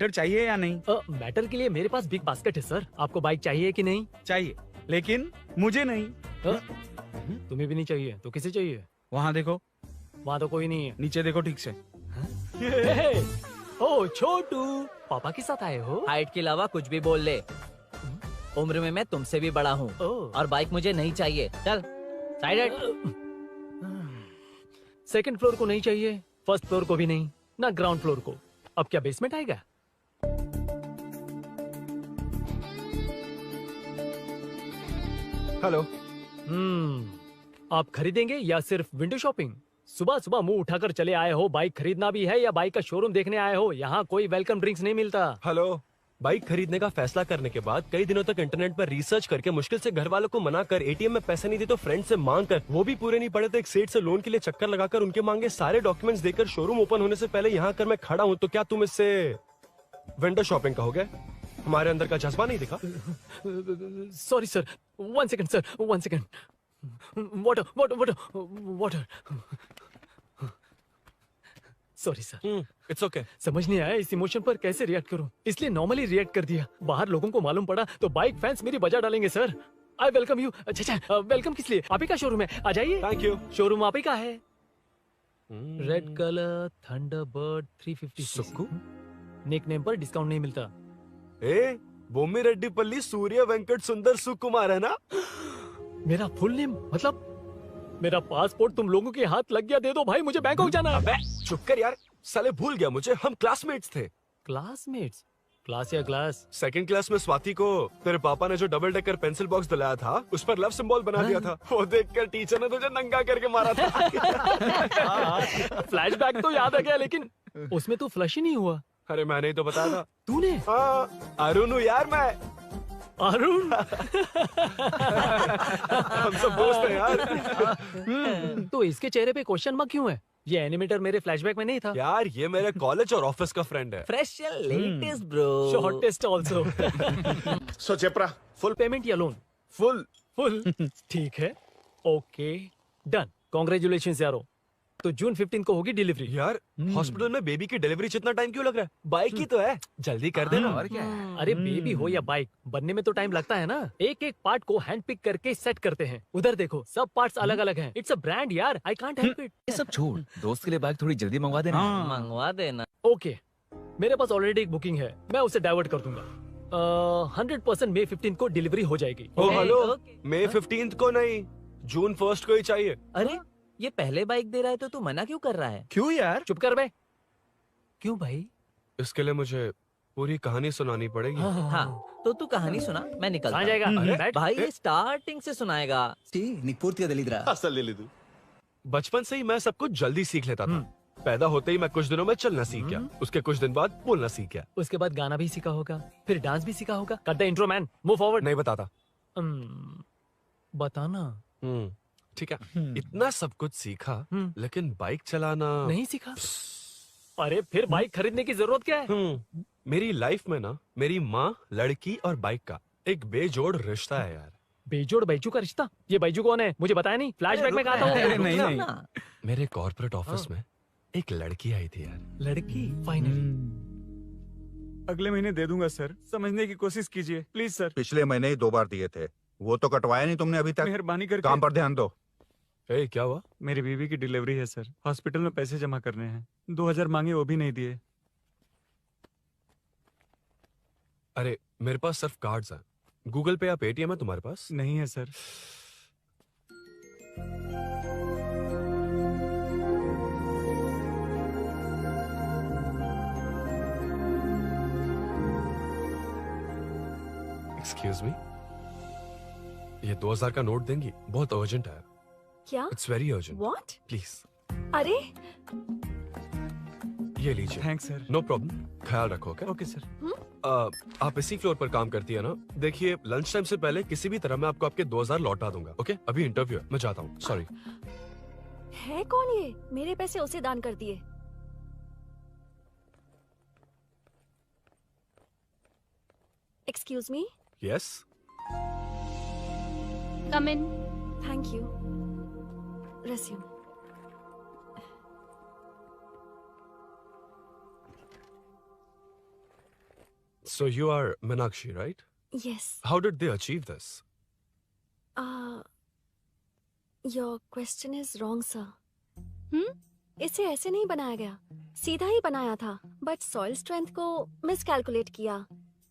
Matter चाहिए या नहीं? मैटर के लिए मेरे पास बिग बास्केट है सर। आपको बाइक चाहिए कि नहीं? चाहिए, लेकिन मुझे नहीं। तुम्हें भी नहीं चाहिए तो किसे चाहिए? वहाँ देखो, वहाँ तो कोई नहीं है। नीचे देखो ठीक से। ओ छोटू, पापा के साथ आए हो? हाइट के अलावा कुछ भी बोल ले। उम्र में मैं तुमसे भी बड़ा हूँ और बाइक मुझे नहीं चाहिए। चल साइड। सेकंड फ्लोर को नहीं चाहिए, फर्स्ट फ्लोर को भी नहीं, ना ग्राउंड फ्लोर को। अब क्या बेसमेंट आएगा? हेलो। आप खरीदेंगे या सिर्फ विंडो शॉपिंग? सुबह सुबह मुंह उठाकर चले आए हो। बाइक खरीदना भी है या बाइक का शोरूम देखने आए हो? यहाँ कोई वेलकम ड्रिंक्स नहीं मिलता। हेलो। बाइक खरीदने का फैसला करने के बाद कई दिनों तक इंटरनेट पर रिसर्च करके मुश्किल से घर वालों को मना कर, एटीएम में पैसे नहीं दी तो फ्रेंड से मांग कर, वो भी पूरे नहीं पड़े तो एक सेठ से लोन के लिए चक्कर लगाकर उनके मांगे सारे डॉक्यूमेंट्स देकर शोरूम ओपन होने से पहले यहाँ कर मैं खड़ा हूँ, तो क्या तुम इससे विंडो शॉपिंग कहोगे? हमारे अंदर का जज्बा नहीं दिखा? Sorry sir, 1 second sir, 1 second. Water water water water. Sorry sir. It's okay. समझ नहीं आया इस इमोशन पर कैसे रिएक्ट करूं, इसलिए नॉर्मली रिएक्ट कर दिया। बाहर लोगों को मालूम पड़ा तो बाइक फैंस मेरी बजा डालेंगे सर। I welcome you. अच्छा, वेलकम किस लिए? आप ही का शोरूम है, आ जाइए। Thank you. शोरूम आप ही का है। रेड कलर थंडरबर्ड 350 सुक्कू? निक नेम पर डिस्काउंट नहीं मिलता। ए, बोम्मी रेड्डीपल्ली सूर्य वेंकट सुंदर सुकुमार है ना? मेरा फुल नेम मतलब मेरा पासपोर्ट तुम लोगों के हाथ लग गया, दे दो भाई, मुझे बैंकॉक जाना है। अबे चुप कर यार, साले भूल गया मुझे, हम क्लासमेट्स थे। क्लासमेट्स? क्लास या क्लास? सेकंड क्लास में स्वाति को तेरे पापा ने जो डबल डेकर पेंसिल बॉक्स दिलाया था उस पर लव सिंबल बना दिया था। वो देखकर टीचर ने तुझे नंगा करके मारा था। फ्लैशबैक तो याद आ गया, लेकिन उसमें तो फ्लश ही नहीं हुआ। अरे मैंने ही तो बताया था। तूने? हाँ, अरुण हूँ यार मैं। अरुण? हम सब दोस्त हैं यार। तो इसके चेहरे पे क्वेश्चन मार्क क्यों है? ये एनिमेटर मेरे फ्लैशबैक में नहीं था। यार ये मेरे कॉलेज और ऑफिस का फ्रेंड है। Fresh latest bro. Shortest also. So चेपरा, फुल पेमेंट या लोन? फुल। फुल। ठीक है, ओके डन। कांग्रेचुलेशंस यारो। तो जून 15 को होगी डिलीवरी। यार हॉस्पिटल में बेबी की डिलीवरी इतना टाइम क्यों लग रहा है? बाइक ही तो है, जल्दी कर देना। और क्या है? अरे बेबी हो या बाइक, बनने में तो टाइम लगता है ना। एक एक पार्ट को हैंड पिक करके सेट करते हैं। उधर देखो, सब पार्ट्स अलग अलग हैं। इट्स अ ब्रांड यार, आई कांट हेल्प इट। ये सब छोड़, दोस्त के लिए बाइक थोड़ी जल्दी मंगवा देना। मंगवा देना। ओके, मेरे पास ऑलरेडी एक बुकिंग है, मैं उसे डाइवर्ट कर दूंगा। 100% मई 15 को डिलीवरी हो जाएगी। ओ हेलो, ओके। मई 15 को नहीं, जून 1 को ही चाहिए। अरे ये पहले बाइक दे रहा है तो तू मना क्यों कर रहा है? क्यों यार? चुप कर बे। क्यों भाई? इसके लिए मुझे पूरी कहानी सुनानी पड़ेगी। हाँ, तो तू कहानी सुना, मैं निकलता कहाँ हूँ। जाएगा? अरे, बैठ। भाई स्टार्टिंग से सुनाएगा। నీకు పూర్తిగా తెలీదురా? అసలు తెలీదు. बचपन से ही मैं सब कुछ जल्दी सीख लेता था। पैदा होते ही मैं कुछ दिनों में चलना सीख गया, उसके कुछ दिन बाद बोलना सीख गया। उसके बाद गाना भी सीखा होगा, फिर डांस भी सीखा होगा। Cut the intro man, move forward. नहीं बताता। बताना। ठीक है, इतना सब कुछ सीखा लेकिन बाइक चलाना नहीं सीखा? अरे फिर बाइक खरीदने की जरूरत क्या है? मेरी लाइफ में ना मेरी माँ, लड़की और बाइक का एक बेजोड़ रिश्ता है यार। बेजोड़ बैजू का रिश्ता? ये बैजू कौन है? मुझे बताया नहीं। फ्लैशबैक में कहा था अरे वो। नहीं, नहीं। मेरे कॉर्पोरेट ऑफिस में एक लड़की आई थी यार। लड़की? फाइनली। अगले महीने दे दूंगा सर, समझने की कोशिश कीजिए प्लीज सर। पिछले महीने ही 2 बार दिए थे, वो तो कटवाया नहीं तुमने अभी तक। मेहरबानी करके। काम पर ध्यान दो। ए, क्या हुआ? मेरी बीवी की डिलीवरी है सर, हॉस्पिटल में पैसे जमा करने हैं। 2000 मांगे, वो भी नहीं दिए। अरे मेरे पास सिर्फ कार्ड्स हैं। गूगल पे या पेटीएम है तुम्हारे पास? नहीं है सर। एक्सक्यूज मी, ये 2000 का नोट देंगी? बहुत अर्जेंट है। क्या? It's very urgent. What? Please अरे ये लीजिए। Thanks sir. नो प्रॉब्लम, ख्याल रखो। Okay sir. आप इसी फ्लोर पर काम करती है ना? देखिए लंच टाइम से पहले किसी भी तरह मैं आपको आपके 2000 लौटा दूंगा। ओके, अभी इंटरव्यू है, मैं जाता हूँ। सॉरी। है कौन ये? मेरे पैसे उसे दान कर दिए। Excuse me. Yes. Come in. Thank you. Resume. So you are Meenakshi, right? Yes. How did they achieve this? Your question is wrong, sir. हम्म इसे ऐसे नहीं बनाया गया, सीधा ही बनाया था, बट सॉइल स्ट्रेंथ को मिसकैलकुलेट किया,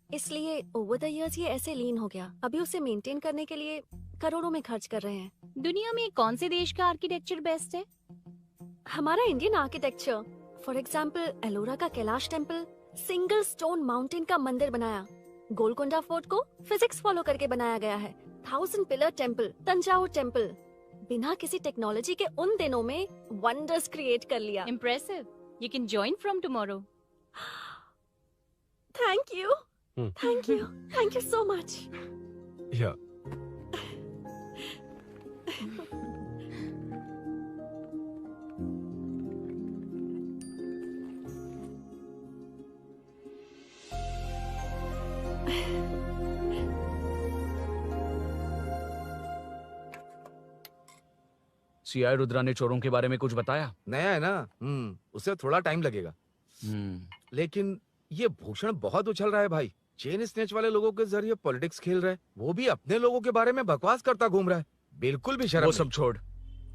इसलिए ओवर द इयर्स ये ऐसे लीन हो गया। अभी उसे मेंटेन करने के लिए करोड़ों में खर्च कर रहे हैं। दुनिया में कौन से देश का आर्किटेक्चर बेस्ट है? हमारा Indian architecture, for example Ellora का Kailash temple, single stone mountain का मंदिर बनाया। गोलकोंडा फोर्ट को फिजिक्स फॉलो करके बनाया गया है। 1000 पिलर टेम्पल, तंजावुर टेम्पल, बिना किसी टेक्नोलॉजी के उन दिनों में वंडर्स क्रिएट कर लिया। Impressive. You can join from tomorrow. Thank you, Hmm. Thank you so much. Yeah. CI Rudra ने चोरों के बारे में कुछ बताया? नया है ना, उसे थोड़ा टाइम लगेगा। लेकिन ये भूषण बहुत उछल रहा है भाई। चेन स्नेच वाले लोगों के जरिए पॉलिटिक्स खेल रहा है, वो भी अपने लोगों के बारे में बकवास करता घूम रहा है। बिल्कुल भी शर्म वो नहीं। सब छोड़,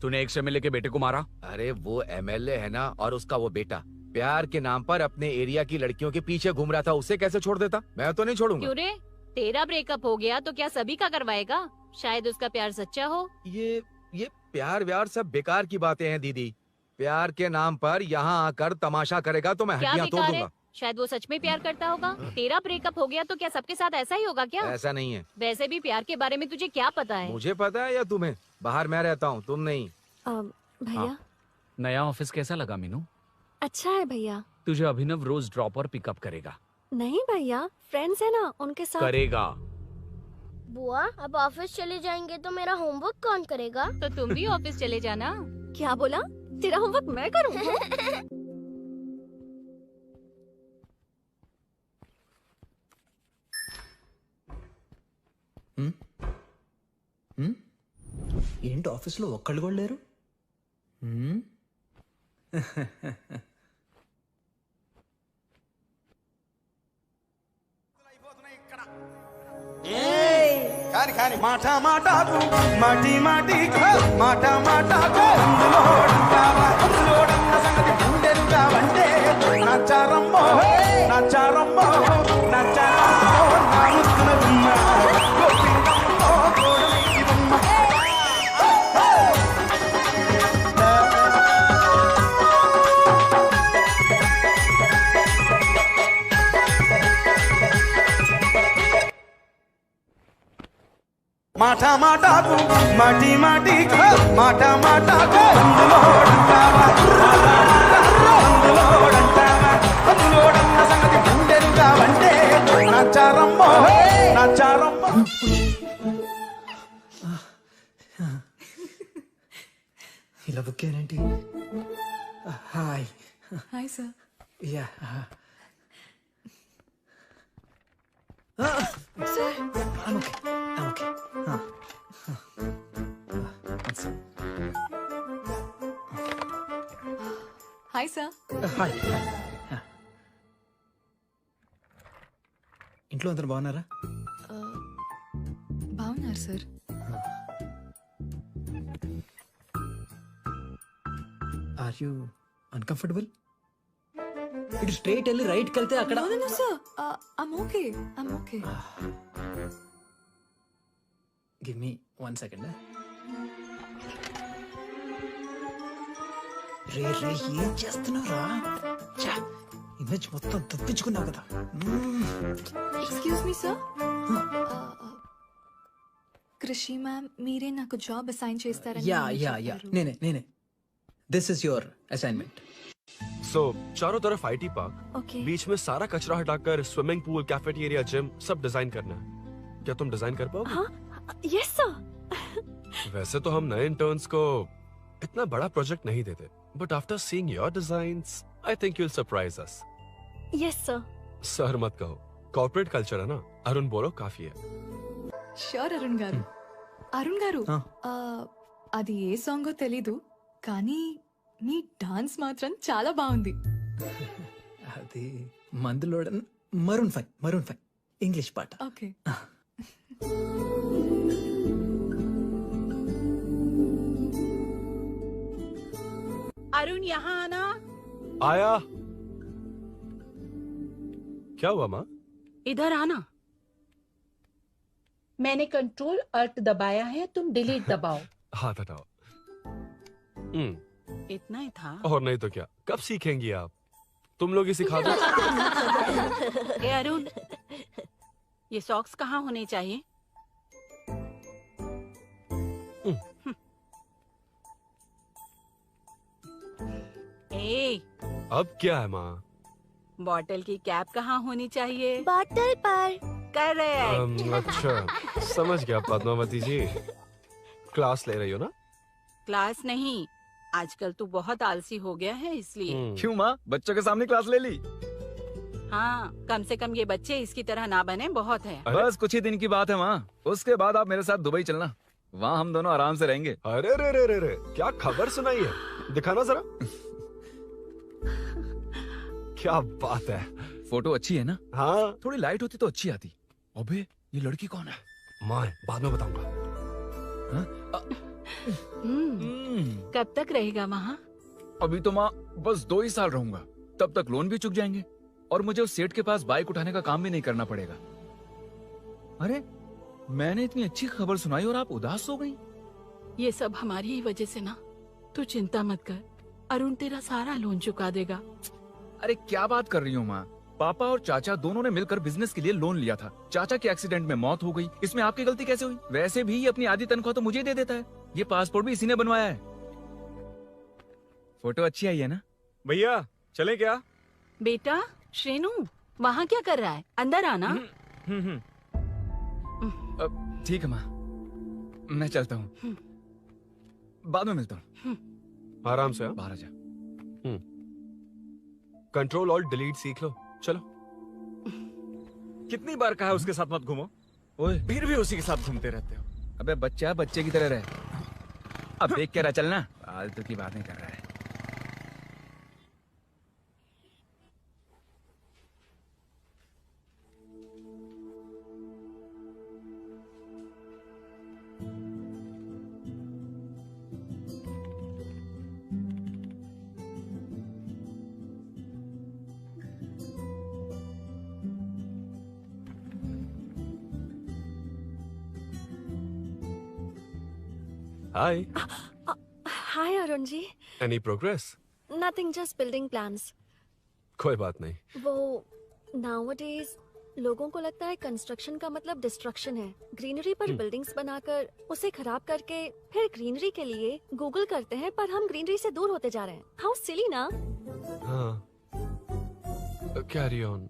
तूने एक एमएलए के बेटे को मारा। अरे वो एमएलए है ना, और उसका वो बेटा प्यार के नाम पर अपने एरिया की लड़कियों के पीछे घूम रहा था, उसे कैसे छोड़ देता? मैं तो नहीं छोड़ूंगा। क्यों रे? तेरा ब्रेकअप हो गया तो क्या सभी का करवाएगा? शायद उसका प्यार सच्चा हो। ये प्यार व्यार सब बेकार की बातें हैं दीदी। प्यार के नाम पर यहाँ आकर तमाशा करेगा तो मैं क्या हड्डियां तोड़ बेकार है? दूंगा। शायद वो सच में प्यार करता होगा। तेरा ब्रेकअप हो गया तो क्या सबके साथ ऐसा ही होगा क्या? ऐसा नहीं है। वैसे भी प्यार के बारे में तुझे क्या पता है? मुझे पता है या तुम्हें? बाहर मैं रहता हूँ, तुम नहीं। भैया, नया ऑफिस कैसा लगा मीनू? अच्छा है भैया। तुझे अभिनव रोज ड्रॉप और पिकअप करेगा। नहीं भैया, फ्रेंड्स है ना, उनके साथ। करेगा। बुआ, अब ऑफिस चले जाएंगे तो मेरा होमवर्क कौन करेगा? तो तुम भी ऑफिस चले जाना। क्या बोला? तेरा होमवर्क मैं करूँ? ఏంటి ఆఫీస్లో ఒక్కళ్ళు కూడా లేరు? కాని కాని మాట మాటకు మాటి మాటికి మాట మాటకు అందులోడన్న సంగతి గుండెలుగా వంటే నచ్చారమ్మో నచ్చారమ్మో నచ్చారమ్మో నా ముద్దుల బొమ్మ గోపిందమ్మో గోడమేసి బొమ్మ మాట మాటకు మాటి మాటికి మాట మాటకు అందులోడన్న సంగతి గుండెలుగా వంటే నచ్చారమ్మో నచ్చారమ్మో. ఇలా బుక్ అయ్యానేంటి? Hi hi sir. Yeah sir, okay hi sir. Hi. ఇంట్లో అందరు బాగున్నారా? బాగున్నారు సార్। Are you uncomfortable? ఇటు స్ట్రైట్ వెళ్ళి రైట్కి వెళ్తే అక్కడ No, sir. I'm okay. I'm okay. Give me 1 second. రే ఏం చేస్తున్నావురా? ఇమేజ్ మొత్తం తప్పించుకున్నావు కదా. Excuse me, sir. కృషి మ్యామ్, మీరే నాకు జాబ్ అసైన్ చేస్తారని యా నాకు యా యా చెప్పారు. నేనే this is your assignment. So चारों तरफ आईटी पार्क, Okay. बीच में सारा कचरा हटाकर स्विमिंग पूल, कैफेटेरिया, जिम सब डिजाइन करना है। क्या तुम डिजाइन कर पाओगे? हाँ, yes sir. वैसे तो हम नए इंटर्न्स को इतना बड़ा प्रोजेक्ट नहीं देते, but after seeing your designs I think you will surprise us. Yes sir. Sir मत कहो, कॉर्पोरेट कल्चर है ना। अरुण बोलो काफी है। షూర్ అరుణ్ గారు. అరుణ్ గారు, అది ఏ సాంగో తెలీదు కానీ మీ డాన్స్ మాత్రం చాలా బాగుంది. అది మందులోడన్ Maroon 5. English part. Okay. Arun यहाँ आना। आया। क्या हुआ माँ? इधर आना। मैंने कंट्रोल अल्ट दबाया है, तुम डिलीट दबाओ। हाथ हटाओ। इतना ही था। और नहीं तो क्या, कब सीखेंगी आप? तुम लोग ही सिखा दो। ए अरुण, ये सॉक्स कहाँ होने चाहिए? ए, अब क्या है माँ? बॉटल की कैप कहाँ होनी चाहिए? बॉटल पर। करेक्ट। अच्छा, समझ गया पद्मावती जी। क्लास ले रही हो ना? क्लास नहीं, आजकल तू बहुत आलसी हो गया है इसलिए। क्यों माँ, बच्चों के सामने क्लास ले ली? हाँ, कम से कम ये बच्चे इसकी तरह ना बने, बहुत है। बस कुछ ही दिन की बात है माँ, उसके बाद आप मेरे साथ दुबई चलना, वहाँ हम दोनों आराम से रहेंगे। अरे रे रे रे रे, क्या खबर सुनाई है, दिखाना जरा। क्या बात है। फोटो अच्छी है ना? हाँ। थोड़ी लाइट होती तो अच्छी आती। अबे ये लड़की कौन है? माँ, बाद में बताऊंगा। कब तक रहेगा वहाँ? अभी तो माँ बस 2 ही साल रहूंगा, तब तक लोन भी चुक जाएंगे और मुझे उस सेठ के पास बाइक उठाने का काम भी नहीं करना पड़ेगा। अरे मैंने इतनी अच्छी खबर सुनाई और आप उदास हो गई। ये सब हमारी ही वजह से ना, तू चिंता मत कर, अरुण तेरा सारा लोन चुका देगा। अरे क्या बात कर रही हो माँ, पापा और चाचा दोनों ने मिलकर बिजनेस के लिए लोन लिया था। चाचा की एक्सीडेंट में मौत हो गई, इसमें आपकी गलती कैसे हुई? वैसे भी ये अपनी आधी तनख्वाह तो मुझे ही दे देता है। ये पासपोर्ट भी इसी ने बनवाया है। फोटो अच्छी आई है ना? भैया चले क्या? बेटा श्रेनु, वहाँ क्या कर रहा है? अंदर आना। ठीक है माँ, मैं चलता हूँ, बाद में मिलता हूँ। आराम से। बाहर आ जा। कंट्रोल ऑल्ट डिलीट सीख लो, चलो। कितनी बार कहा उसके साथ मत घूमो, ओए फिर भी उसी के साथ घूमते रहते हो। अबे बच्चा बच्चे की तरह रहे, अब देख के रहा चलना, फालतू की बात नहीं कर रहा है। Hi. Hi Arun ji. Any progress? Nothing, just building plans. कोई बात नहीं। वो nowadays लोगों को लगता है कंस्ट्रक्शन का मतलब डिस्ट्रक्शन है। ग्रीनरी पर बिल्डिंग्स बनाकर उसे खराब करके फिर ग्रीनरी के लिए गूगल करते हैं, पर हम ग्रीनरी से दूर होते जा रहे हैं। हाउ सिली ना? हाँ। Carry on.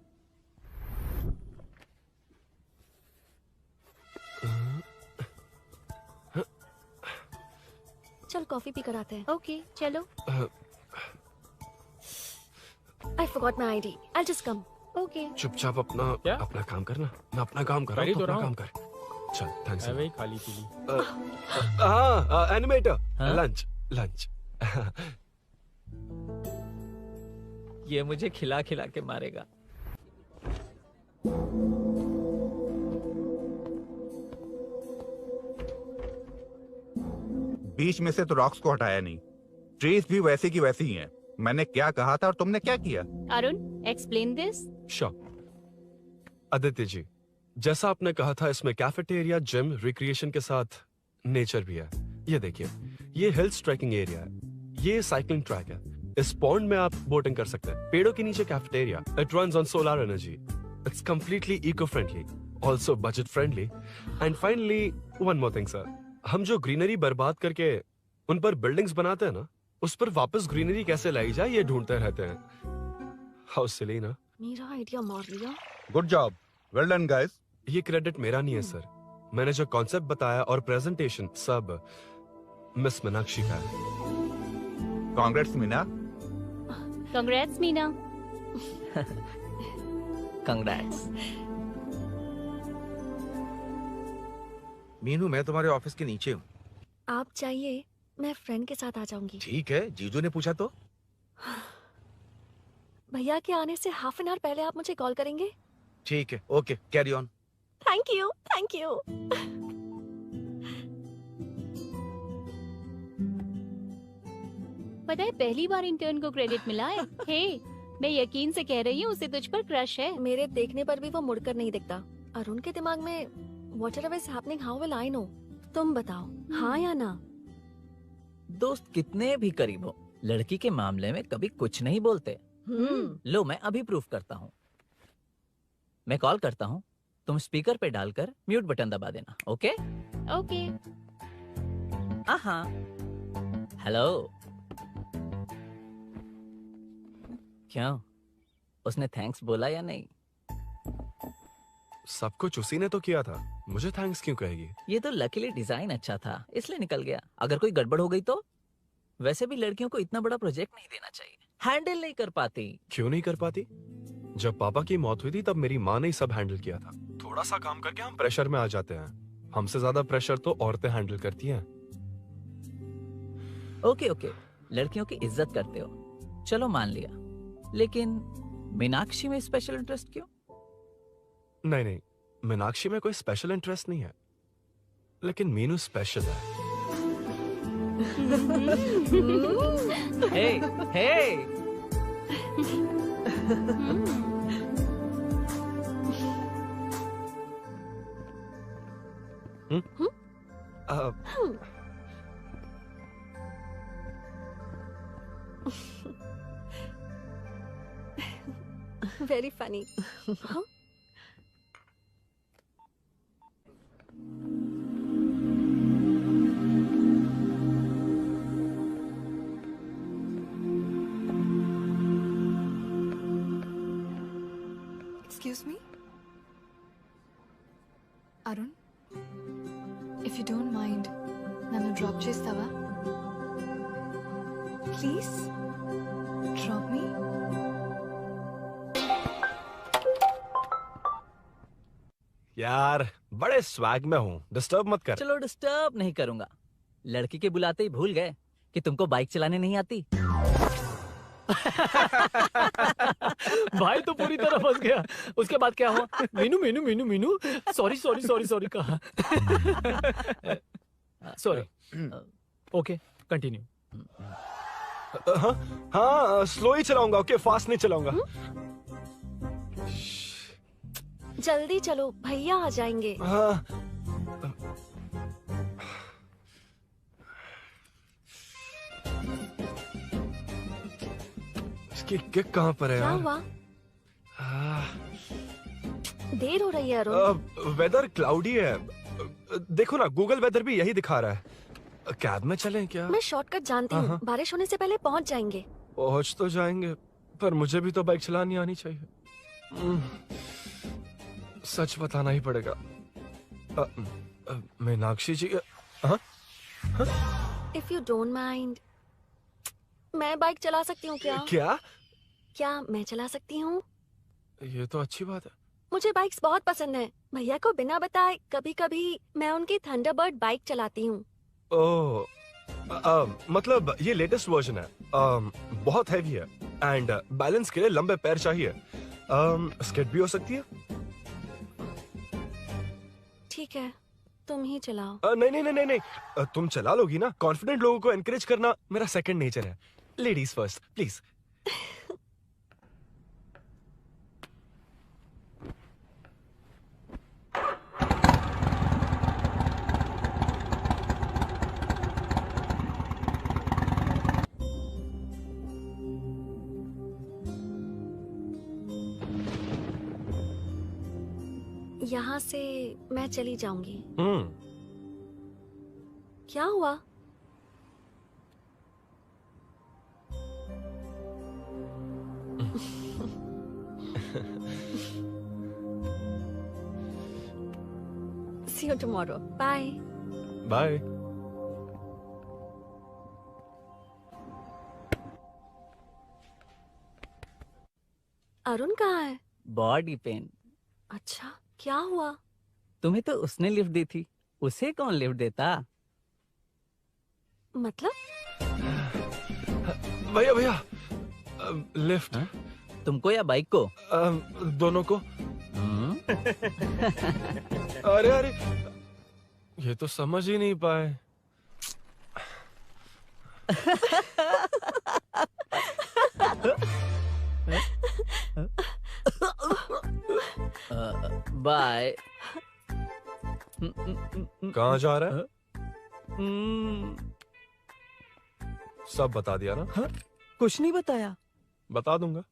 चल कॉफी पी कर आते हैं। ओके चलो। I forgot my ID. I'll just come. Okay. चुपचाप अपना काम करना। मैं अपना काम कर रहा हूँ, अपना काम कर। चल, थैंक्स। वही खाली पीली। हाँ, एनिमेटर। लंच। ये मुझे खिला खिला के मारेगा। बीच में से तो रॉक्स को हटाया नहीं, ट्रीज भी वैसी की वैसी ही हैं। मैंने क्या कहा था और तुमने क्या किया? Arun explain this. आदित्य जी, जैसा आपने कहा था, इसमें कैफेटेरिया, जिम, रिक्रिएशन के साथ नेचर भी है। ये देखिए, ये हिल्स ट्रैकिंग एरिया है, ये साइकिलिंग ट्रैक है। इस पॉन्ड में आप बोटिंग कर सकते हैं। पेड़ों के नीचे cafeteria, it runs on solar energy, it's completely eco friendly, also budget friendly. And finally one more thing sir, हम जो ग्रीनरी बर्बाद करके उन पर बिल्डिंग्स बनाते हैं ना, उस पर वापस ग्रीनरी कैसे लाई जाए ये ढूंढते रहते हैं। हाउ सिली ना? मेरा आइडिया मार लिया। Good job, well done guys. ये क्रेडिट मेरा नहीं है सर, मैंने जो कॉन्सेप्ट बताया और प्रेजेंटेशन सब मिस मीनाक्षी का है। Congrats Meena. Congrats Meena. Congrats. Meenu, मैं तुम्हारे ऑफिस के नीचे हूँ। आप चाहिए मैं फ्रेंड के साथ आ जाऊंगी। ठीक है, जीजू ने पूछा तो। भैया के आने से हाफ एन आवर पहले आप मुझे कॉल करेंगे? ठीक है, okay, carry on. Thank you, thank you. पता है पहली बार इंटर्न को क्रेडिट मिला है। हे, मैं यकीन से कह रही हूँ उसे तुझ पर क्रश है। मेरे देखने पर भी वो मुड़कर नहीं दिखता। अरुण के दिमाग में whatever is happening, how will I know? तुम बताओ, हाँ या ना? दोस्त कितने भी करीब हो, लड़की के मामले में कभी कुछ नहीं बोलते। लो मैं अभी प्रूफ करता हूँ। मैं कॉल करता हूँ, तुम स्पीकर पे डालकर म्यूट बटन दबा देना। Okay okay. हाँ। हेलो। क्यों, उसने थैंक्स बोला या नहीं? सब कुछ उसी ने तो किया था, मुझे थैंक्स क्यों कहेगी? ये तो लकीली डिजाइन अच्छा था इसलिए निकल गया। अगर कोई गड़बड़ हो गई तो? वैसे भी लड़कियों को इतना बड़ा प्रोजेक्ट नहीं देना चाहिए, हैंडल नहीं कर पाती। क्यों नहीं कर पाती? जब पापा की मौत हुई थी तब मेरी माँ ने ही सब हैंडल किया था। थोड़ा सा काम करके हम प्रेशर में आ जाते हैं। हमसे ज्यादा प्रेशर तो औरतें हैंडल करती हैं। ओके ओके, लड़कियों की इज्जत करते हो, चलो मान लिया। लेकिन मीनाक्षी में स्पेशल इंटरेस्ट क्यों? नहीं नहीं, मीनाक्षी में कोई स्पेशल इंटरेस्ट नहीं है, लेकिन मीनू स्पेशल है। हे हे Very funny. Huh? Excuse me? Arun? If you don't mind, nanu drop chestava? Please? Drop me? यार बड़े स्वैग में हूँ, डिस्टर्ब मत कर। चलो डिस्टर्ब नहीं करूंगा। लड़की के बुलाते ही भूल गए कि तुमको बाइक चलाने नहीं आती। भाई तो पूरी तरह फंस गया। उसके बाद क्या हुआ? Meenu Meenu Meenu Meenu sorry sorry sorry sorry कहा। सॉरी। Okay continue. हाँ हाँ, स्लो ही चलाऊंगा। ओके, फास्ट नहीं चलाऊंगा। जल्दी चलो, भैया आ जाएंगे। हाँ। इसकी किक कहाँ पर है क्या यार? हुआ? देर हो रही है अरुण। वेदर क्लाउडी है। देखो ना, गूगल वेदर भी यही दिखा रहा है। कैब में चलें क्या? मैं शॉर्टकट जानती हूँ, बारिश होने से पहले पहुँच जाएंगे। पहुँच तो जाएंगे, पर मुझे भी तो बाइक चलानी आनी चाहिए। सच बताना ही पड़ेगा। मीनाक्षी जी। If you don't mind, मैं बाइक चला सकती हूँ क्या? क्या मैं चला सकती हूँ? ये तो अच्छी बात है। मुझे बाइक्स बहुत पसंद है। भैया को बिना बताए कभी कभी मैं उनकी थंडरबर्ड बाइक चलाती हूँ। ओह, मतलब ये लेटेस्ट वर्जन है। बहुत हैवी है एंड बैलेंस के लिए लंबे पैर चाहिए। स्किड भी हो सकती है। ठीक है, तुम ही चलाओ। नहीं नहीं नहीं नहीं, तुम चला लोगी ना। कॉन्फिडेंट लोगों को एनकरेज करना मेरा सेकंड नेचर है। Ladies first please. यहाँ से मैं चली जाऊंगी। क्या हुआ? See you tomorrow. Bye. Bye. Arun कहाँ है? Body pain. अच्छा, क्या हुआ? तुम्हें तो उसने लिफ्ट दी थी, उसे कौन लिफ्ट देता? मतलब? भैया लिफ्ट। तुमको या बाइक को? दोनों को। अरे अरे, ये तो समझ ही नहीं पाए। बाय। कहाँ जा रहा है? सब बता दिया ना? कुछ नहीं बताया। बता दूंगा।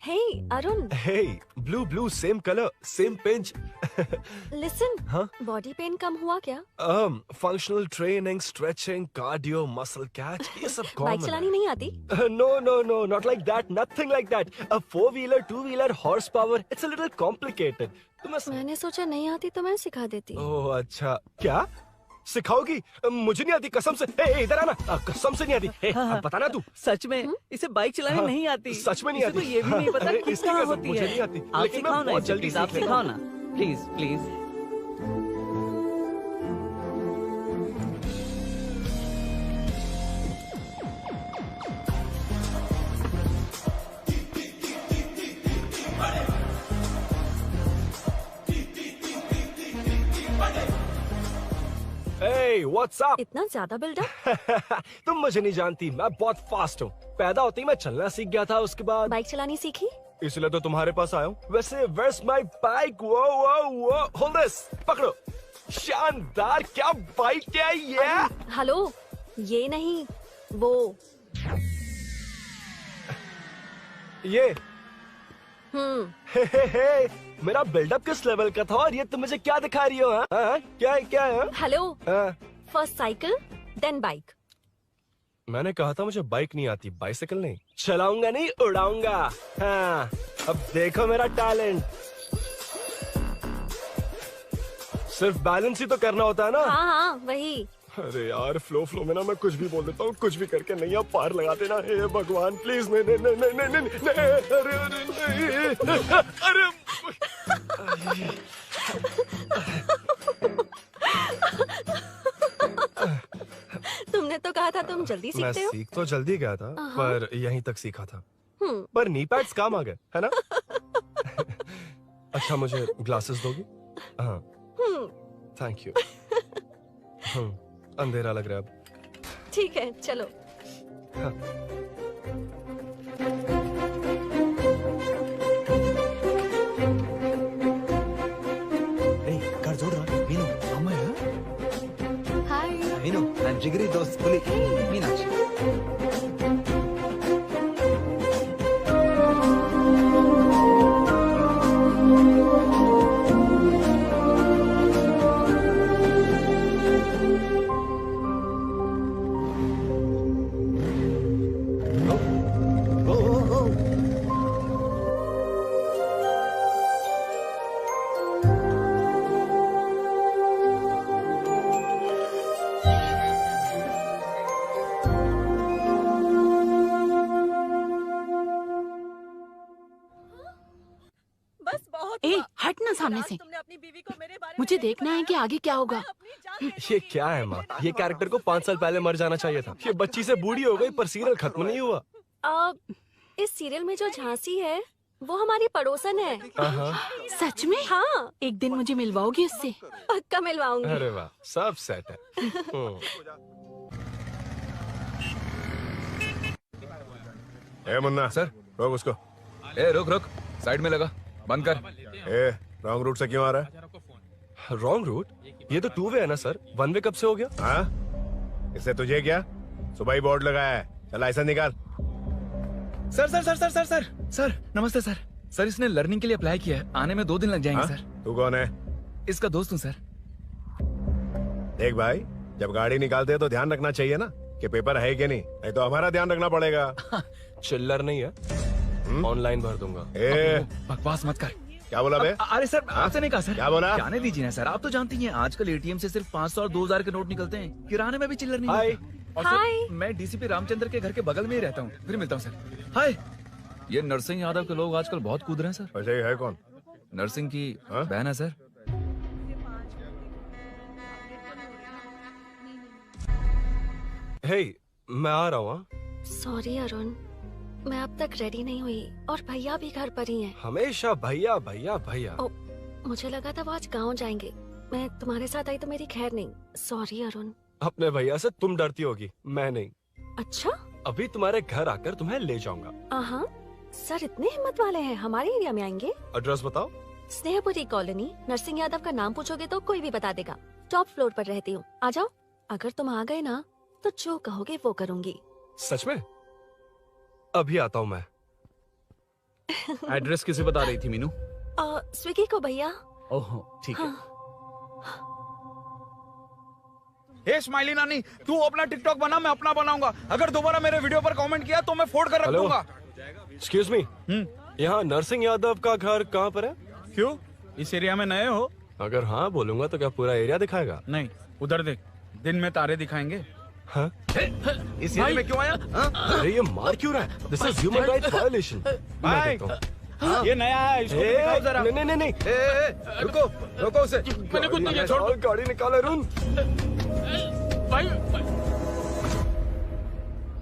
Hey, Arun. Hey, blue, same color, same pinch. Listen. हाँ? Body pain कम हुआ क्या? Functional training, stretching, cardio, muscle catch, ये सब common बाइक चलानी नहीं आती? No, not like that, nothing like that. A 4-wheeler, 2-wheeler, horsepower, it's a little complicated. मैंने सोचा नहीं आती तो मैं सिखा देती। ओह अच्छा, क्या? सिखाओगी? मुझे नहीं आती कसम से। इधर आना, कसम से नहीं आती। बताना तू। सच में इसे बाइक चलानी नहीं आती। सच में नहीं इसे आती। तो ये भी नहीं पता कि इसकी कहाँ कसम होती मुझे है। नहीं आती। आप लेकिन मैं सिखाओ ना बहुत इसे, जल्दी please, आप सीख लेता सिखाओ हूँ। ना, प्लीज। Hey, what's up? इतना ज्यादा बिल्डअप? तुम मुझे नहीं जानती, मैं बहुत फास्ट हूँ। पैदा होते ही मैं चलना सीख गया था, उसके बाद बाइक चलानी सीखी? इसलिए तो तुम्हारे पास आया हूँ। वैसे where's my bike? वो hold this, पकड़ो। शानदार, क्या बाइक है ये? हेलो, ये नहीं, वो। ये हे, मेरा बिल्डअप किस लेवल का था और ये तुम मुझे क्या दिखा रही हो? हाँ? क्या है? Hello, first cycle, then bike. मैंने कहा था मुझे बाइक नहीं आती, बाइसिकल नहीं। चलाऊंगा नहीं, उड़ाऊंगा। हाँ, अब देखो मेरा टैलेंट। सिर्फ बैलेंस ही तो करना होता है ना? हाँ, वही। अरे यार, फ्लो में ना मैं कुछ भी बोल देता हूँ, कुछ भी करके नहीं, आप पार लगा देना। हे भगवान प्लीज, नहीं, अरे तुमने तो कहा था तुम जल्दी मैं सीखते हो। सीख तो जल्दी गया था, पर यहीं तक सीखा था। पर नी पैड्स काम आ गए, है ना? अच्छा, मुझे ग्लासेस दोगी? हाँ, थैंक यू। अंधेरा लग रहा है अब। ठीक है, चलो। हाँ। कर जोड़ रहा मीनू। अम्मा है? हाय मीनू, I'm जिगरी दोस्त पुली मीनाक्षी। ए, हट ना सामने से। मुझे देखना है कि आगे क्या होगा। ये क्या है माँ? ये कैरेक्टर को 5 साल पहले मर जाना चाहिए था। ये बच्ची से बूढ़ी हो गई पर सीरियल खत्म नहीं हुआ। इस सीरियल में जो झांसी है वो हमारी पड़ोसन है। सच में? हाँ। एक दिन मुझे मिलवाओगी उससे? पक्का मिलवाऊंगी। अरे वाह, सब सेट है। ए मुन्ना सर, रोक उसको। ए रुक, साइड में लगा, बंद कर। ए, रॉन्ग रूट से क्यों आ रहा है? Wrong route? ये तो 2 वे है ना सर, 1 वे कब से हो गया? हाँ, इससे तुझे क्या? सुबह ही बोर्ड लगाया है, चल लाइसेंस निकाल। सर, नमस्ते सर। सर, इसने लर्निंग के लिए अप्लाई किया है, आने में 2 दिन लग जाएंगे सर। तू कौन है? इसका दोस्त हूँ सर। देख भाई, जब गाड़ी निकालते हैं तो ध्यान रखना चाहिए ना कि पेपर है कि नहीं तो हमारा ध्यान रखना पड़ेगा। चिल्लर नहीं है, ऑनलाइन भर दूंगा। बकवास मत कर। क्या बोला बे? अरे सर, आपसे नहीं कहा सर। क्या बोला? जाने दीजिए ना सर, आप तो जानती हैं आजकल एटीएम से सिर्फ 500 और 2000 के नोट निकलते हैं, किराने में भी चिल्लर नहीं होता। और सर, मैं डीसीपी रामचंद्र के घर के बगल में ही रहता हूँ, फिर मिलता हूँ सर। हाय, ये नरसिंह यादव के लोग आजकल बहुत कूद रहे हैं सर। अच्छा, ये है कौन? नरसिंह की बहन है सर। हे, मैं आ रहा हूँ। सॉरी अरुण, मैं अब तक रेडी नहीं हुई और भैया भी घर पर ही हैं। हमेशा भैया भैया भैया। मुझे लगा था वो आज गाँव जाएंगे। मैं तुम्हारे साथ आई तो मेरी खैर नहीं। सॉरी अरुण। अपने भैया से तुम डरती होगी, मैं नहीं। अच्छा? अभी तुम्हारे घर आकर तुम्हें ले जाऊंगा। हाँ, सर इतने हिम्मत वाले हैं, हमारे एरिया में आएंगे? एड्रेस बताओ। स्नेहपुरी कॉलोनी। नरसिंह यादव का नाम पूछोगे तो कोई भी बता देगा। टॉप फ्लोर पर रहती हूँ, आ जाओ। अगर तुम आ गए ना तो जो कहोगे वो करूँगी। सच में? अभी आता हूँ मैं। एड्रेस किसे बता रही थी मीनू? स्विगी को भैया। ओह ठीक है। हे स्माइली नानी, तू अपना टिकटॉक बना, मैं अपना बनाऊंगा। अगर दोबारा मेरे वीडियो पर कमेंट किया तो मैं फोड़ कर रख दूंगा। एक्सक्यूज मी, यहाँ नरसिंह यादव का घर कहाँ पर है? क्यों, इस एरिया में नए हो? अगर हाँ बोलूंगा तो क्या पूरा एरिया दिखाएगा? नहीं, उधर देख, दिन में तारे दिखाएंगे। हाँ? इस एरिया में क्यों आया? अरे ये मार क्यों रहा है? This is human rights violation. भाई, ये नया है, इसको दिखाओ जरा। नहीं। रुको उसे। मैंने कुछ नहीं किया, छोड़ दो। गाड़ी निकालो अरुण। भाई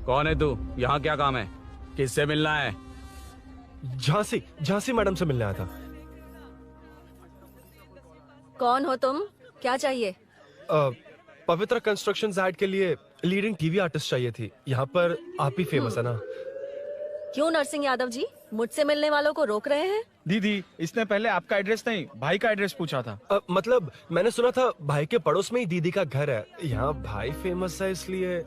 कौन है तू? यहाँ क्या काम है? किससे मिलना है? झांसी मैडम से मिलने आया था। कौन हो तुम? क्या चाहिए? पवित्र कंस्ट्रक्शन ऐड के लिए लीडिंग टीवी आर्टिस्ट चाहिए थी। यहाँ पर आप ही फेमस है ना? क्यों नरसिंह यादव जी मुझसे मिलने वालों को रोक रहे हैं? दीदी, इसने पहले आपका एड्रेस नहीं, भाई का एड्रेस पूछा था। मतलब मैंने सुना था भाई के पड़ोस में ही दीदी का घर है। यहाँ भाई फेमस है इसलिए।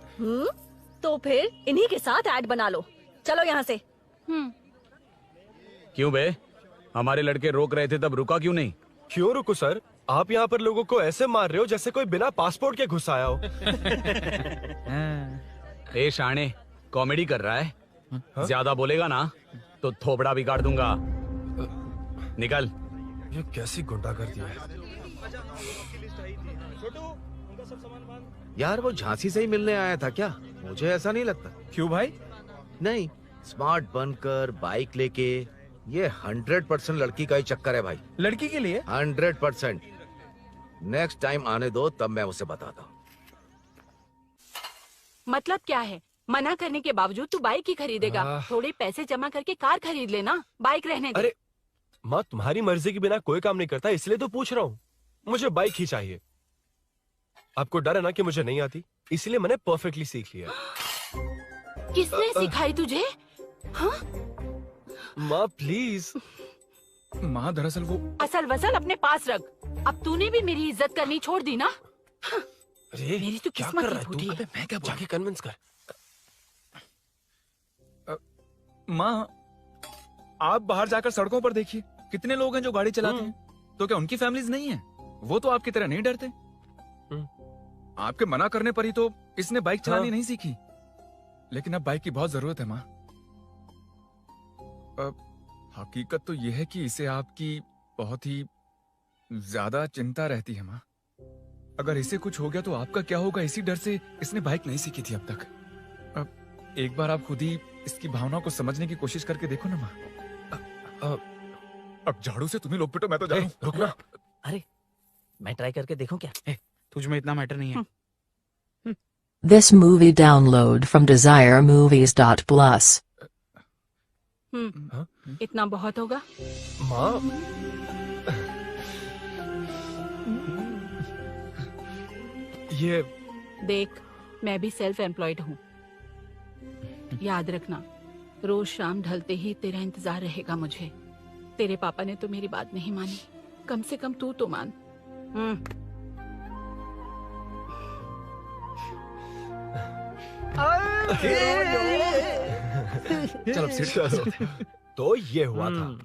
तो फिर इन्हीं के साथ ऐड बना लो। चलो यहाँ से। क्यों बे? हमारे लड़के रोक रहे थे तब रुका क्यों नहीं? क्यों रुको सर? आप यहाँ पर लोगों को ऐसे मार रहे हो जैसे कोई बिना पासपोर्ट के घुस आया हो। ए शाणे, कॉमेडी कर रहा है? ज्यादा बोलेगा ना तो थोबड़ा बिगाड़ दूंगा। निकल। ये कैसी गुंडागर्दी है? यार वो झांसी से ही मिलने आया था क्या? मुझे ऐसा नहीं लगता। क्यों भाई? नहीं, स्मार्ट बनकर बाइक लेके, ये 100% लड़की का ही चक्कर है भाई। लड़की के लिए? 100%। नेक्स्ट टाइम आने दो, तब मैं उसे बताता हूँ। मतलब क्या है? मना करने के बावजूद तू बाइक ही खरीदेगा? थोड़े पैसे जमा करके कार खरीद लेना, बाइक रहने दे। अरे माँ, तुम्हारी मर्जी के बिना कोई काम नहीं करता, इसलिए तो पूछ रहा हूँ। मुझे बाइक ही चाहिए। आपको डर है ना कि मुझे नहीं आती, इसलिए मैंने परफेक्टली सीख लिया। किसने सिखाई तुझे? हाँ? माँ प्लीज। माँ दरअसल वो असल वसल अपने पास रख। अब तूने भी मेरी इज्जत करनी छोड़ दी ना? अरे मेरी तो क्या किस्मत कर ही रहा है फूटी तू? है। अबे मैं क्या जाके कन्विंस कर। माँ, आप बाहर जाकर सड़कों पर देखिए, कितने लोग हैं जो गाड़ी चलाते हैं। तो क्या उनकी फैमिलीज नहीं है? वो तो आपकी तरह नहीं डरते। आपके मना करने पर ही तो इसने बाइक चलानी नहीं सीखी। लेकिन अब बाइक की बहुत जरूरत है माँ। हकीकत तो यह है कि इसे आपकी बहुत ही ज्यादा चिंता रहती है माँ। अगर इसे कुछ हो गया तो आपका क्या होगा, इसी डर से इसने बाइक नहीं सीखी थी अब तक। अब एक बार आप खुद ही इसकी भावनाओं को समझने की कोशिश करके देखो ना माँ। अब झाड़ू से तुम्हें लोग पिटो, मैं तो जा रहा हूं। रुकना। अरे मैं ट्राई करके देखूं क्या? तुझ में इतना मैटर नहीं है। This movie download from desiremovies.plus. इतना बहुत होगा? माँ, ये देख, मैं भी सेल्फ एम्प्लॉयड हूँ। याद रखना, रोज शाम ढलते ही तेरा इंतजार रहेगा मुझे। तेरे पापा ने तो मेरी बात नहीं मानी, कम से कम तू तो मान। चलो चलो। तो ये हुआ था।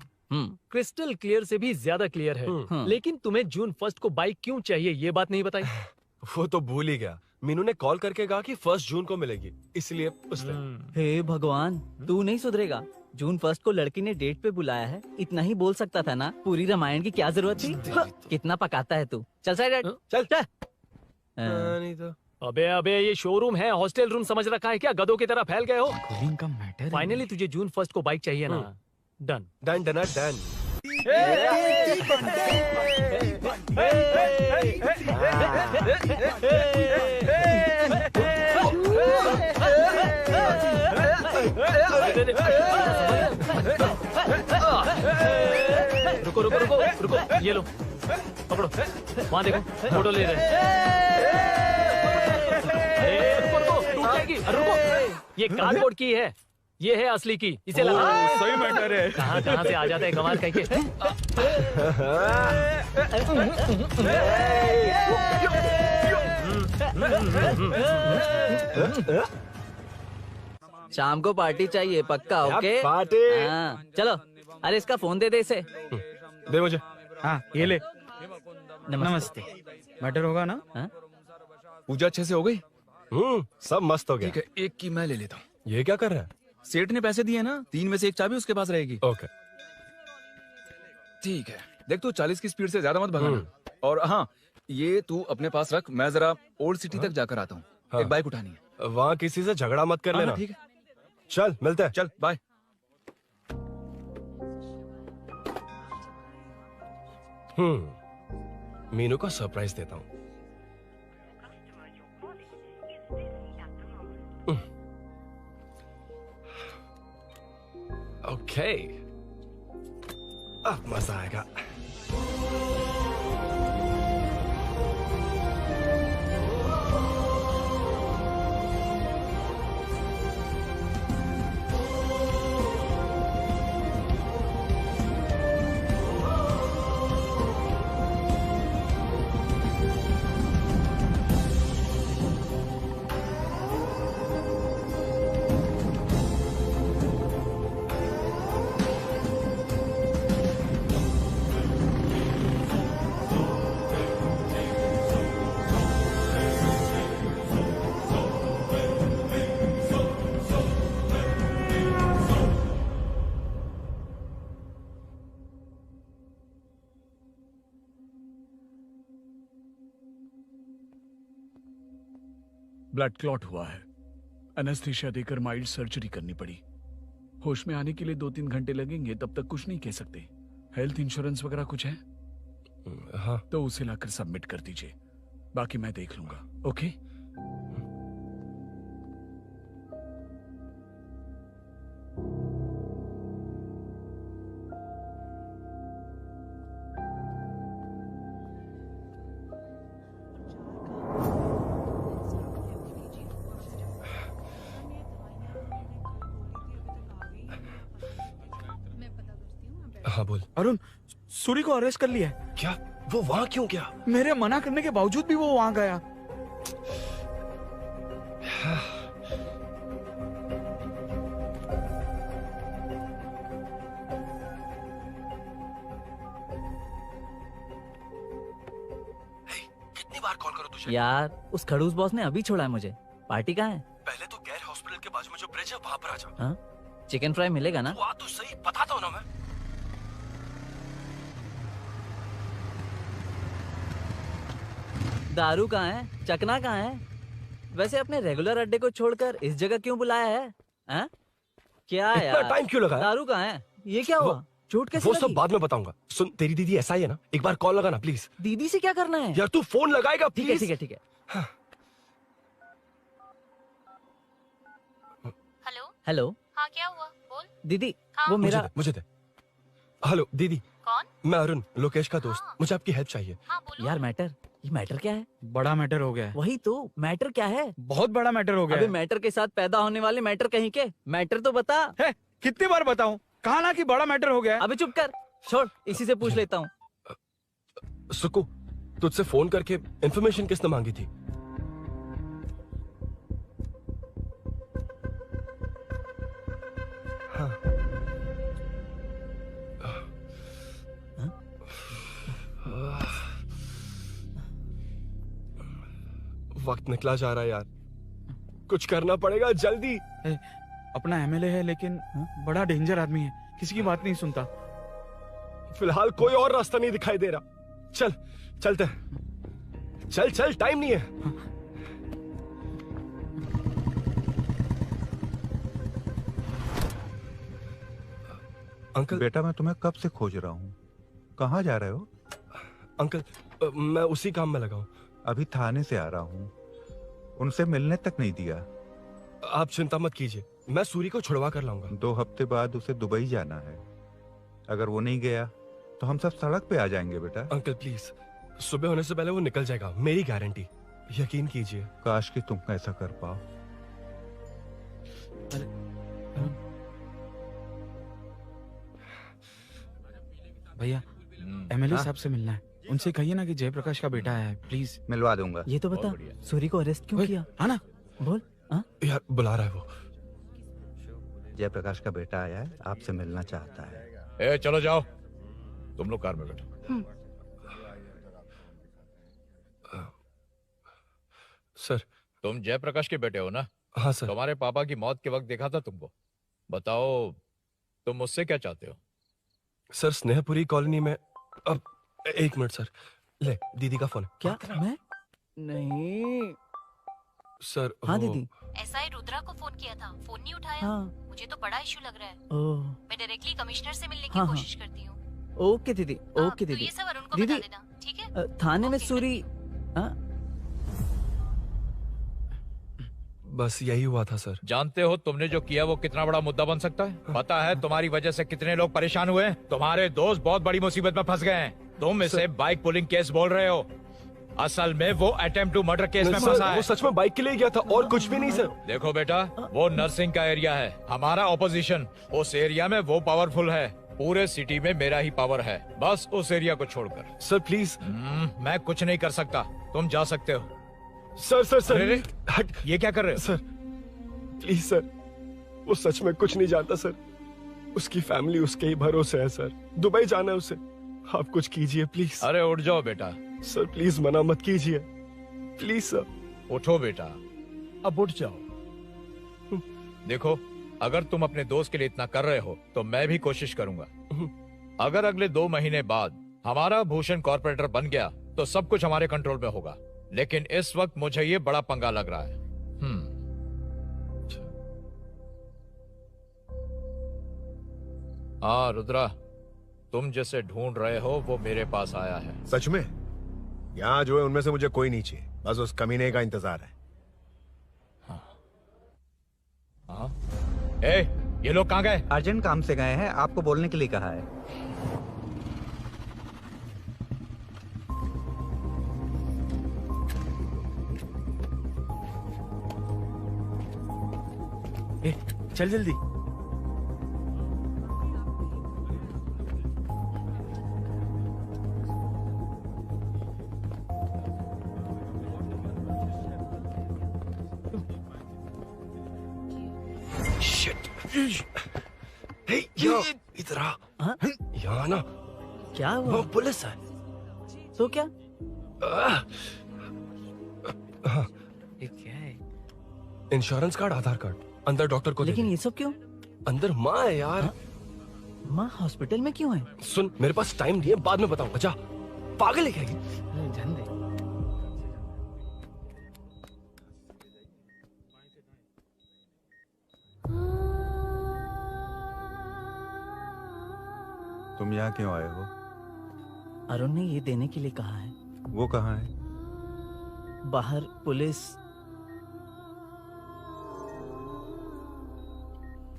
क्रिस्टल क्लियर से भी ज्यादा क्लियर है। लेकिन तुम्हें जून 1 को बाइक क्यों चाहिए, ये बात नहीं बताई। वो तो भूल ही गया। मीनू ने कॉल करके कहा कि 1 जून को मिलेगी, इसलिए उसने। हे भगवान, तू नहीं सुधरेगा। जून 1 को लड़की ने डेट पे बुलाया है, इतना ही बोल सकता था ना। पूरी रामायण की क्या जरूरत थी? कितना पकाता है तू। चल साइड चल। नहीं तो अबे ये शोरूम है, हॉस्टल रूम समझ रखा है क्या? गधों की तरह फैल गए हो। का मैटर। फाइनली तुझे जून 1 को बाइक चाहिए ना? Done done done done. रुको रुको रुको रुको, ये लो पकड़ो, वहाँ देखो फोटो ले रहे हैं। रुको रुको, टूट जाएगी, रुको, ये कार्डबोर्ड की है, ये है असली की, इसे लगा। सही मैटर है। कहाँ कहाँ से आ जाते हैं कमाल कहीं के। शाम को पार्टी चाहिए पक्का, ओके? पार्टी। हाँ, चलो। अरे इसका फोन दे इसे। दे मुझे। हाँ ये ले। नमस्ते। मैटर होगा ना? पूजा अच्छे से हो गई? सब मस्त हो गया। ठीक है, एक की मैं ले लेता हूँ। ये क्या कर रहा है? सेठ ने पैसे दिए ना, 3 में से 1 चाबी उसके पास रहेगी। ओके ठीक है, देख तू 40 की स्पीड से ज्यादा मत भगाना। और हाँ, ये तू अपने पास रख, मैं जरा ओल्ड सिटी तक जाकर आता हूँ। एक बाइक उठानी है। वहाँ किसी से झगड़ा मत कर लेना। ठीक है, चल मिलते हैं। चल बाय। मीनू को सरप्राइज देता हूँ। ओके, अब मजा आएगा। ब्लड क्लॉट हुआ है, एनेस्थीसिया देकर माइल्ड सर्जरी करनी पड़ी। होश में आने के लिए 2-3 घंटे लगेंगे, तब तक कुछ नहीं कह सकते। हेल्थ इंश्योरेंस वगैरह कुछ है? हाँ। तो उसे लाकर सबमिट कर दीजिए, बाकी मैं देख लूंगा। ओके? हाँ बोल। अरुण, सूरी को अरेस्ट कर लिया है। क्या? वो वहाँ क्यों गया? मेरे मना करने के बावजूद भी वो वहाँ गया। कितनी बार कॉल करो तुझे? यार उस खड़ूस बॉस ने अभी छोड़ा है मुझे। पार्टी कहाँ है? पहले तो गैर हॉस्पिटल के बाजू में जो ब्रिज है वहाँ पर आ जा। हाँ? चिकन फ्राई मिलेगा ना? वो आ तो सही, बताता हूँ ना मैं। दारू कहाँ है? चकना कहाँ है? वैसे अपने रेगुलर अड्डे को छोड़कर इस जगह क्यों बुलाया है? हाँ? क्या इतना यार? टाइम क्यों लगा? दारू कहाँ है? ये क्या हुआ? चोट कैसे वो लगी? सब बाद में बताऊंगा। सुन, तेरी दीदी ऐसा ही है ना, एक बार कॉल लगाना प्लीज। दीदी से क्या करना है? यार तू फोन लगाएगा ठीक है प्लीज। ठीक है ठीक है। Hello hello. हाँ क्या हुआ बोल। दीदी हाँ? वो मेरा मुझे दे। हेलो दीदी। कौन? मैं अरुण, लोकेश का दोस्त। मुझे आपकी हेल्प चाहिए। यार मैटर, ये मैटर क्या है? बड़ा मैटर हो गया है। वही तो, मैटर क्या है? बहुत बड़ा मैटर हो गया अबे है। मैटर के साथ पैदा होने वाले मैटर कहीं के, मैटर तो बता। है, कितनी बार बताऊं? कहा ना कि बड़ा मैटर हो गया है। अबे चुप कर, छोड़, इसी से पूछ लेता हूँ। सुकू, तुझसे फोन करके इन्फॉर्मेशन किसने मांगी थी? वक्त निकला जा रहा है यार, कुछ करना पड़ेगा जल्दी। अपना एमएलए है लेकिन बड़ा डेंजर आदमी है, किसी की बात नहीं सुनता। फिलहाल कोई और रास्ता नहीं दिखाई दे रहा। चल चलते हैं। चल चल, टाइम नहीं है। अंकल। बेटा मैं तुम्हें कब से खोज रहा हूँ, कहाँ जा रहे हो? अंकल मैं उसी काम में लगा हूँ। अभी थाने से आ रहा हूँ, उनसे मिलने तक नहीं दिया। आप चिंता मत कीजिए, मैं सूरी को छुड़वा कर लाऊंगा। 2 हफ्ते बाद उसे दुबई जाना है। अगर वो नहीं गया तो हम सब सड़क पे आ जाएंगे बेटा। अंकल प्लीज, सुबह होने से पहले वो निकल जाएगा, मेरी गारंटी, यकीन कीजिए। काश कि तुम ऐसा कर पाओ। भैया एमएलए साहब से मिलना है, उनसे कहिए ना कि जयप्रकाश का बेटा आया है, प्लीज। मिलवा दूंगा। ये तो बता, सूरी को अरेस्ट क्यों किया? हाँ ना, बोल। यार बुला रहा है वो। जयप्रकाश का बेटा आया है, आपसे मिलना चाहता है। ए, चलो जाओ, तुम लोग कार में बैठो। सर, तुम जयप्रकाश के बेटे हो ना? हाँ सर। तुम्हारे पापा की मौत के वक्त देखा था तुमको। बताओ, तुम मुझसे क्या चाहते हो? सर, स्नेहपुरी कॉलोनी में। अब 1 मिनट सर, ले दीदी का फोन। क्या? मैं नहीं सर। हाँ दीदी। एसआई रुद्रा को फोन किया था, फोन नहीं उठाया। हाँ। मुझे तो बड़ा इशू लग रहा है। ओह। मैं डायरेक्टली कमिश्नर से मिलने की हाँ, कोशिश करती हूँ। ओके दीदी, ओके तो दीदी। ये सब अरुण को दीदी, बता देना, ठीक है? थाने में सूरी। बस यही हुआ था सर। जानते हो तुमने जो किया वो कितना बड़ा मुद्दा बन सकता है? पता है तुम्हारी वजह से कितने लोग परेशान हुए हैं? तुम्हारे दोस्त बहुत बड़ी मुसीबत में फंस गए हैं। तुम इसे बाइक पुलिंग केस बोल रहे हो, असल में वो अटेम्प्ट टू मर्डर केस में फंसा है। वो सच में बाइक के लिए गया था और कुछ भी नहीं सर। देखो बेटा, वो नर्सिंग का एरिया है, हमारा ऑपोजिशन उस एरिया में वो पावरफुल है। पूरे सिटी में मेरा ही पावर है, बस उस एरिया को छोड़कर। Sir please. मैं कुछ नहीं कर सकता, तुम जा सकते हो। सर सर सर, अरे, हट, ये क्या कर रहे हो? सर प्लीज सर, वो सच में कुछ नहीं जानता सर। उसकी फैमिली उसके ही भरोसे है सर। दुबई जाना है उसे, आप कुछ कीजिए प्लीज। अरे उठ जाओ बेटा। सर प्लीज मना मत कीजिए, प्लीज सर। उठो बेटा, अब उठ जाओ। देखो, अगर तुम अपने दोस्त के लिए इतना कर रहे हो तो मैं भी कोशिश करूंगा। अगर अगले 2 महीने बाद हमारा भूषण कॉर्पोरेटर बन गया तो सब कुछ हमारे कंट्रोल में होगा, लेकिन इस वक्त मुझे ये बड़ा पंगा लग रहा है। हाँ रुद्रा, तुम जिसे ढूंढ रहे हो वो मेरे पास आया है। सच में? यहाँ जो है उनमें से मुझे कोई नहीं चाहिए, बस उस कमीने का इंतजार है। हाँ? ए, ये लोग कहाँ गए? अर्जेंट काम से गए हैं, आपको बोलने के लिए कहा है। ए, चल जल्दी। इधर आ। यहाँ ना क्या हुआ? वो पुलिस है। तो क्या? हाँ। ये क्या है? इंश्योरेंस कार्ड, आधार कार्ड, अंदर डॉक्टर को। लेकिन ये सब क्यों? अंदर माँ है यार। माँ हॉस्पिटल में क्यों है? सुन, मेरे पास टाइम नहीं है, बाद में बताऊंगा। जा, पागल है क्या ये? जान दे। तुम यहाँ क्यों आए हो? अरुण ने ये देने के लिए कहा है। वो कहाँ है? बाहर पुलिस।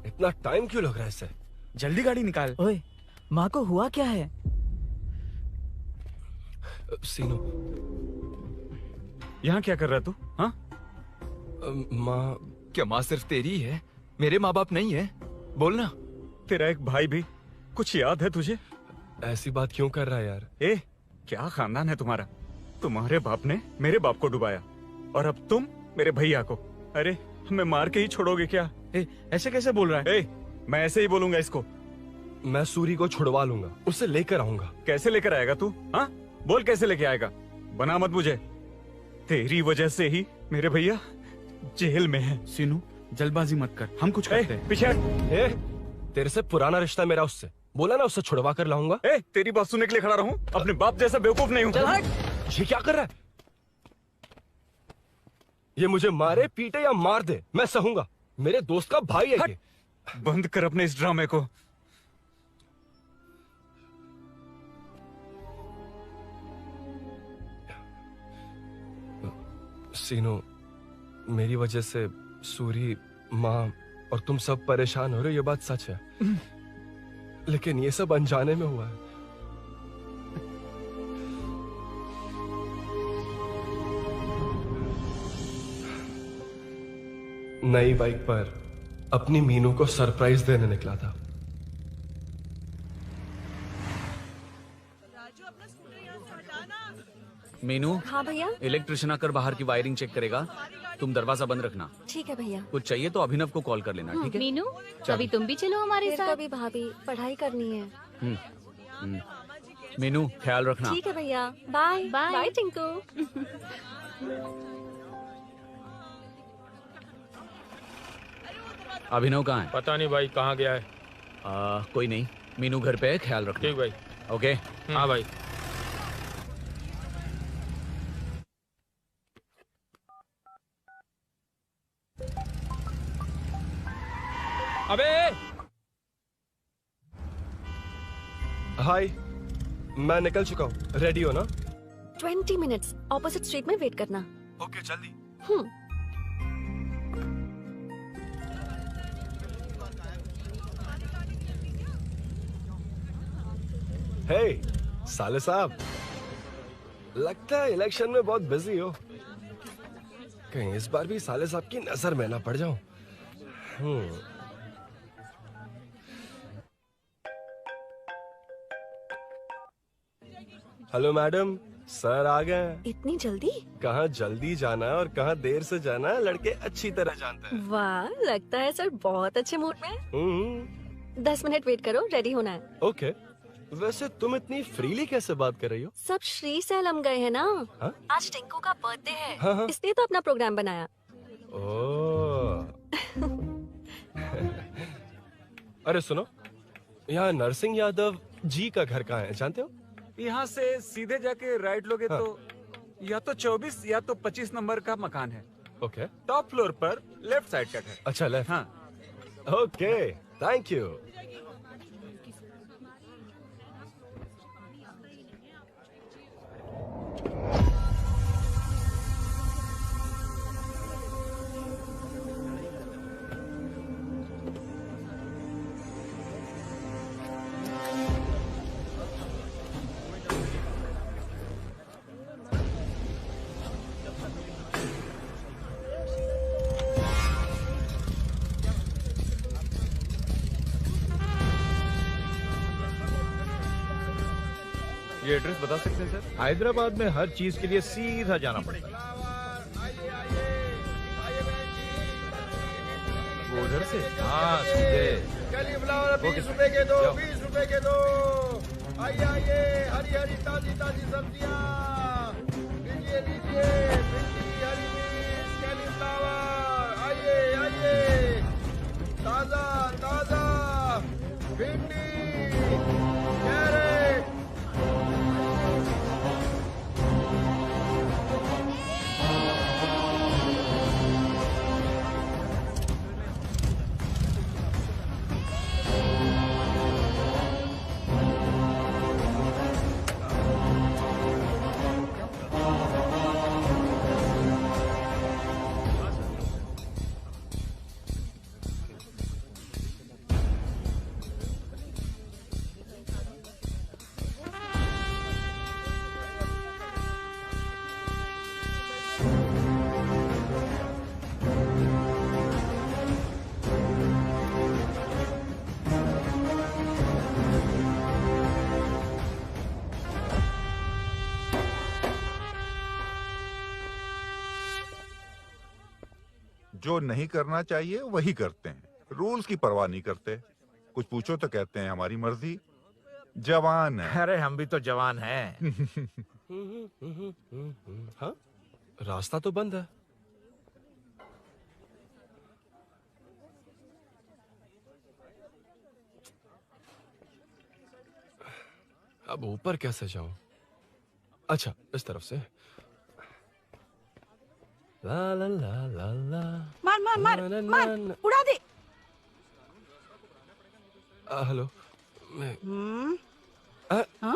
इतना टाइम क्यों लग रहा है इससे? जल्दी गाड़ी निकाल। ओए, माँ को हुआ क्या है? सीनो, यहाँ क्या कर रहा है तू? हाँ? माँ। क्या माँ सिर्फ तेरी है? मेरे माँ बाप नहीं है? बोलना। तेरा एक भाई भी। कुछ याद है तुझे? ऐसी बात क्यों कर रहा है यार? ए, क्या खानदान है तुम्हारा? तुम्हारे बाप ने मेरे बाप को डुबाया और अब तुम मेरे भैया को। अरे, हमें मार के ही छोड़ोगे क्या? ऐसे कैसे बोल रहा है? मैं ऐसे ही बोलूंगा इसको। मैं सूरी को छुड़वा लूंगा, उसे लेकर आऊंगा। कैसे लेकर आएगा तू? हाँ, बोल कैसे लेके आएगा? बना मत मुझे। तेरी वजह से ही मेरे भैया जेल में है। सीनू, जल्दबाजी मत कर, हम कुछ करते हैं। पीछे तेरे से पुराना रिश्ता मेरा उससे। बोला ना उससे छुड़वा कर लाऊंगा। तेरी बात सुनने के लिए खड़ा रहूं? अपने बाप जैसा बेवकूफ नहीं हूं। चल हट। ये क्या कर रहा है? ये मुझे मारे, पीटे या मार दे, मैं सहूंगा। मेरे दोस्त का भाई है ये। बंद कर अपने इस ड्रामे को। सीनो, मेरी वजह से सूरी माँ और तुम सब परेशान हो रहे हो, ये बात सच है, लेकिन ये सब अनजाने में हुआ है। नई बाइक पर अपनी मीनू को सरप्राइज देने निकला था। मीनू, हाँ भैया। इलेक्ट्रिशियन आकर बाहर की वायरिंग चेक करेगा, तुम दरवाजा बंद रखना। ठीक है भैया। कुछ चाहिए तो अभिनव को कॉल कर लेना, ठीक है? मीनू, चलो। कभी तुम भी चलो हमारे फिर साथ। कभी भाभी, पढ़ाई करनी है। हम्म, हम्म। मीनू, ख्याल रखना। ठीक है भैया, बाय बाय टिंकू। अभिनव कहाँ है? पता नहीं भाई, कहाँ गया है। कोई नहीं, मीनू घर पे है, ख्याल रखना। ठीक भाई। ओके। हाँ भाई। अबे हाय, मैं निकल चुका हूँ, रेडी हो ना? 20 मिनट्स ऑपोजिट स्ट्रीट में वेट करना। ओके, जल्दी। हे साले साहब, लगता है इलेक्शन में बहुत बिजी हो। कहीं इस बार भी साले साहब की नजर में ना पड़ जाऊं। हेलो मैडम, सर आ गए। इतनी जल्दी? कहाँ जल्दी जाना है और कहाँ देर से जाना है, लड़के अच्छी तरह जानते हैं। वाह, लगता है सर बहुत अच्छे मूड में है। 10 मिनट वेट करो, रेडी होना है। ओके। वैसे तुम इतनी फ्रीली कैसे बात कर रही हो? सब श्री सैलम गए हैं ना। हाँ? आज टिंकू का बर्थडे है, हाँ। इसलिए तो अपना प्रोग्राम बनाया। ओह। अरे सुनो, यहाँ नरसिंह यादव जी का घर कहाँ है, जानते हो? यहाँ से सीधे जाके राइट लोगे हाँ। तो या तो 24 या तो 25 नंबर का मकान है। ओके। टॉप फ्लोर पर लेफ्ट साइड कट है। अच्छा, लेफ्ट। हाँ। Okay, thank you. ये एड्रेस बता सकते हैं सर? हैदराबाद में हर चीज के लिए सीधा जाना पड़ता है। वो उधर से? हाँ, सीधे। कैलीफ्लावर 20 रुपए के दो, 20 रुपए के दो। आइए आइए, हरी हरी ताजी ताजी सब्जियाँ लीजिए लीजिए। भिंडी, हरी मिर्च, कैलीफ्लावर, आइए आइए। ताजा ताजा भिंडी, कैरेट। जो नहीं करना चाहिए वही करते हैं, रूल्स की परवाह नहीं करते। कुछ पूछो तो कहते हैं हमारी मर्जी। जवान है। अरे हम भी तो जवान हैं। हाँ, रास्ता तो बंद है। अब ऊपर कैसे जाऊं? अच्छा, इस तरफ से। ला ला ला ला ला। मार मार मार मार, उड़ा दे। हेलो। मैं हाँ?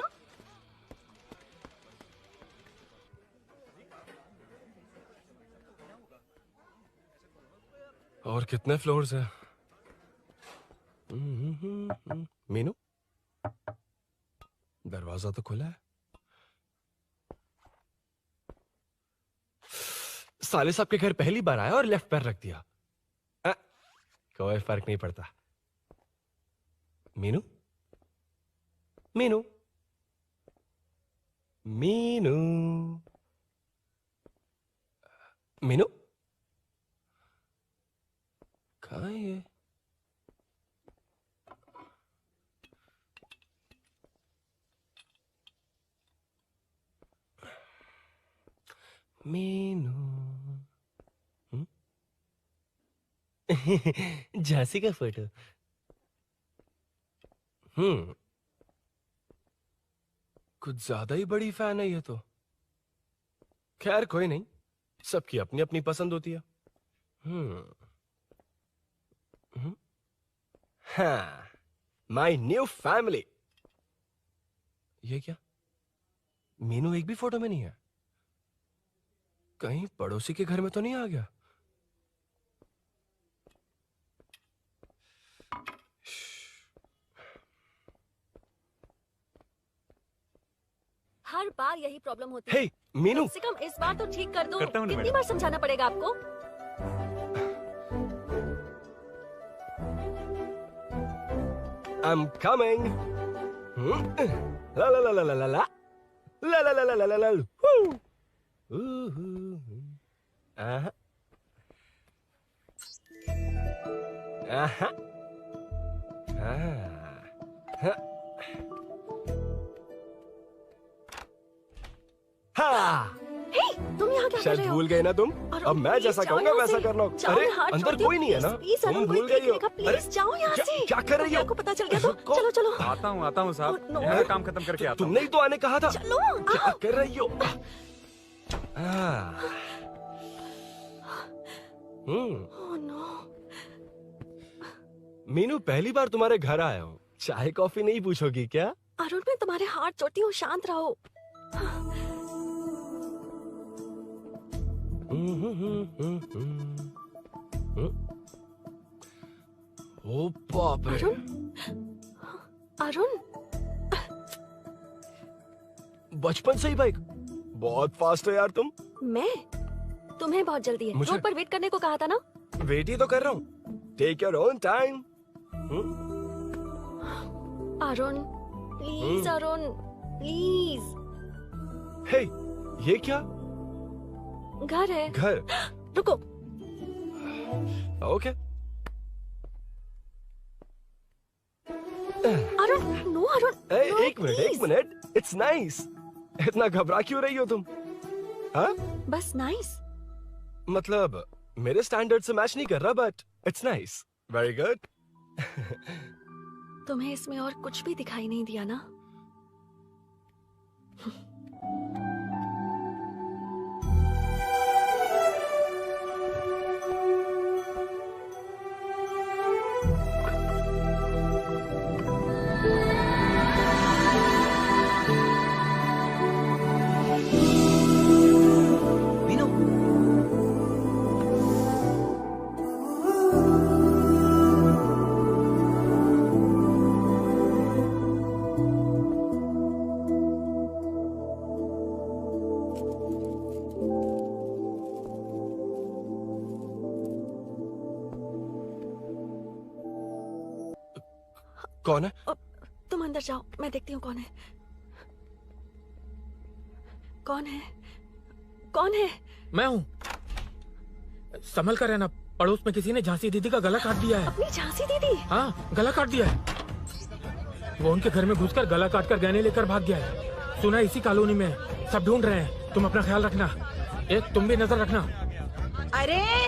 और कितने फ्लोर्स हैं? मीनू, दरवाजा तो खुला है। साले साहब के घर पहली बार आया और लेफ्ट पैर रख दिया। कोई फर्क नहीं पड़ता। मीनू, मीनू, मीनू, मीनू, कहाँ है ये? मीनू, झांसी का फोटो। कुछ ज्यादा ही बड़ी फैन है ये तो। खैर कोई नहीं, सबकी अपनी अपनी पसंद होती है। हाँ, माई न्यू फैमिली। ये क्या? मीनू एक भी फोटो में नहीं है। कहीं पड़ोसी के घर में तो नहीं आ गया? हर बार यही प्रॉब्लम होती हे, है। मीनू। कम से कम इस बार तो ठीक कर दो। करता हूँ ना कितनी मैडम। बार समझाना पड़ेगा आपको? I'm coming. La la la la la la la. La la la la la la la. Woo. Aha. Aha. हाँ। हे, तुम यहाँ क्या कर शायद रहे हो? भूल गए ना तुम? अरे अब मैं प्लीज जैसा जाओ कहूंगा यहाँ वैसा से। करना। जाओ, अरे हाथ अंदर छोड़ दो, कोई नहीं है ना? प्लीज, तुम अरुण, भूल कोई गई देख हो। लेगा, प्लीज जाओ यहाँ से। क्या कर रही हो? को पता चल गया तो चलो चलो। आता हूँ साहब। no. मेरा काम खत्म करके आता हूँ। तुमने ही तो आने कहा था। चलो, क्या कर रही हो? Oh no. मीनू, पहली बार तुम्हारे घर आया हूँ। चाय कॉफी नहीं पूछोगी क्या? अरुण, मैं तुम्हारे हाथ जोड़ती हूँ, शांत रहो। ओ बाप रे। अरुण, बचपन से ही बाइक। बहुत फास्ट है यार तुम। मैं? तुम्हें बहुत जल्दी है। मुझे- रोड पर वेट करने को कहा था ना? वेट ही तो कर रहा हूँ। Take your own time. Arun, please Arun, please. Hey, ये क्या? घर है। घर? रुको। Okay. Arun, no Arun. No, एक मिनट। It's nice. इतना घबरा क्यों रही हो तुम? हाँ? बस नाइस। मतलब मेरे स्टैंडर्ड से मैच नहीं कर रहा, but it's nice. Very good. तुम्हें इसमें और कुछ भी दिखाई नहीं दिया ना? कौन है? तुम अंदर जाओ, मैं देखती हूँ कौन है। कौन है? कौन है? मैं हूँ। संभल कर रहना। पड़ोस में किसी ने झांसी दीदी का गला काट दिया है। अपनी झांसी दीदी? हाँ, गला काट दिया है। वो उनके घर में घुसकर गला काट कर गहने लेकर भाग गया है। सुना इसी कॉलोनी में है। सब ढूंढ रहे हैं। तुम अपना ख्याल रखना। एक तुम भी नजर रखना। अरे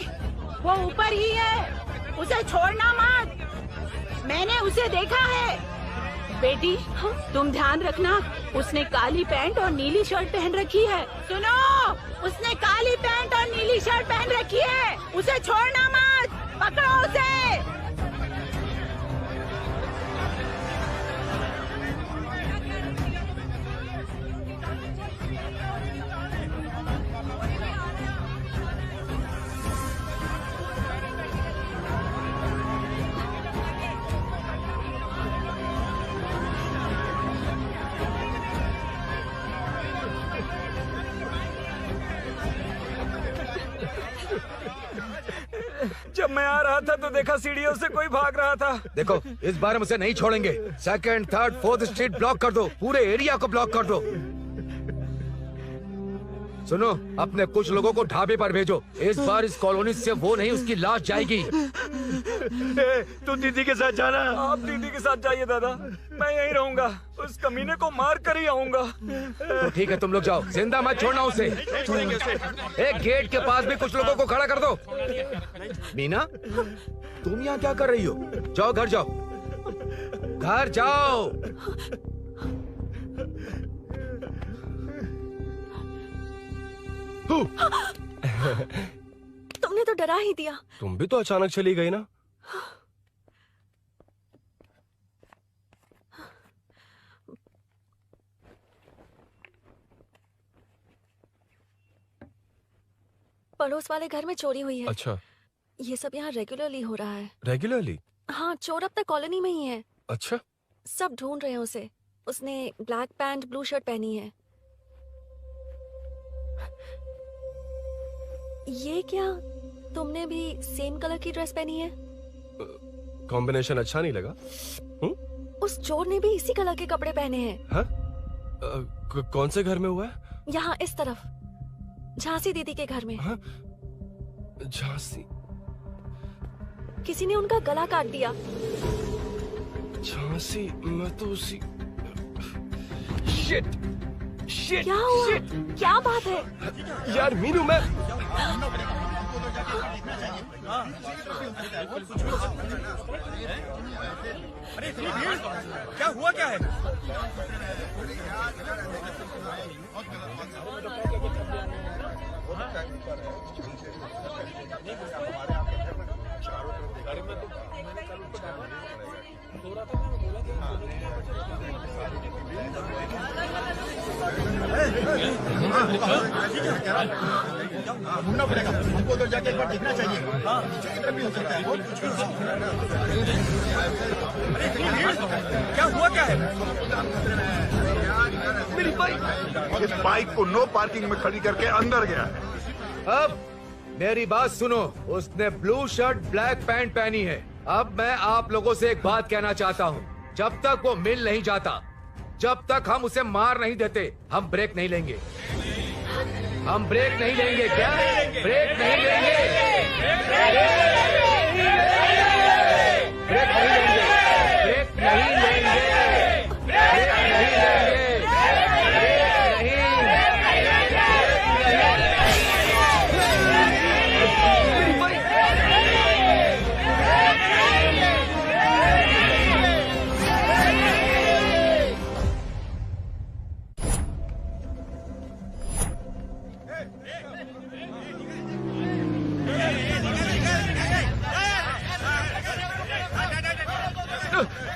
वो ऊपर ही है, उसे छोड़ना मत। मैंने उसे देखा है। बेटी, तुम ध्यान रखना। उसने काली पैंट और नीली शर्ट पहन रखी है। सुनो, उसने काली पैंट और नीली शर्ट पहन रखी है। उसे छोड़ना मत। पकड़ो उसे। जब मैं आ रहा था तो देखा सीढ़ियों से कोई भाग रहा था। देखो, इस बार हम उसे नहीं छोड़ेंगे। 2nd, 3rd, 4th street block कर दो, पूरे एरिया को ब्लॉक कर दो। सुनो, अपने कुछ लोगों को ढाबे पर भेजो। इस बार इस कॉलोनी से वो नहीं, उसकी लाश जाएगी। तू दीदी के साथ जाना। आप दीदी के साथ जाइए दादा, मैं यहीं रहूंगा। उस कमीने को मार कर ही आऊंगा। तो ठीक है, तुम लोग जाओ, जिंदा मत छोड़ना उसे। एक गेट के पास भी कुछ लोगों को खड़ा कर दो। मीना, तुम यहाँ क्या कर रही हो? जाओ घर जाओ, घर जाओ। तुमने तो डरा ही दिया। तुम भी तो अचानक चली गई ना। पड़ोस वाले घर में चोरी हुई है। अच्छा, ये सब यहाँ रेगुलरली हो रहा है। रेगुलरली? हाँ, चोर अब तक कॉलोनी में ही है। अच्छा, सब ढूंढ रहे हैं उसे। उसने ब्लैक पैंट ब्लू शर्ट पहनी है। ये क्या, तुमने भी सेम कलर की ड्रेस पहनी है? कॉम्बिनेशन अच्छा नहीं लगा? उस चोर ने भी इसी कलर के कपड़े पहने हैं। हाँ? कौन से घर में हुआ है? यहाँ इस तरफ, झांसी दीदी के घर में। हाँ? झांसी? किसी ने उनका गला काट दिया। झांसी? मैं तो उसी... शिट! शिट! क्या हुआ? शिट! क्या बात है? यार मीनू, मैं... अरे क्या हुआ, क्या है? ढूंढना पड़ेगा हमको, उधर जाके एक बार देखना चाहिए। हाँ, किधर भी हो सकता है। क्या हुआ, क्या है? मेरी बाइक, इस बाइक को नो पार्किंग में खड़ी करके अंदर गया है। अब मेरी बात सुनो, उसने ब्लू शर्ट ब्लैक पैंट पहनी है। अब मैं आप लोगों से एक बात कहना चाहता हूँ, जब तक वो मिल नहीं जाता, जब तक हम उसे मार नहीं देते, हम ब्रेक नहीं लेंगे। हम ब्रेक नहीं लेंगे। क्या ब्रेक नहीं लेंगे? ब्रेक नहीं लेंगे। ब्रेक नहीं लेंगे। ब्रेक नहीं लेंगे। ब्रेक नहीं।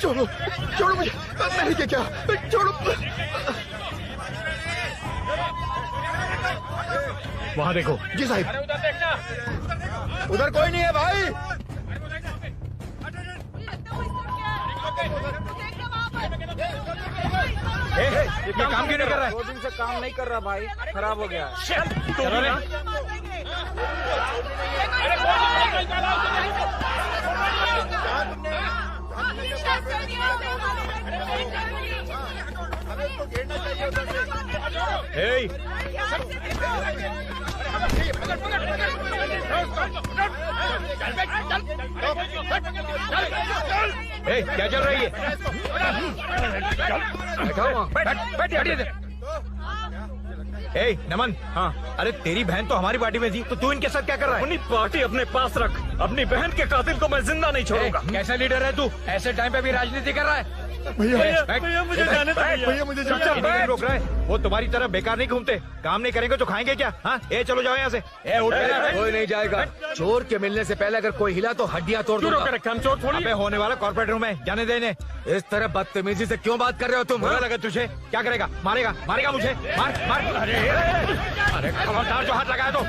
छोड़ो, छोड़ो मुझे, मैंने क्या किया? छोड़ो। वहाँ देखो। जी साहिब। उधर कोई नहीं है भाई। ये काम क्यों नहीं कर रहा है? 2 दिन से काम नहीं कर रहा भाई, खराब हो गया। चलो रे। Hey! क्या चल रही है? नमन, हाँ, अरे तेरी बहन तो हमारी पार्टी में थी, तो तू इनके साथ क्या कर रहा है? अपनी पार्टी अपने पास रख। अपनी बहन के कातिल को मैं जिंदा नहीं छोड़ूंगा। कैसा लीडर है तू? ऐसे टाइम पे भी राजनीति कर रहा है? भैया मुझे जाने दो। भैया मुझे जाने दो। रोक रहा है, वो तुम्हारी तरह बेकार नहीं घूमते। काम नहीं करेंगे तो खाएंगे क्या? हाँ, चलो जाओ यहाँ से। कोई नहीं जाएगा। चोर के मिलने से पहले अगर कोई हिला तो हड्डियां तोड़ दूंगा। अबे होने वाला कॉर्पोरेट रूम है, जाने देने। इस तरह बदतमीजी से क्यों बात कर रहे हो तुम? बुरा लगा तुझे? क्या करेगा? मारेगा? मारेगा मुझे? मार मार। अरे खबरदार जो हाथ लगाया तो।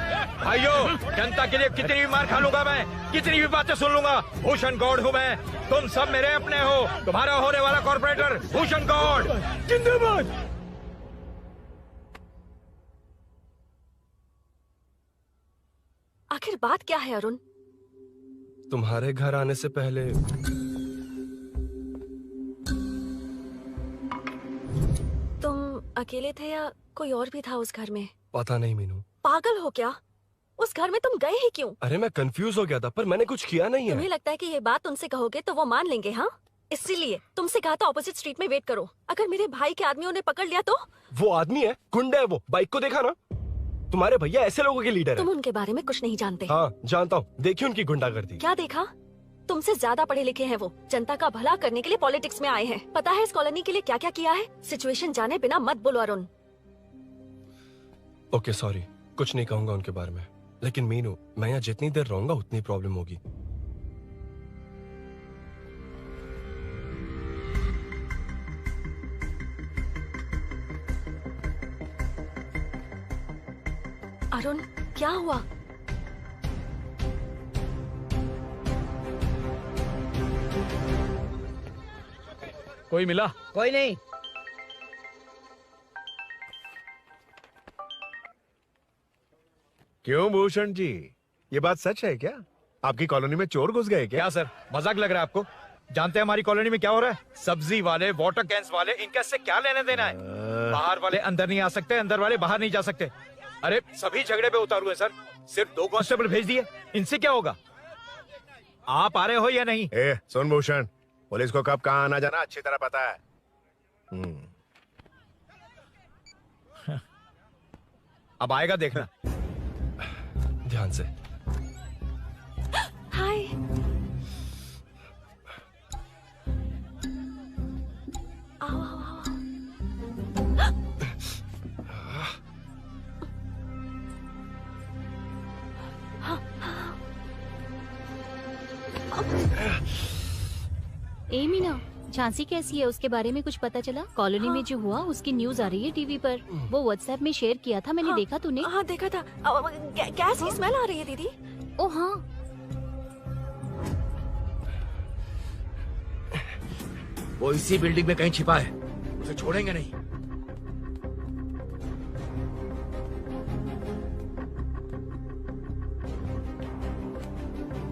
भाइयों, जनता के लिए कितनी भी मार खा लूंगा मैं, कितनी भी बातें सुन लूंगा। भूषण गौड़ हूँ मैं, तुम सब मेरे अपने हो। तुम्हारा होने वाला कॉर्पोरेटर भूषण गौड़ जिंदाबाद। आखिर बात क्या है अरुण? तुम्हारे घर आने से पहले तुम अकेले थे या कोई और भी था उस घर में? पता नहीं मीनू। पागल हो क्या? उस घर में तुम गए ही क्यों? अरे मैं कंफ्यूज हो गया था, पर मैंने कुछ किया नहीं तुम्हें है। लगता है कि ये बात उनसे कहोगे तो वो मान लेंगे? हाँ, इसीलिए तुमसे कहा था ऑपोजिट स्ट्रीट में वेट करो। अगर मेरे भाई के आदमियों ने पकड़ लिया तो? वो आदमी है, गुंडा है वो। बाइक को देखा ना? तुम्हारे भैया ऐसे लोगों के लीडर तुम है। उनके बारे में कुछ नहीं जानते। हाँ जानता हूँ, देखिए उनकी गुंडागर्दी। क्या देखा? तुमसे ज्यादा पढ़े लिखे हैं वो। जनता का भला करने के लिए पॉलिटिक्स में आए हैं। पता है इस कॉलोनी के लिए क्या क्या किया है? सिचुएशन जाने बिना मत बोलो अरुण। ओके सॉरी, कुछ नहीं कहूंगा उनके बारे में। लेकिन मीनू, मैं यहाँ जितनी देर रहूंगा उतनी प्रॉब्लम होगी। अरुण, क्या हुआ? कोई मिला? कोई नहीं। क्यों भूषण जी, ये बात सच है क्या? आपकी कॉलोनी में चोर घुस गए क्या? सर, मजाक लग रहा है आपको? जानते हैं हमारी कॉलोनी में क्या हो रहा है? सब्जी वाले, वाटर कैंस वाले, इनका इससे क्या लेने देना है? बाहर वाले अंदर नहीं आ सकते, अंदर वाले बाहर नहीं जा सकते। अरे सभी झगड़े पे उतारू है सर। सिर्फ 2 कांस्टेबल भेज दिए, इनसे क्या होगा? आप आ रहे हो या नहीं? ए, सुन भूषण, पुलिस को कब कहाँ आना जाना अच्छी तरह पता है। अब आएगा देखना। ध्यान से। हाय। आओ आओ आओ। ए मीना, झांसी कैसी है? उसके बारे में कुछ पता चला? कॉलोनी में जो हुआ उसकी न्यूज आ रही है टीवी पर। वो व्हाट्सएप में शेयर किया था, मैंने देखा। तूने? हाँ देखा था। गैस की स्मेल आ रही है दीदी। ओ हाँ। वो इसी बिल्डिंग में कहीं छिपा है, उसे छोड़ेंगे नहीं।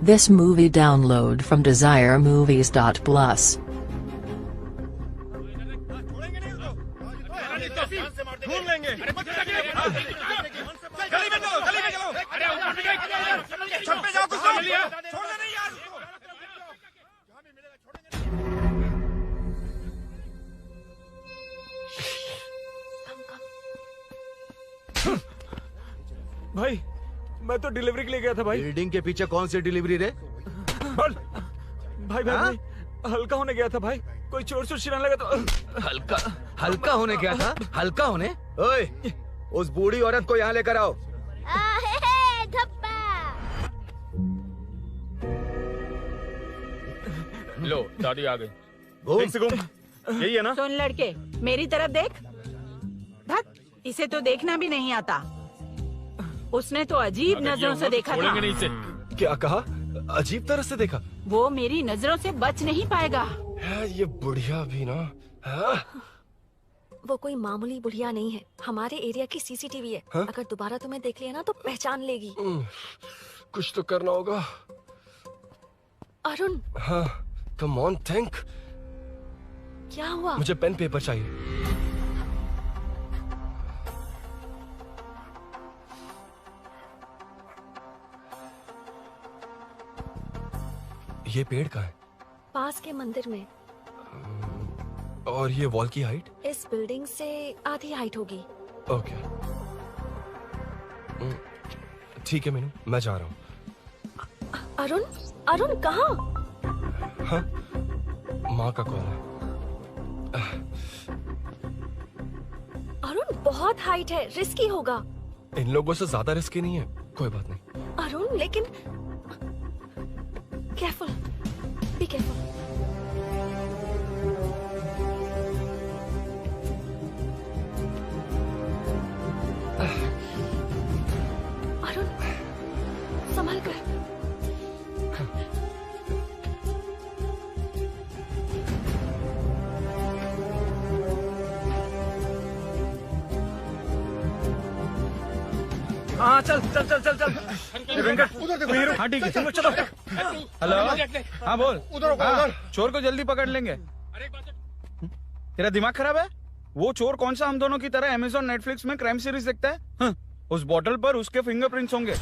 This movie download from DesireMovies.plus. ढूंढ लेंगे। गली में चलो, गली में चलो। अरे ऊपर भी गए। छत पे जाओ, कुछ छोड़ दे नहीं यार। भाई, मैं तो डिलीवरी के लिए गया था भाई। बिल्डिंग के पीछे कौन सी डिलीवरी रे? भाई भाई भाई, हल्का होने गया था भाई। कोई चोर चोर चिल्लाने लगा तो। हल्का होने गया था? हल्का होने? ओए, उस बूढ़ी औरत को यहाँ लेकर आओ। लो, दादी आ गई। घूम से घूम। यही है ना? सुन लड़के, मेरी तरफ देख। धत, इसे तो देखना भी नहीं आता। उसने तो अजीब नजरों से देखा था। नहीं इसे। क्या कहा? अजीब तरह से देखा? वो मेरी नजरों से बच नहीं पाएगा। ये बुढ़िया भी ना। वो कोई मामूली बुढ़िया नहीं है, हमारे एरिया की सीसीटीवी है। हाँ? अगर दोबारा तुम्हें देख लिया ना तो पहचान लेगी। कुछ तो करना होगा। अरुण, हाँ, कम ऑन थिंक। क्या हुआ? मुझे पेन पेपर चाहिए। ये पेड़ का है? पास के मंदिर में। और ये वॉल की हाइट? इस बिल्डिंग से आधी हाइट होगी। ओके, ठीक है मीनू, मैं जा रहा हूँ। अरुण, अरुण कहाँ? हाँ, माँ का कॉल है। अरुण बहुत हाइट है, रिस्की होगा। इन लोगों से ज्यादा रिस्की नहीं है, कोई बात नहीं। अरुण लेकिन केयरफुल, बी केयरफुल। अरुण संभल कर। हाँ चल चल चल चल चल वेंकट तू ही रुक। हाँ ठीक है तुम लोग चलो। हेलो हाँ बोल। हाँ, चोर को जल्दी पकड़ लेंगे। तेरा दिमाग खराब है? वो चोर कौन सा हम दोनों की तरह अमेज़न नेटफ्लिक्स में क्राइम सीरीज देखता है? हाँ, उस बॉटल पर उसके फिंगरप्रिंट्स होंगे।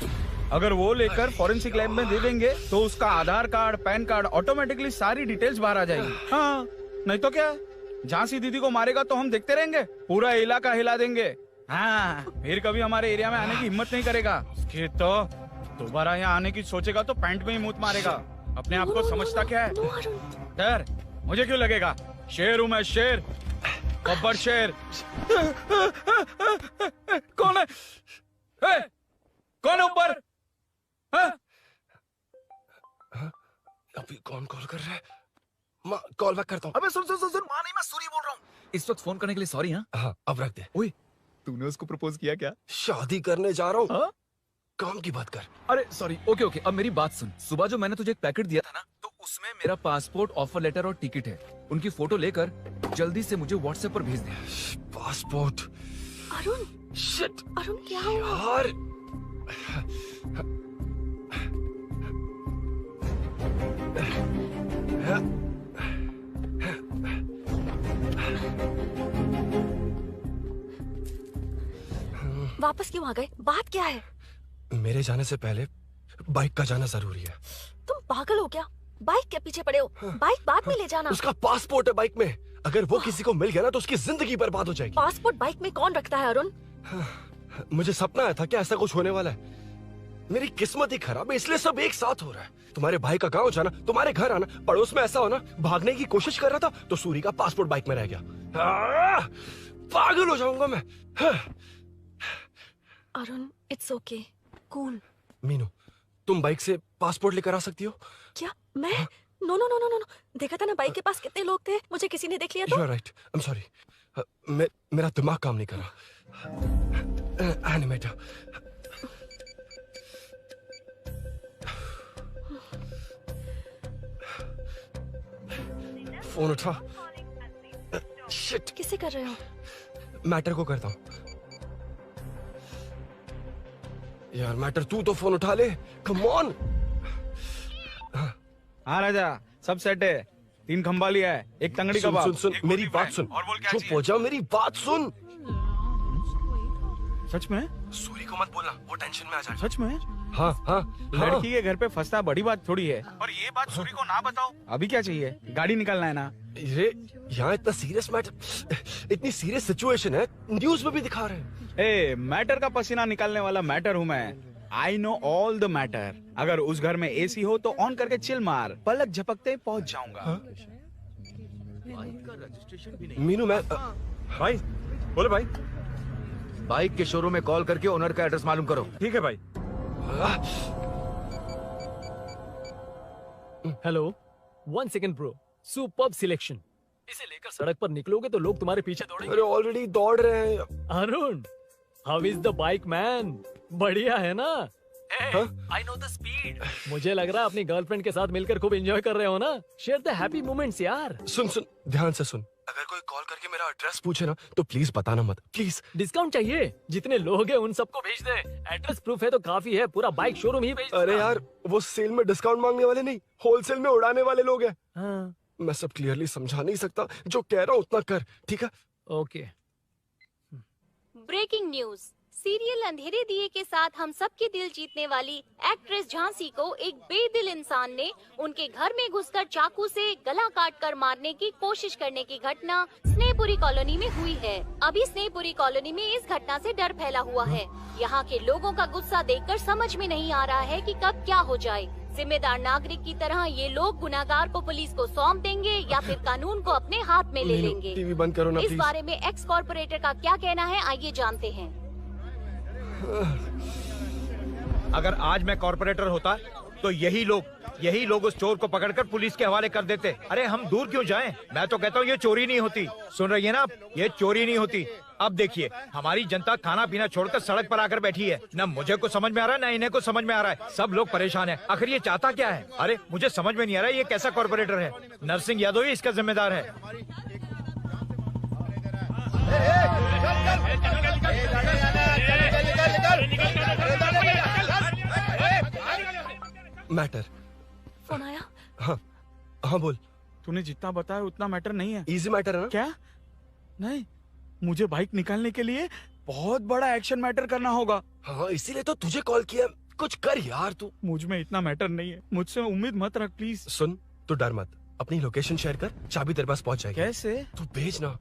अगर वो लेकर फॉरेंसिक लैब में दे देंगे तो उसका आधार कार्ड, पैन कार्ड, ऑटोमेटिकली सारी डिटेल्स बाहर आ जाएगी। हाँ नहीं तो क्या, झांसी दीदी को मारेगा तो हम देखते रहेंगे, पूरा इलाका हिला देंगे। हाँ फिर कभी हमारे एरिया में आने की हिम्मत नहीं करेगा। फिर तो दोबारा यहाँ आने की सोचेगा तो पैंट में ही मूत मारेगा। अपने आप को समझता क्या है? डर मुझे क्यों लगेगा? शेर हूँ मैं, शेर, गब्बर शेर। कौन है? कौन है ऊपर? अभी कौन कॉल कर रहा है? माँ कॉल बैक करता हूँ। अबे सुन सुन सुन सुन, माँ नहीं, मैं सूरी बोल रहा हूँ। इस वक्त फोन करने के लिए सॉरी। हाँ अब रख दे। ओए तूने उसको प्रपोज किया क्या? शादी करने जा रहा हूँ। काम की बात कर। अरे सॉरी, ओके ओके, अब मेरी बात सुन। सुबह जो मैंने तुझे एक पैकेट दिया था ना, तो उसमें मेरा पासपोर्ट, ऑफर लेटर और टिकट है। उनकी फोटो लेकर जल्दी से मुझे व्हाट्सएप पर भेज दे। पासपोर्ट? अरुण शिट, अरुण क्या हुआ? यार वापस क्यों आ गए? बात क्या है? मेरे जाने से पहले बाइक का जाना जरूरी है। तुम पागल हो क्या? बाइक के पीछे पड़े हो? बाइक बाद में ले जाना। उसका पासपोर्ट है बाइक में, अगर वो किसी को मिल गया ना तो उसकी जिंदगी बर्बाद हो जाएगी। पासपोर्ट बाइक में कौन रखता है अरुण? मुझे सपना आया था कि ऐसा कुछ होने वाला है। मेरी किस्मत ही खराब है, इसलिए सब एक साथ हो रहा है। तुम्हारे भाई का गांव जाना, तुम्हारे घर आना, पड़ोस में ऐसा होना, भागने की कोशिश कर रहा था तो सूरी का पासपोर्ट बाइक में रह गया। पागल हो जाऊंगा मैं। Arun it's okay, cool. Meenu तुम बाइक से पासपोर्ट लेकर आ सकती हो? क्या मैं? No no no no no, देखा था ना बाइक के पास कितने लोग थे, मुझे किसी ने देख लिया तो। You are right. I'm sorry. मेरा दिमाग काम नहीं कर रहा। एनिमेटर। फोन उठा। शिट। किसे कर रहे हो? मैटर को करता हूँ। यार मैटर तू तो फोन उठा ले, कम ऑन। हाँ राजा, सब सेट है। 3 खंबा लिया है, एक तंगड़ी सुन, कबाब। सुन सुन मेरी बात सुन। और बोल क्या चुप हो जा, मेरी बात सुन। सच में? सूरी को मत बोलना, वो टेंशन में आ जाएगा। सच में? हाँ हाँ। लड़की के घर पे फंसना बड़ी बात थोड़ी है। और ये बात सूरी को ना बताओ। अभी क्या चाहिए? गाड़ी निकालना है ना? ये यहाँ इतना सीरियस मैटर, इतनी सीरियस सिचुएशन है, न्यूज में भी दिखा रहे हैं। ए, मैटर का पसीना निकालने वाला मैटर हूँ मैं। I know all the matter. अगर उस घर में एसी हो तो ऑन करके चिल मार, पलक झपकते पहुंच जाऊंगा। मीनू मैं भाई बोले भाई, बाइक के शोरूम में कॉल करके ओनर का एड्रेस मालूम करो। ठीक है भाई। Hello, 1 second bro, superb selection. इसे लेकर सड़क पर निकलोगे तो लोग तुम्हारे पीछे दौड़ेंगे। अरे ऑलरेडी दौड़ रहे हैं। Arun, how is the bike man? बढ़िया है ना? I know the speed. मुझे लग रहा है अपनी गर्लफ्रेंड के साथ मिलकर खूब एंजॉय कर रहे हो ना? शेयर द हैप्पी मोमेंट्स यार। सुन सुन ध्यान से सुन, अगर कोई कॉल करके मेरा एड्रेस पूछे ना तो प्लीज बताना मत, प्लीज। डिस्काउंट चाहिए? जितने लोग हैं उन सबको भेज दे। एड्रेस प्रूफ है तो काफी है, पूरा बाइक शोरूम ही भेज दे। अरे यार वो सेल में डिस्काउंट मांगने वाले नहीं, होलसेल में उड़ाने वाले लोग हैं। हाँ। मैं सब क्लियरली समझा नहीं सकता, जो कह रहा हूँ उतना कर, ठीक है? ओके। Breaking news. सीरियल अंधेरे दिए के साथ हम सबके दिल जीतने वाली एक्ट्रेस झांसी को एक बेदिल इंसान ने उनके घर में घुसकर चाकू से गला काटकर मारने की कोशिश करने की घटना स्नेहपुरी कॉलोनी में हुई है। अभी स्नेहपुरी कॉलोनी में इस घटना से डर फैला हुआ है। यहाँ के लोगों का गुस्सा देखकर समझ में नहीं आ रहा है कि कब क्या हो जाए। जिम्मेदार नागरिक की तरह ये लोग गुनाहगार को पुलिस को सौंप देंगे या फिर कानून को अपने हाथ में ले लेंगे। टीवी बंद करो ना इस प्लीज। बारे में एक्स कॉर्पोरेटर का क्या कहना है, आइए जानते हैं। अगर आज मैं कॉर्पोरेटर होता तो यही लोग उस चोर को पकड़कर पुलिस के हवाले कर देते। अरे हम दूर क्यों जाएं? मैं तो कहता हूँ ये चोरी नहीं होती। सुन रही है ना आप? ये चोरी नहीं होती। अब देखिए हमारी जनता खाना पीना छोड़कर सड़क पर आकर बैठी है। न मुझे कुछ समझ में आ रहा है, न इन्हें कुछ समझ में आ रहा है। सब लोग परेशान हैं। आखिर ये चाहता क्या है? अरे मुझे समझ में नहीं आ रहा है ये कैसा कॉर्पोरेटर है। नरसिंह यादव ही इसका जिम्मेदार है। मैटर। फोन आया? हाँ हाँ बोल। तूने जितना बताया उतना मैटर नहीं है। इजी मैटर है ना? क्या? नहीं, मुझे बाइक निकालने के लिए बहुत बड़ा एक्शन मैटर करना होगा। हाँ इसीलिए तो तुझे कॉल किया। कुछ कर यार तू। मुझ में इतना मैटर नहीं है, मुझसे उम्मीद मत रख प्लीज। सुन, तू डर मत, अपनी लोकेशन शेयर कर, चाबी तेरे पास पहुंच जाएगी। कैसे? तू भेज ना।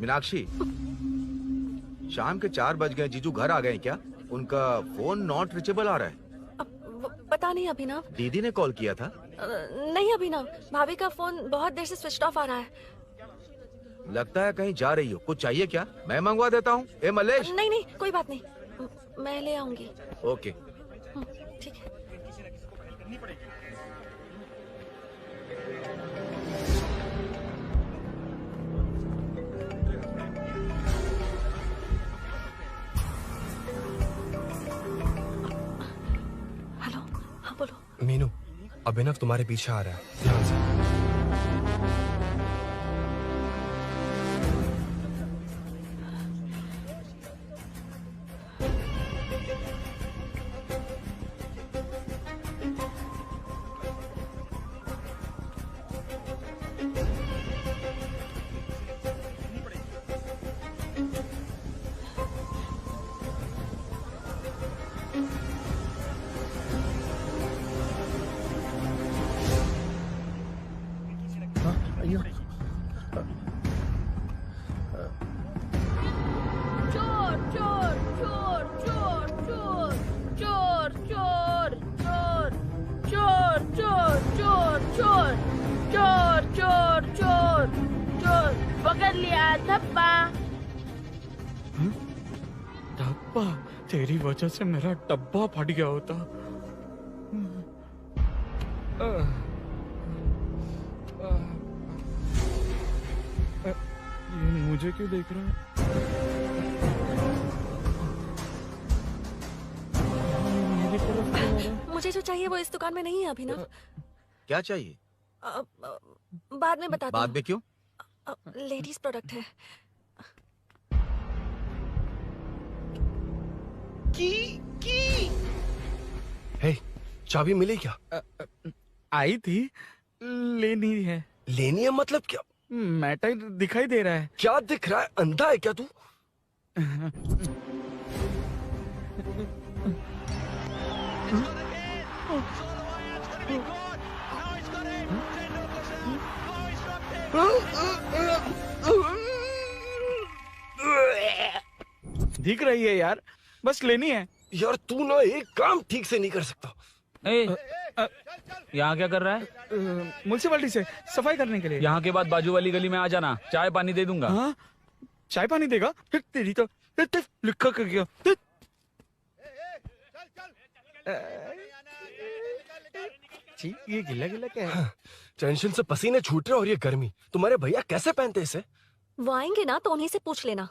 मीनाक्षी, शाम के 4 बज गए, जीजू घर आ गए क्या? उनका फोन नॉट रीचेबल आ रहा है। पता नहीं अभिनव। दीदी ने कॉल किया था? नहीं अभिनव, भाभी का फोन बहुत देर से स्विच ऑफ आ रहा है। लगता है कहीं जा रही हो। कुछ चाहिए क्या? मैं मंगवा देता हूँ। ए मलेश। नहीं नहीं कोई बात नहीं, मैं ले आऊंगी। ओके ठीक है। हेलो, हाँ बोलो। मीनू, अभिनव तुम्हारे पीछे आ रहा है, ध्यान से। तेरी वजह से मेरा डब्बा फट गया होता। ये मुझे क्यों देख रहा है? मेरी तरफ क्यों आ रहा है? मुझे जो चाहिए वो इस दुकान में नहीं है अभिनव। क्या चाहिए? बाद में बताता बाद में क्यों? लेडीज प्रोडक्ट है। हे, चाबी मिली क्या? आई थी, लेनी है। लेनी है मतलब क्या? मैटर दिखाई दे रहा है। क्या दिख रहा है? अंधा है क्या तू? दिख रही है यार, बस लेनी है। यार तू ना एक काम ठीक से नहीं कर सकता। यहाँ क्या कर रहा है? म्युनिसिपैलिटी से सफाई करने के लिए। यहाँ के बाद बाजू वाली गली में आ जाना, चाय पानी दे दूंगा। हाँ? चाय पानी देगा? तेरी तो लिखा कर गया। ये गिला गिला क्या है? टेंशन से पसीने छूट रहे और ये गर्मी, तुम्हारे भैया कैसे पहनते इसे? वो आएंगे ना तो उन्हीं से पूछ लेना।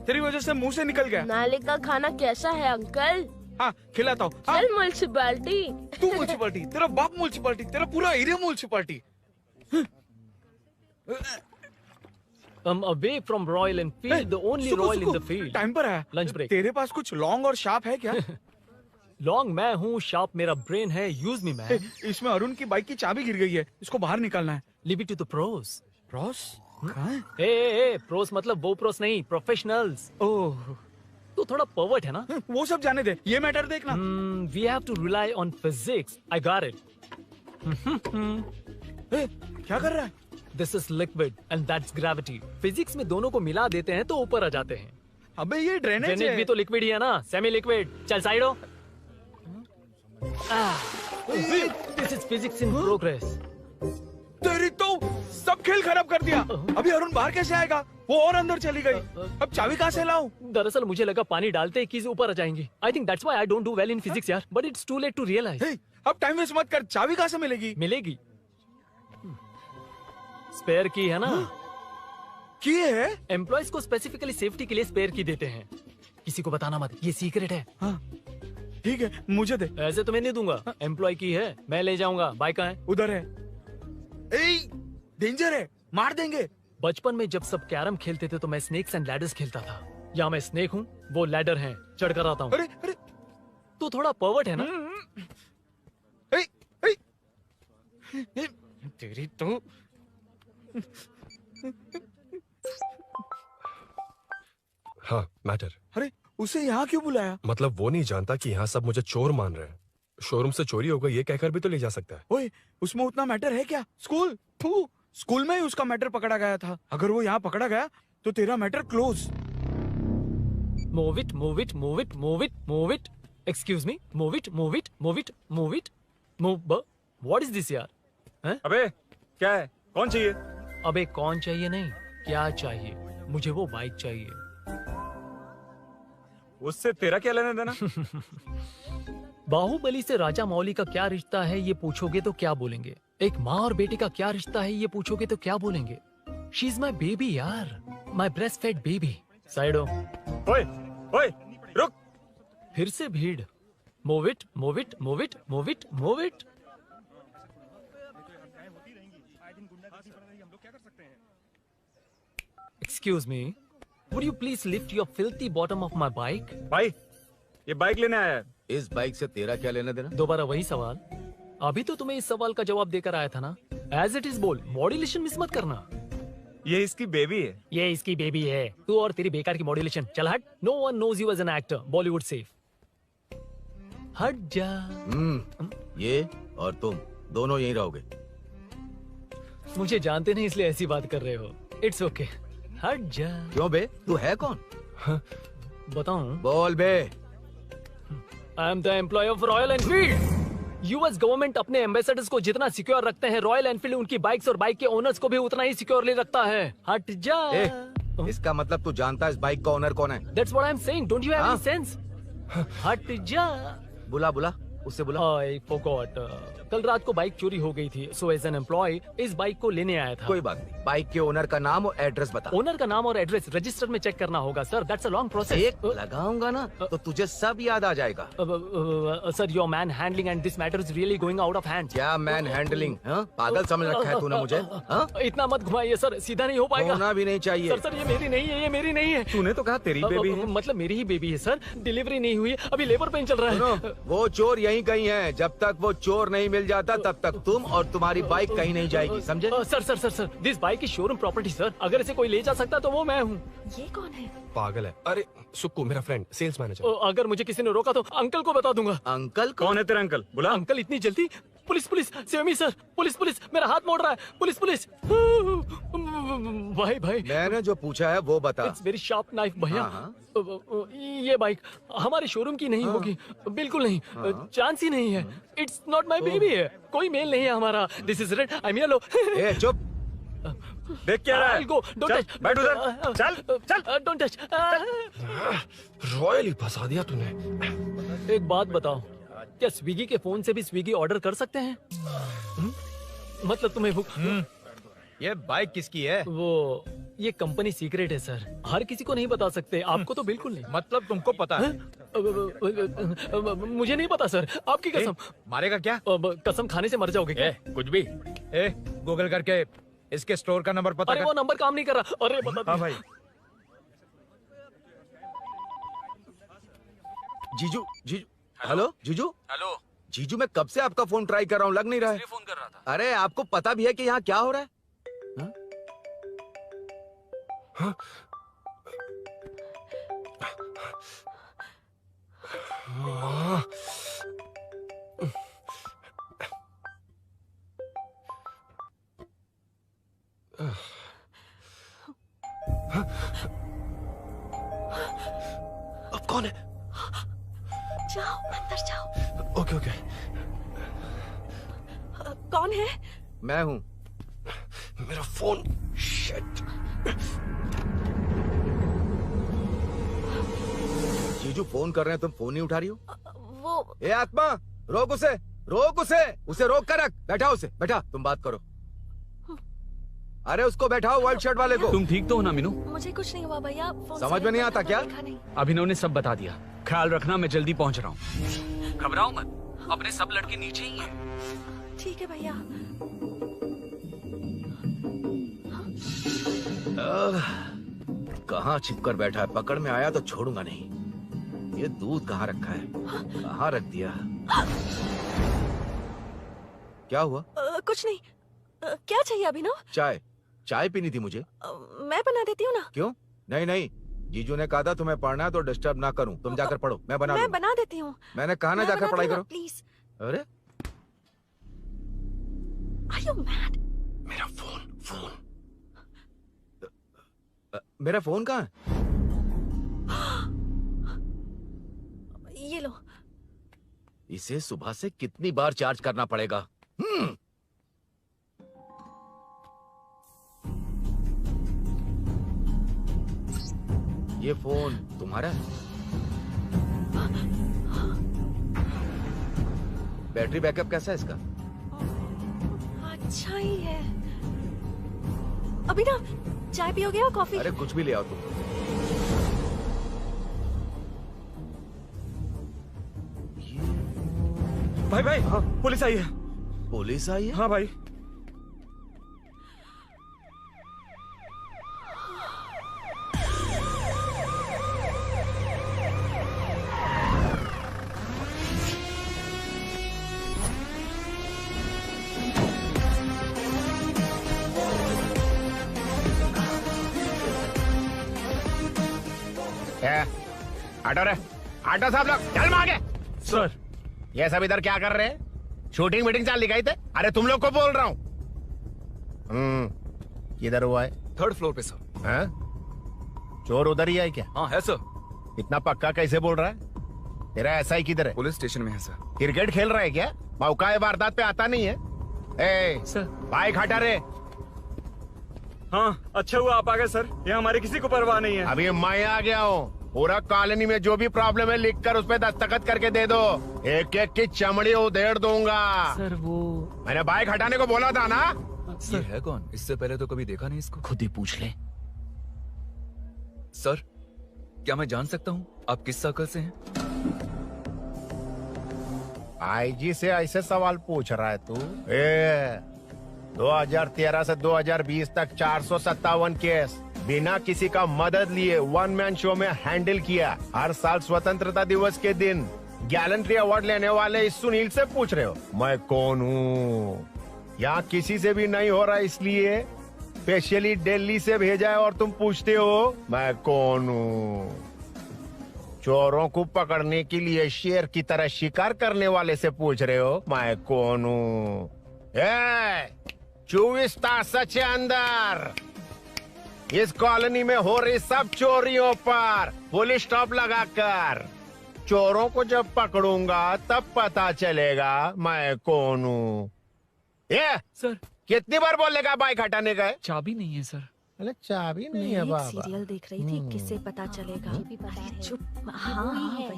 तेरी वजह से मुंह से निकल गया। नाले का खाना कैसा है अंकल? हाँ खिलाता हूँ। चल म्युनिसिपैलिटी। तू म्युनिसिपैलिटी, तेरा बाप म्युनिसिपैलिटी, तेरा पूरा area municipality. Come away from Royal Enfield, the only Royal in the field. Time पर है। Lunch break. तेरे पास कुछ लॉन्ग और शार्प है क्या? लॉन्ग मैं हूँ, शार्प मेरा ब्रेन है। Use me man. इसमें अरुण की बाइक की चाबी गिर गई है, इसको बाहर निकालना है। Leave it to the pros. Pros? कहाँ है? ए प्रोस मतलब वो प्रोस नहीं, प्रोफेशनल्स। ओह, तू थोड़ा पर्वर्ट है ना? वो सब जाने दे, ये मैटर देखना। We have to rely on physics. I got it. क्या कर रहा है? This is liquid and that's gravity. Physics में दोनों को मिला देते हैं तो ऊपर आ जाते हैं। अबे ये ड्रेनेज भी तो लिक्विड ही है ना, सेमी लिक्विड। चल साइड हो। This is physics in progress. तेरी तो सब खेल खराब कर दिया। अभी अरुण बाहर कैसे आएगा? वो और अंदर चली गई। अब चाबी कहाँ से लाऊं? दरअसल मुझे लगा पानी डालते ही कीज ऊपर आ जाएंगी। I think that's why I don't do well in physics यार। But it's too late to realize. अब टाइम वेस्ट मत कर, चाबी कहाँ से मिलेगी? मिलेगी। स्पेयर की है ना? की है? एम्प्लॉयज को स्पेसिफिकली सेफ्टी के लिए स्पेयर की देते हैं। किसी को बताना मत, ये सीक्रेट है। हाँ। ठीक है, मुझे दे। ऐसे तो मैं नहीं दूंगा, एम्प्लॉय की है, मैं ले जाऊंगा। बाइक कहाँ है? उधर है। डेंजर है, मार देंगे। बचपन में जब सब कैरम खेलते थे तो मैं स्नेक्स एंड लैडर्स खेलता था। या मैं स्नेक हूँ, वो लैडर है, चढ़ कर आता हूँ। अरे अरे, तू थोड़ा पर्वर्ट है ना? तेरी तो हाँ, मैटर। अरे उसे यहाँ क्यों बुलाया? मतलब वो नहीं जानता कि यहाँ सब मुझे चोर मान रहे हैं। शोरूम से चोरी होगा ये कहकर भी तो ले जा सकता है। ओए, उसमें उतना मैटर है क्या? स्कूल में ही उसका मैटर पकड़ा गया था। अगर वो यहाँ पकड़ा गया तो तेरा matter close. Move it, move it, move it, move it, move it. Excuse me, move it, move it, move it, move it, move. What is this यार? हैं? अबे क्या है? कौन चाहिए? अबे कौन चाहिए नहीं, क्या चाहिए? मुझे वो बाइक चाहिए। उससे तेरा क्या लेना देना? बाहुबली से राजा मौली का क्या रिश्ता है ये पूछोगे तो क्या बोलेंगे? एक माँ और बेटे का क्या रिश्ता है ये पूछोगे तो क्या बोलेंगे? शी इज माई बेबी यार, माई ब्रेस्ट फेड बेबी। साइडो। ओए ओए रुक। फिर से भीड़। Move it, move it, move it, move it, move it. Excuse me, would you please lift your filthy bottom of my bike? भाई, ये बाइक लेने आया है। इस बाइक से तेरा क्या लेना देना? दोबारा वही सवाल। अभी तो तुम्हें इस सवाल का जवाब देकर आया था ना। एज इट इज बोल, मॉड्यूलेशन मिस मत करना। ये इसकी बेबी है। ये इसकी बेबी है। तू और तेरी बेकार की मॉड्यूलेशन। चल हट। No one knows you as an actor. Bollywood safe. हट जा। ये और तुम दोनों यहीं रहोगे। मुझे जानते नहीं इसलिए ऐसी बात कर रहे हो। It's okay. हट जा। क्यों बे? तू है कौन? बताऊं? बोल बे। I am the employee of Royal Enfield. US government अपने एम्बेसडर्स को जितना सिक्योर रखते हैं, रॉयल एनफील्ड उनकी बाइक्स और बाइक के ओनर्स को भी उतना ही सिक्योरली रखता है। हट जा। इसका मतलब तू जानता है इस बाइक का ओनर कौन है? That's what I'm saying. Don't you have any sense? हट जा। बुला बुला, उससे बुला। I forgot. कल रात को बाइक चोरी हो गई थी, so as an employee इस बाइक को लेने आया था। कोई बात नहीं, बाइक के ओनर का नाम और एड्रेस बता। ओनर का नाम और एड्रेस रजिस्टर में चेक करना होगा sir. That's a long process. एक लगाऊंगा ना तो तुझे सब याद आ जाएगा। Sir your man handling and this matter is really going out of hand. क्या मैन हैंडलिंग? पागल समझ रखा है तूने मुझे? इतना मत घुमाइए सर, सीधा नहीं हो पाएगा। होना भी नहीं चाहिए। सर ये मेरी नहीं है, ये मेरी नहीं है। तूने तो कहा तेरी बेबी है। मतलब मेरी ही बेबी है सर। डिलीवरी नहीं हुई, अभी लेबर पेन चल रहा है। वो चोर यहीं कहीं है। जब तक वो चोर नहीं मिल जाता तब तक तुम और तुम्हारी बाइक कहीं नहीं जाएगी, समझे? Sir this bike is showroom property sir. अगर इसे कोई ले जा सकता तो वो मैं हूँ। ये कौन है? पागल है। अरे सुक्कू, मेरा फ्रेंड, सेल्स मैनेजर। अगर मुझे किसी ने रोका तो अंकल को बता दूंगा। अंकल कौन है तेरा अंकल? बुला। अंकल इतनी जल्दी? Police police, save me sir. Police police, मेरा हाथ मोड़ रहा है। Police police. भाई मैंने जो पूछा है वो बता। इट्स वेरी शार्प नाइफ भैया। ये बाइक हमारे शोरूम की नहीं होगी, बिल्कुल नहीं। चांस ही नहीं है। इट्स नॉट माई बेबी है, कोई मेल नहीं है हमारा। This is red, I am yellow. चुप। देख क्या रहा है? Don't touch. बैठ उधर। चल डोंट टच। रॉयली फंसा दिया तूने। एक बात बताओ, क्या स्विगी के फोन से भी स्विगी ऑर्डर कर सकते हैं? मतलब तुम्हें भूख? ये बाइक किसकी है? वो ये कंपनी सीक्रेट है सर, हर किसी को नहीं बता सकते। आपको तो बिल्कुल नहीं। मतलब तुमको पता है? मुझे नहीं पता सर, आपकी कसम। मारेगा क्या? कसम खाने से मर जाओगे क्या? कुछ भी। गूगल करके इसके स्टोर का नंबर पता अरे वो नंबर काम नहीं कर रहा। अरे बता। हाँ भाई। जीजू हेलो जीजू। हेलो जीजू, मैं कब से आपका फोन ट्राई कर रहा हूँ, लग नहीं रहा है। फोन कर रहा था। अरे आपको पता भी है कि यहाँ क्या हो रहा है? हाँ? अब कौन है? जाओ अंदर जाओ। Okay okay. कौन है? मैं हूँ। मेरा फोन। शिट। जीजू फोन कर रहे हैं, तुम फोन नहीं उठा रही हो? वो ए आत्मा, रोक उसे, उसे रोक कर रख। बैठा उसे, बैठा, तुम बात करो। अरे उसको बैठाओ, व्हाइट शर्ट वाले को। तुम ठीक तो हो ना मीनू? मुझे कुछ नहीं हुआ भैया। समझ में नहीं आता क्या? अभिनव ने सब बता दिया। ख्याल रखना, मैं जल्दी पहुंच रहा हूँ। घबराओ मत, अपने सब लड़के नीचे ही हैं। ठीक है भैया। कहाँ छिपकर बैठा है? पकड़ में आया तो छोड़ूंगा नहीं। ये दूध कहाँ रखा है? कहाँ रख दिया? क्या हुआ? कुछ नहीं। क्या चाहिए अभिनव? चाय पीनी थी मुझे। मैं बना देती हूँ ना। क्यों? नहीं, जीजू ने कहा था तुम्हें पढ़ना है तो डिस्टर्ब ना करूं। तुम जाकर पढ़ो, मैं बना देती हूँ। मैंने कहा ना जाकर पढ़ाई करो प्लीज। अरे Are you mad? मेरा फोन मेरा फोन कहाँ है? ये लो। इसे सुबह से कितनी बार चार्ज करना पड़ेगा? ये फोन तुम्हारा है? बैटरी बैकअप कैसा है इसका? अच्छा ही है। अभी ना चाय पियोगे या कॉफी? अरे कुछ भी ले आओ तुम। भाई हाँ, पुलिस आई है। पुलिस आई है? हाँ भाई। आटो साहब लोग चल मांगे। सर ये सब इधर क्या कर रहे हैं? शूटिंग मीटिंग चाल दिखाई थे? अरे तुम लोग को बोल रहा हूँ। किधर हुआ है? 3rd फ्लोर पे सर। हाँ? चोर उधर ही है क्या? हाँ है सर। इतना पक्का कैसे बोल रहा है? तेरा ऐसा ही किधर है? पुलिस स्टेशन में है सर। क्रिकेट खेल रहा है क्या? मौका वारदात पे आता नहीं है। सर बाइक हटा रे। हाँ अच्छा हुआ आप आ गए सर, ये हमारे किसी को परवाह नहीं है। अभी मैं आ गया हूँ। पूरा कॉलोनी में जो भी प्रॉब्लम है लिख कर उस पे दस्तखत करके दे दो। एक एक की चमड़ी उधेड़ दूंगा। सर वो मैंने बाइक हटाने को बोला था ना। ये है कौन? इससे पहले तो कभी देखा नहीं इसको। खुद ही पूछ ले। सर क्या मैं जान सकता हूँ आप किस सर्कल से हैं? आईजी से ऐसे सवाल पूछ रहा है तू? 2013 से 2020 तक 457 केस बिना किसी का मदद लिए 1 मैन शो में हैंडल किया। हर साल स्वतंत्रता दिवस के दिन गैलेंट्री अवार्ड लेने वाले इस सुनील से पूछ रहे हो मैं कौन हूँ? यहाँ किसी से भी नहीं हो रहा, इसलिए स्पेशली दिल्ली से भेजा है और तुम पूछते हो मैं कौन हूँ? चोरों को पकड़ने के लिए शेर की तरह शिकार करने वाले से पूछ रहे हो मैं कौन हूँ? 24 तास के अंदर इस कॉलोनी में हो रही सब चोरियों पर पुलिस स्टॉप लगाकर चोरों को जब पकड़ूंगा तब पता चलेगा मैं कौन हूँ। सर कितनी बार बोलेगा बाइक हटाने का? चाबी नहीं है सर। अरे चाबी नहीं मैं है एक बाबा। सीरियल देख रही थी, किसे पता चलेगा? अरे चुप। हाँ वही है।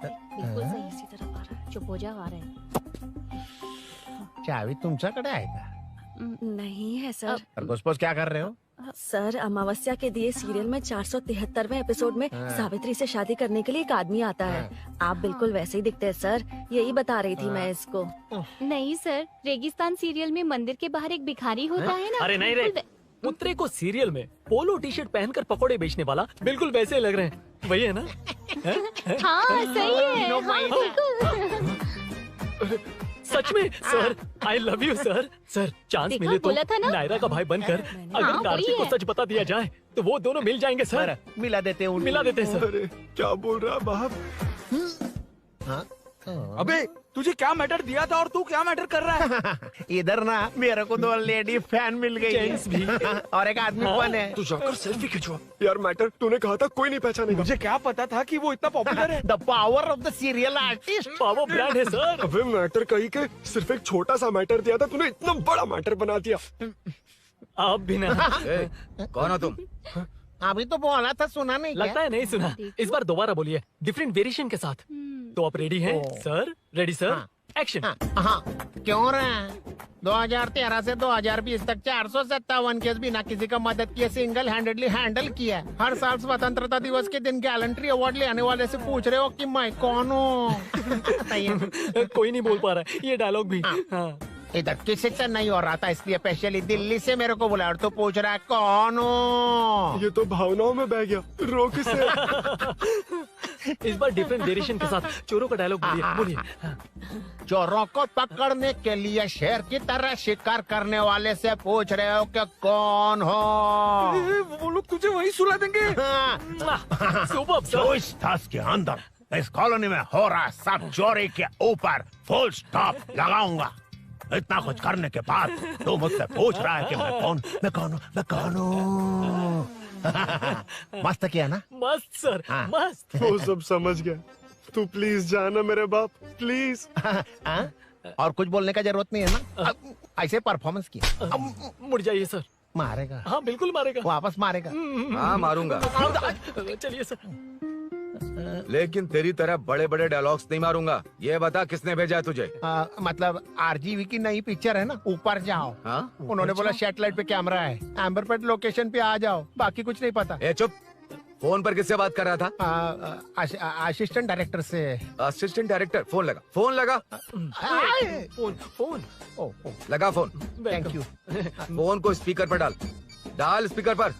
बिल्कुल सही। इसी तरफ आ रहा है। चुप हो जा, आ रहे हैं। चाबी तुमच्याकडे आहे का? नहीं है सर। खरगोश क्या कर रहे हो? सर अमावस्या के दिए सीरियल में 473वें एपिसोड में हाँ। सावित्री से शादी करने के लिए एक आदमी आता है। आप बिल्कुल वैसे ही दिखते हैं सर, यही बता रही थी मैं इसको। नहीं सर, रेगिस्तान सीरियल में मंदिर के बाहर एक भिखारी होता है ना। अरे नहीं रे, पुत्रे को सीरियल में पोलो टी शर्ट पहनकर पकोड़े बेचने वाला बिल्कुल वैसे लग रहे हैं। वही है ना? हाँ सही है। हाँ, बिल्कुल। सच में sir, I love you sir. Sir chance देखा, मिले तो बोला था ना? नायरा का भाई बनकर अगर हाँ, कार्तिक वही को है। सच बता दिया जाए तो वो दोनों मिल जाएंगे सर। मिला देते हैं मिला देते हैं सर। क्या बोल रहा बाप? अबे तुझे क्या मैटर दिया था और तू क्या मैटर कर रहा है? इधर ना मेरे को 2 लेडी फैन मिल गई जेंट्स भी। और एक आदमी कौन है? तू जाकर सेल्फी खिंचवा। यार मैटर तूने कहा था कोई नहीं पहचानेगा। मुझे क्या पता था कि वो इतना पॉपुलर है। The power of the serial artist. Power brand है सर। अबे मैटर कही के सिर्फ एक छोटा सा मैटर दिया था, तूने इतना बड़ा मैटर बना दिया। आप भी ना। कौन हो तुम? अभी तो बोला था, सुना नहीं? लगता है नहीं सुना। इस बार दोबारा बोलिए डिफरेंट वेरिएशन के साथ। तो आप रेडी हैं सर? Ready sir? एक्शन। हाँ क्यों रहे 2013 से 2020 तक 457 केस बिना किसी का मदद किए सिंगल हैंडेडली हैंडल किया। हर साल स्वतंत्रता दिवस के दिन गैलेंट्री अवार्ड लेने वाले से पूछ रहे हो कि मैं कौन हूँ? कोई नहीं बोल पा रहा है ये डायलॉग भी। हाँ। इधर किसी से नहीं हो रहा था इसलिए स्पेशली दिल्ली से मेरे को बुलाया और तू पूछ रहा है कौन हूँ? ये तो भावनाओं में बह गया। रो किसे? इस बार डिफरेंट वेरिएशन के साथ चोरों का डायलॉग बोलिए। चोरों को पकड़ने के लिए शेर की तरह शिकार करने वाले से पूछ रहे हो कि कौन हो? वो लोग तुझे वहीं सुला देंगे। जो इस दस के अंदर इस कॉलोनी में हो रहा सब चोरी के ऊपर फुल स्टॉप लगाऊंगा। इतना कुछ करने के बाद तू मुझसे पूछ रहा है कि मैं कौन हूँ? मस्त किया ना? मस्त सर, मस्त। वो सब समझ गया। तू प्लीज जाना मेरे बाप, प्लीज। और कुछ बोलने का जरूरत नहीं है ना? ऐसे परफॉर्मेंस किया। मुड़ जाइए सर। मारेगा? हाँ बिल्कुल मारेगा। वापस मारेगा? हाँ मारूंगा। चलिए सर। लेकिन तेरी तरह बड़े बड़े डायलॉग्स नहीं मारूंगा। ये बता किसने भेजा है तुझे? मतलब आरजीवी की नई पिक्चर है ना, ऊपर जाओ। उन्होंने बोला सैटेलाइट पे कैमरा है, एम्बरपेट लोकेशन पे आ जाओ, बाकी कुछ नहीं पता। ए चुप। फोन पर किससे बात कर रहा था? असिस्टेंट डायरेक्टर से। Assistant director? फोन लगा, फोन लगा। फोन लगा फोन। Thank you. फोन को स्पीकर पर डाल, डाल स्पीकर पर।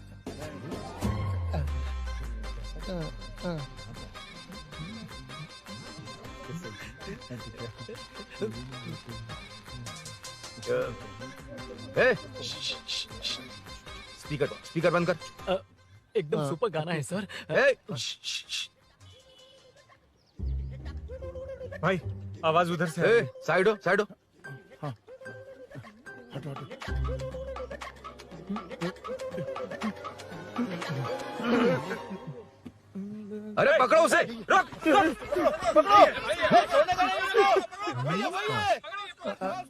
स्पीकर बंद कर। एकदम सुपर गाना है सर। भाई आवाज उधर से। साइड हो, साइड हो। अरे पकड़ो उसे। रुक,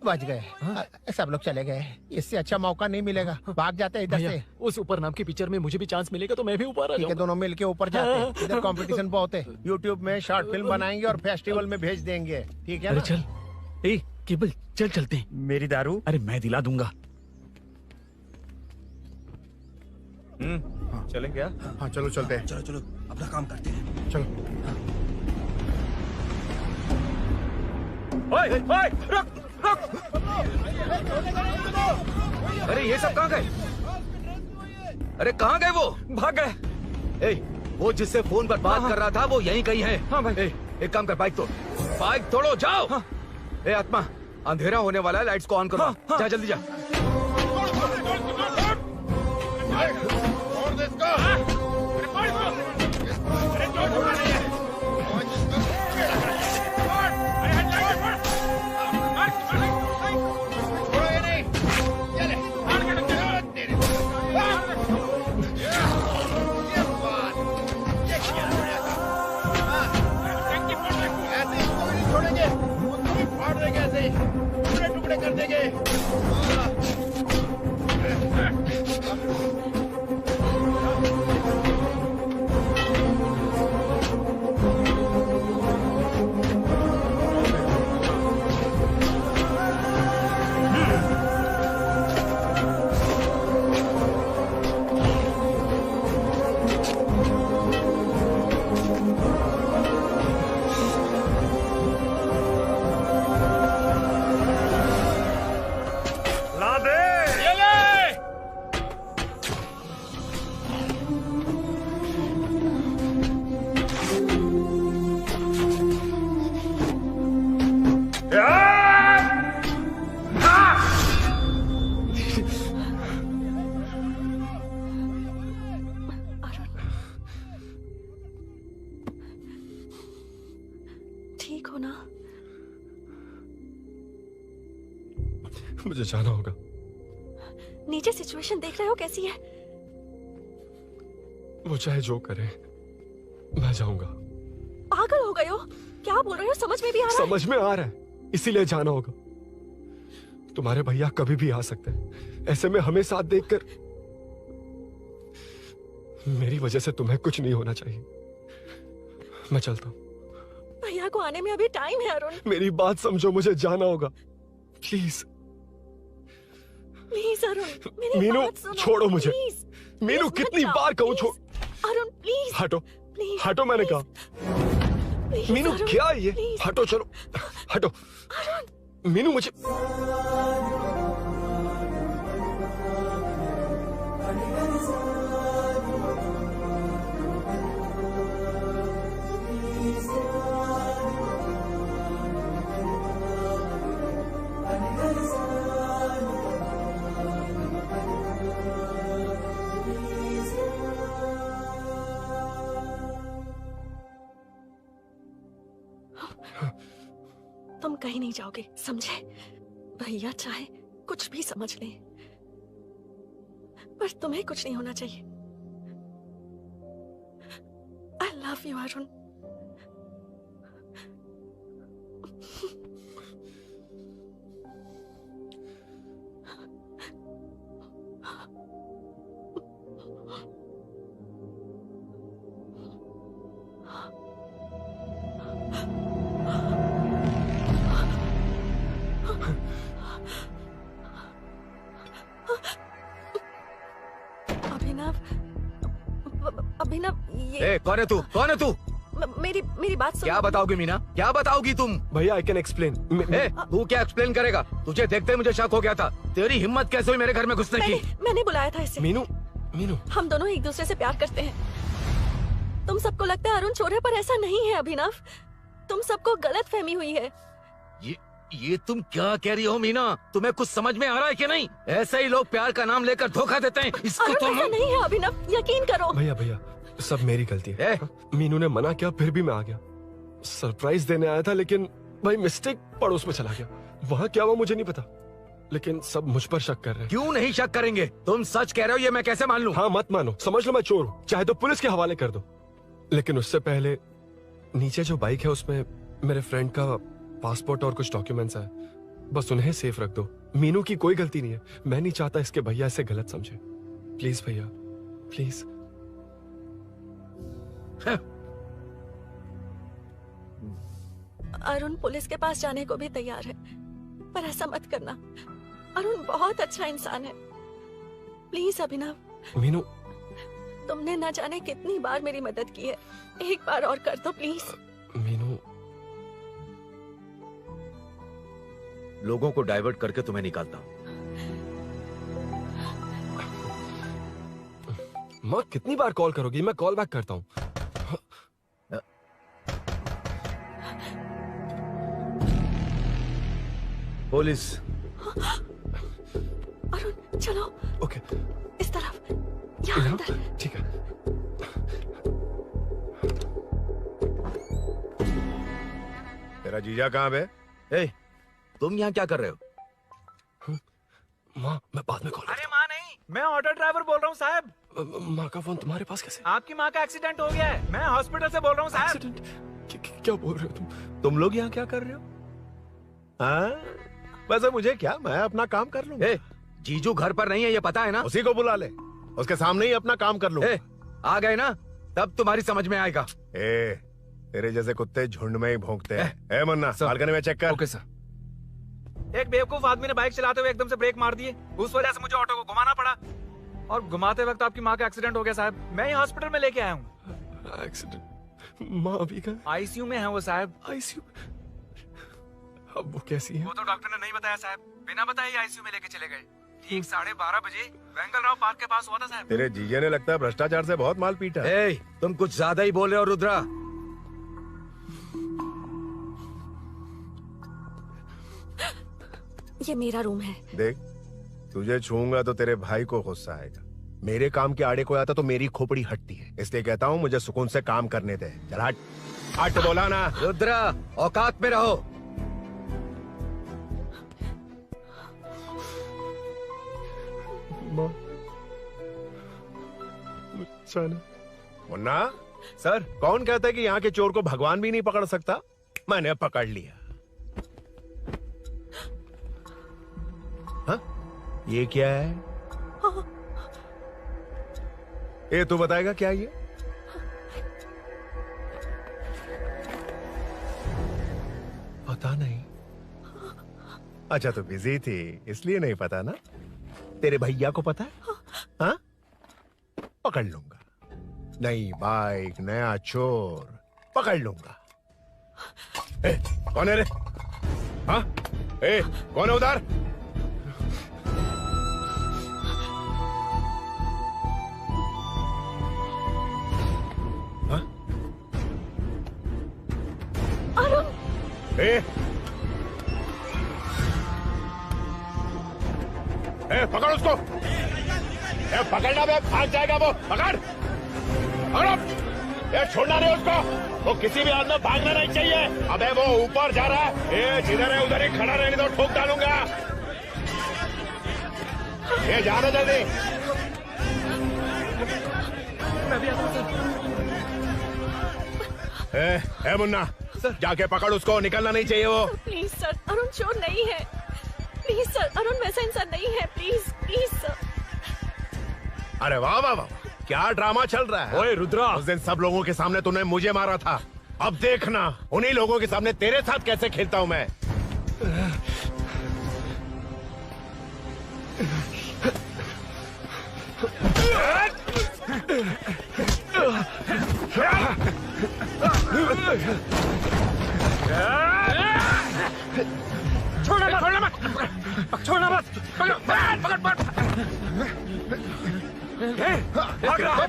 बच गए। सब लोग चले गए। इससे अच्छा मौका नहीं मिलेगा। भाग जाते हैं इधर से। उस ऊपर नाम की पिक्चर में मुझे भी चांस मिलेगा तो मैं भी ऊपर आ जाऊंगा। दोनों मिलके ऊपर जाते हैं। इधर कंपटीशन बहुत है। यूट्यूब में शॉर्ट फिल्म बनाएंगे और फेस्टिवल में भेज देंगे। ठीक है? अरे चल, ए केबल चल चलते हैं। मेरी दारू? अरे मैं दिला दूंगा। चलें क्या? हाँ चलो चलते हैं। चलो चलो अपना काम करते हैं। चलो। ओए, ओए, रुक, रुक। अरे ये सब कहाँ गए? अरे कहाँ गए वो? भाग गए। वो जिससे फोन पर बात कर रहा था वो यहीं कहीं है। हाँ भाई। एक काम कर, बाइक तोड़, बाइक तोड़ो, जाओ। आत्मा, अंधेरा होने वाला है, लाइट्स को ऑन करो। जा जल्दी जा। टुकड़े टुकड़े कर देंगे। ठीक हो ना? मुझे जाना होगा। नीचे सिचुएशन देख रहे हो कैसी है? वो चाहे जो करे, मैं जाऊंगा। पागल हो गए हो? क्या बोल रहे हो? समझ में भी आ रहा है? समझ में आ रहा है, इसीलिए जाना होगा। तुम्हारे भैया कभी भी आ सकते हैं। ऐसे में हमें साथ देखकर मेरी वजह से तुम्हें कुछ नहीं होना चाहिए। मैं चलता हूँ। भैया एलोरा को आने में अभी टाइम है अरुण। मेरी बात समझो, मुझे जाना होगा प्लीज। प्लीज अरुण, मेरी मीनू बात सुनो, छोड़ो मुझे। प्लीज। मीनू प्लीज कितनी मत बार जाओ, कहूँ छोड़। अरुण प्लीज। हटो प्लीज, हटो, मैंने कहा। प्लीज, मीनू अरुण, क्या ये? प्लीज। हटो, चलो हटो। मीनू मुझे तुम कहीं नहीं जाओगे, समझे? भैया चाहे कुछ भी समझ लें, पर तुम्हें कुछ नहीं होना चाहिए। I love you Arun. Abhinav, ये कौन है तू? कौन है तू? मेरी बात सुनो। क्या बताओगी मीना? क्या बताओगी तुम? भैया आई कैन एक्सप्लेन। तू क्या एक्सप्लेन करेगा? तुझे देखते ही मुझे शक हो गया था। तेरी हिम्मत कैसे हुई मेरे घर में घुसने की? मैंने बुलाया था इसे। मीनू, मीनू, हम दोनों एक दूसरे से प्यार करते हैं। तुम सबको लगता है अरुण चोर है, पर ऐसा नहीं है अभिनव। तुम सबको गलत फहमी हुई है। ये तुम क्या कह रही हो मीना? तुम्हें कुछ समझ में आ रहा है कि नहीं? ऐसे ही लोग प्यार का नाम लेकर धोखा देते हैं। इसको अरुण ऐसा नहीं है अभिनव, यकीन करो। भैया भैया सब मेरी गलती है। मीनू ने मना किया, फिर भी मैं आ गया। सरप्राइज देने आया था, लेकिन भाई मिस्टेक पड़ोस में चला गया। वहाँ क्या हुआ मुझे नहीं पता, लेकिन सब मुझ पर शक कर रहे हैं। क्यों नहीं शक करेंगे? तुम सच कह रहे हो, ये मैं कैसे मान लूं? हाँ मत मानो, समझ लो मैं चोर हूँ, चाहे तो पुलिस के हवाले कर दो। लेकिन उससे पहले नीचे जो बाइक है उसमें मेरे फ्रेंड का पासपोर्ट और कुछ डॉक्यूमेंट्स है, बस उन्हें सेफ रख दो। मीनू की कोई गलती नहीं है। मैं नहीं चाहता इसके भैया इसे गलत समझे। प्लीज भैया, प्लीज। अरुण पुलिस के पास जाने को भी तैयार है, पर ऐसा मत करना। अरुण बहुत अच्छा इंसान है। प्लीज अभिनव। मीनू, तुमने न जाने कितनी बार मेरी मदद की है, एक बार और कर दो प्लीज। मीनू, लोगों को डाइवर्ट करके तुम्हें निकालता हूं। माँ कितनी बार कॉल करोगी? मैं कॉल बैक करता हूँ। पुलिस। अरुण चलो। ओके। इस तरफ, यहाँ अंदर। ठीक है। तेरा जीजा कहाँ है? तुम यहाँ क्या कर रहे हो? माँ मैं बाद में कॉल। अरे माँ नहीं, मैं ऑटो ड्राइवर बोल रहा हूँ साहब। माँ का फोन तुम्हारे पास कैसे? आपकी माँ का एक्सीडेंट हो गया है, मैं हॉस्पिटल से बोल रहा हूँ साहब। क्या बोल रहे हो तुम? तुम लोग यहाँ क्या कर रहे हो? हाँ? वैसे मुझे क्या, मैं अपना काम कर लूँ। जीजू घर पर नहीं है, ये पता है ना? उसी को बुला ले, उसके सामने ही अपना काम कर लूँ। आ गए ना, तब तुम्हारी समझ में आएगा। तेरे जैसे कुत्ते झुंड में ही भौंकते हैं। मन्ना, बालकनी में चेक कर। Okay sir. एक बेवकूफ आदमी ने बाइक चलाते हुए एकदम से ब्रेक मार दिए, उस वजह से मुझे ऑटो को घुमाना पड़ा, और घुमाते वक्त आपकी माँ का एक्सीडेंट हो गया साहब। मैं ही हॉस्पिटल में लेके आया हूँ। एक्सीडेंट? माँ अभी कहाँ? आईसीयू में है वो साहब। आईसीयू? अब वो कैसी है? वो तो डॉक्टर ने नहीं बताया साहब, बिना बताए आईसीयू में लेके चले गए। ठीक 12:30 बजे वेंगल राव पार्क के पास हुआ था साहब। तेरे जीजे ने लगता है भ्रष्टाचार से बहुत माल पीटा। तुम कुछ ज्यादा ही बोल रहे हो रुद्रा। ये मेरा रूम है। देख, तुझे छूंगा तो तेरे भाई को गुस्सा आएगा। मेरे काम के आड़े को आता तो मेरी खोपड़ी हटती है, इसलिए कहता हूँ मुझे सुकून से काम करने दे। चल हट, हट बोला ना। रुद्रा औकात में रहो। मुन्ना सर, कौन कहता है कि यहाँ के चोर को भगवान भी नहीं पकड़ सकता? मैंने पकड़ लिया। हाँ? ये क्या है? ये तू बताएगा क्या ये? पता नहीं। अच्छा तो बिजी थी इसलिए नहीं पता ना। तेरे भैया को पता है? हाँ? पकड़ लूंगा। नई बाइक, नया चोर, पकड़ लूंगा। कौन है रे? हाँ? कौन है उधर? हाँ? पकड़ उसको। पकड़ना बे, भाग जाएगा वो। पकड़। छोड़ना नहीं उसको। वो किसी भी हाल में भागना नहीं चाहिए। अबे वो ऊपर जा रहा है। जिधर है उधर ही खड़ा रहने दो, ठोक डालूंगा। जाना जल्दी। मुन्ना जाके पकड़ उसको, निकलना नहीं चाहिए वो। प्लीज सर, अरुण चोर नहीं है। प्लीज सर, अरुण वैसा इंसान नहीं है। Please please sir. अरे वाह वाह वाह, क्या ड्रामा चल रहा है। ओए रुद्रा, उस दिन सब लोगों के सामने तूने मुझे मारा था। अब देखना उन्हीं लोगों के सामने तेरे साथ कैसे खेलता हूं मैं। छोड़ना मत, छोड़ना मत, छोड़ना मत। पकड़, पकड़, पकड़। भाग रहा है।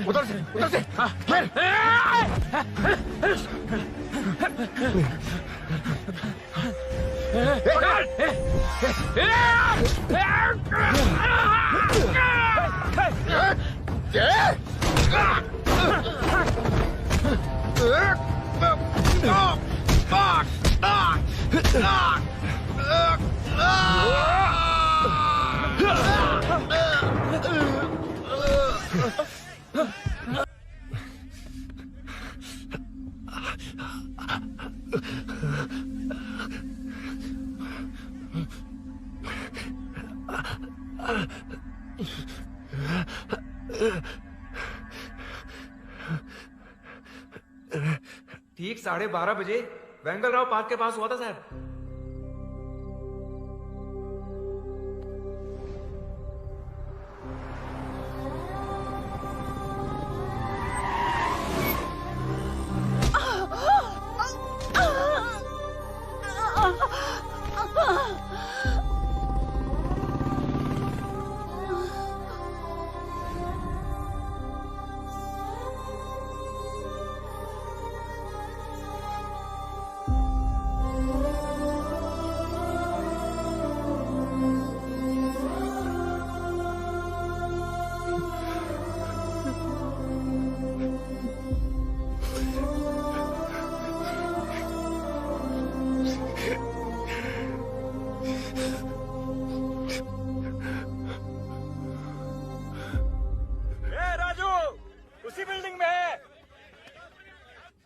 उधर से, उधर से। ठीक 12:30 बजे वेंगल राव पार्क के पास हुआ था साहब।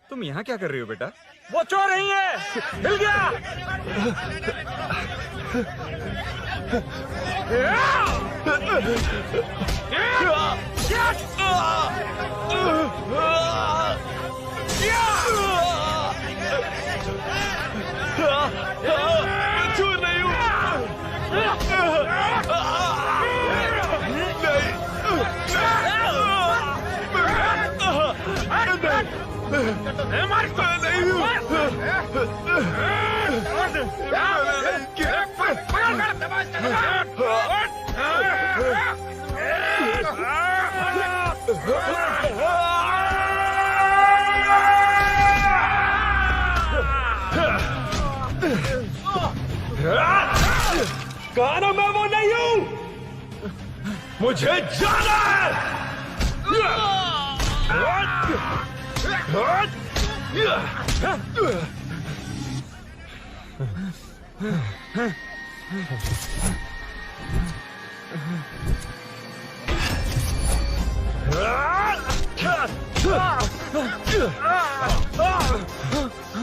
तुम यहाँ क्या कर रही हो बेटा? वो चोर नहीं है, हिल गया। चोर नहीं हूँ। कहा ना मैं वो नहीं हूँ, मुझे जाना है।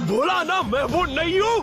बोला ना मैं वो नहीं हूँ।